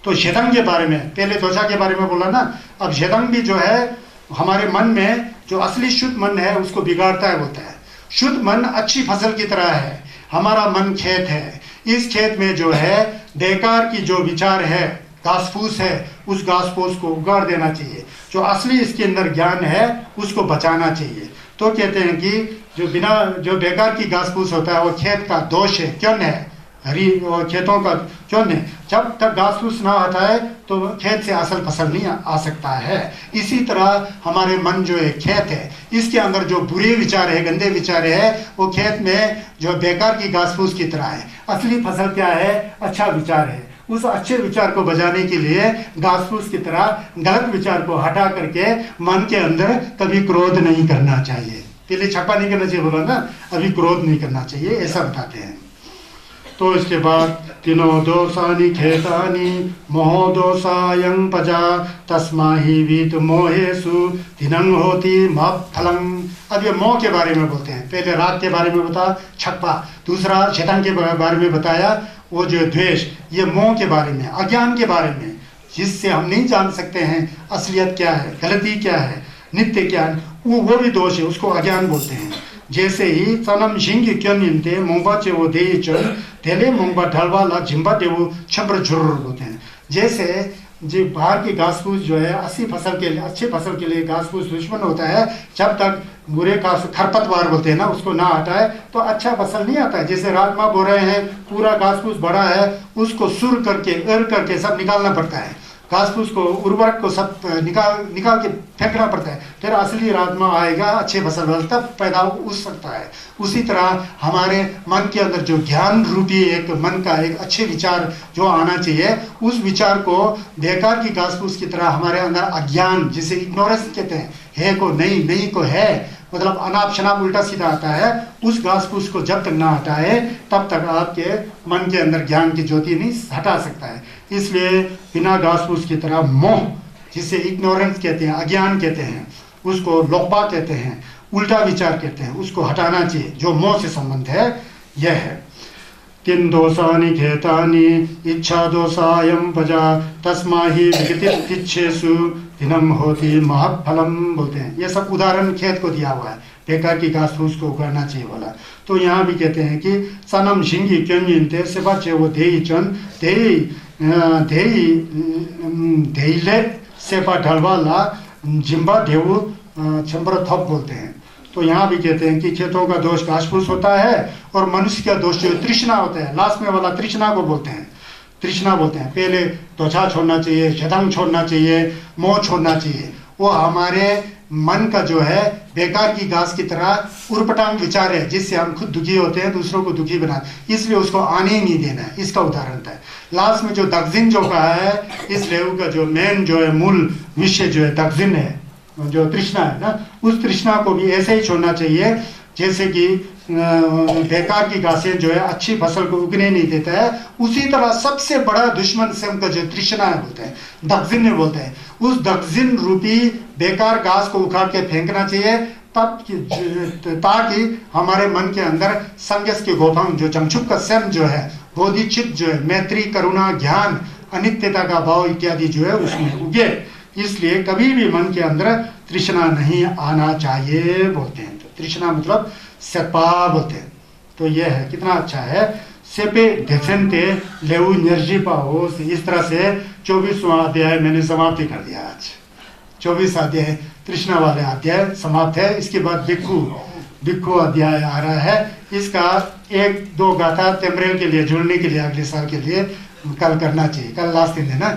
तो शेदंग के बारे में, पहले त्वचा के बारे में बोला ना, अब शेदंग भी जो है हमारे मन में जो असली शुद्ध मन है उसको बिगाड़ता है बोलता है। शुद्ध मन अच्छी फसल की तरह है, हमारा मन खेत है, इस खेत में जो है बेकार की जो विचार है, घास फूस है, उस घास फूस को उगाड़ देना चाहिए। जो असली इसके अंदर ज्ञान है उसको बचाना चाहिए। तो कहते हैं कि जो बेकार की घास फूस होता है वो खेत का दोष है, क्यों है, हरी खेतों का क्यों नहीं, जब तक घास फूस ना हटाए तो खेत से असल फसल नहीं आ सकता है। इसी तरह हमारे मन जो है खेत है, इसके अंदर जो बुरे विचार है, गंदे विचार है, वो खेत में जो बेकार की घास फूस की तरह है। असली फसल क्या है? अच्छा विचार है। उस अच्छे विचार को बजाने के लिए घास फूस की तरह गलत विचार को हटा करके मन के अंदर कभी क्रोध नहीं करना चाहिए। पहले छप्पा नहीं करना चाहिए बोला ना, अभी क्रोध नहीं करना चाहिए, ऐसा बताते हैं। तो इसके बाद तीनों दोषानि खेतानि मोह दोषायं पजा तस्माहि वीत मोहेषु तिनंग होती महफलम। अब ये मोह के बारे में बोलते हैं। पहले राग के बारे में बता छप्पा, दूसरा शैतान के बारे में बताया वो जो द्वेष, ये मोह के बारे में, अज्ञान के बारे में, जिससे हम नहीं जान सकते हैं असलियत क्या है, गलती क्या है, नित्य क्या है, वो भी दोष है, उसको अज्ञान बोलते हैं। जैसे ही सनम झिंग क्यों निंते मोंबा चे वो दे चल तेले मोंबा ढलवाला झिम्बा दे वो छब्र झुर्र बोलते हैं। जैसे जो बाहर की घास फूस जो है अच्छी फसल के लिए, अच्छे फसल के लिए घास फूस दुश्मन होता है, जब तक बुरे घास खरपतवार बोलते हैं ना, उसको ना हटाए तो अच्छा फसल नहीं आता है। जैसे राजमा बो रहे हैं, पूरा घास फूस बड़ा है, उसको सुर करके एर करके सब निकालना पड़ता है, घास फूस को, उर्वरक को सब निकाल के फेंकना पड़ता है, फिर असली राजमा आएगा, अच्छे फसल तब पैदा हो सकता है। उसी तरह हमारे मन के अंदर जो ज्ञान रूपी एक मन का एक अच्छे विचार जो आना चाहिए, उस विचार को बेकार की घास फूस की तरह हमारे अंदर अज्ञान, जिसे इग्नोरेंस कहते हैं, है को नहीं, नहीं को है, मतलब अनाप शनाप उल्टा सीधा आता है, उस घास फूस को जब तक ना हटाए तब तक आपके मन के अंदर ज्ञान की ज्योति नहीं हटा सकता है। इसलिए बिना घास फूस की तरह मोह, जिसे इग्नोरेंस कहते हैं, अज्ञान कहते हैं, उसको लोपा कहते हैं, उल्टा विचार कहते हैं, उसको हटाना चाहिए। जो मोह से संबंध है यह है। किन दोषानि खेतानि इच्छा दोषायं पजा तस्माहि विगतिच्छेषु दिनम होती महफलम बोलते हैं। ये सब उदाहरण खेत को दिया हुआ है, बेकार की घास फूस को उगाड़ना चाहिए बोला। तो यहाँ भी कहते हैं कि सनम शिंगी क्योंते से बचे वो देई चन देईले सेपा ढलवाला जिम्बा ढेऊ छम्बर थप बोलते हैं। तो यहाँ भी कहते हैं कि खेतों का दोष घास फूस होता है और मनुष्य का दोष जो तृष्णा होता है, लास्ट में वाला तृष्णा को बोलते हैं, तृष्णा बोलते हैं। पहले त्वचा छोड़ना चाहिए, शतंग छोड़ना चाहिए, मोह छोड़ना चाहिए। वो हमारे मन का जो है बेकार की घास की तरह उर्पटांग विचार है, जिससे हम खुद दुखी होते हैं, दूसरों को दुखी बनाते, इसलिए उसको आने ही नहीं देना है। इसका उदाहरण था लास्ट में जो दक्षिण जो कहा है, इस रेव का जो मेन जो है मूल विषय जो है दक्षिण है, जो तृष्णा है ना, उस तृष्णा को भी ऐसे ही छोड़ना चाहिए जैसे कि बेकार की घासें जो है अच्छी फसल को उगने नहीं देता है, उसी तरह सबसे बड़ा दुश्मन स्वयं का जो तृष्णा है बोलते हैं, दक्षिण बोलते हैं, उस दक्षिण रूपी बेकार घास को उखाड़ के फेंकना चाहिए, तब ताकि हमारे मन के अंदर संगस के गोभंग जो चमचुप का स्वयं जो है, बोधिचित जो है, मैत्री, करुणा, ज्ञान, अनित्यता का भाव इत्यादि जो है उसमें उगे। इसलिए कभी भी मन के अंदर तृष्णा नहीं आना चाहिए बोलते हैं। तो तृष्णा मतलब सेपा बोलते हैं। तो यह है, कितना अच्छा है, सेपे देसेंते लेउ निर्जीपा हो। इस तरह से 24वां अध्याय मैंने समाप्ति कर दिया। आज 24 अध्याय तृष्णा वाले अध्याय समाप्त है। इसके बाद भिक्खु अध्याय आ रहा है। इसका 1-2 गाथा तेमरेल के लिए जुड़ने के लिए अगले साल के लिए कल करना चाहिए। कल लास्ट दिन है ना।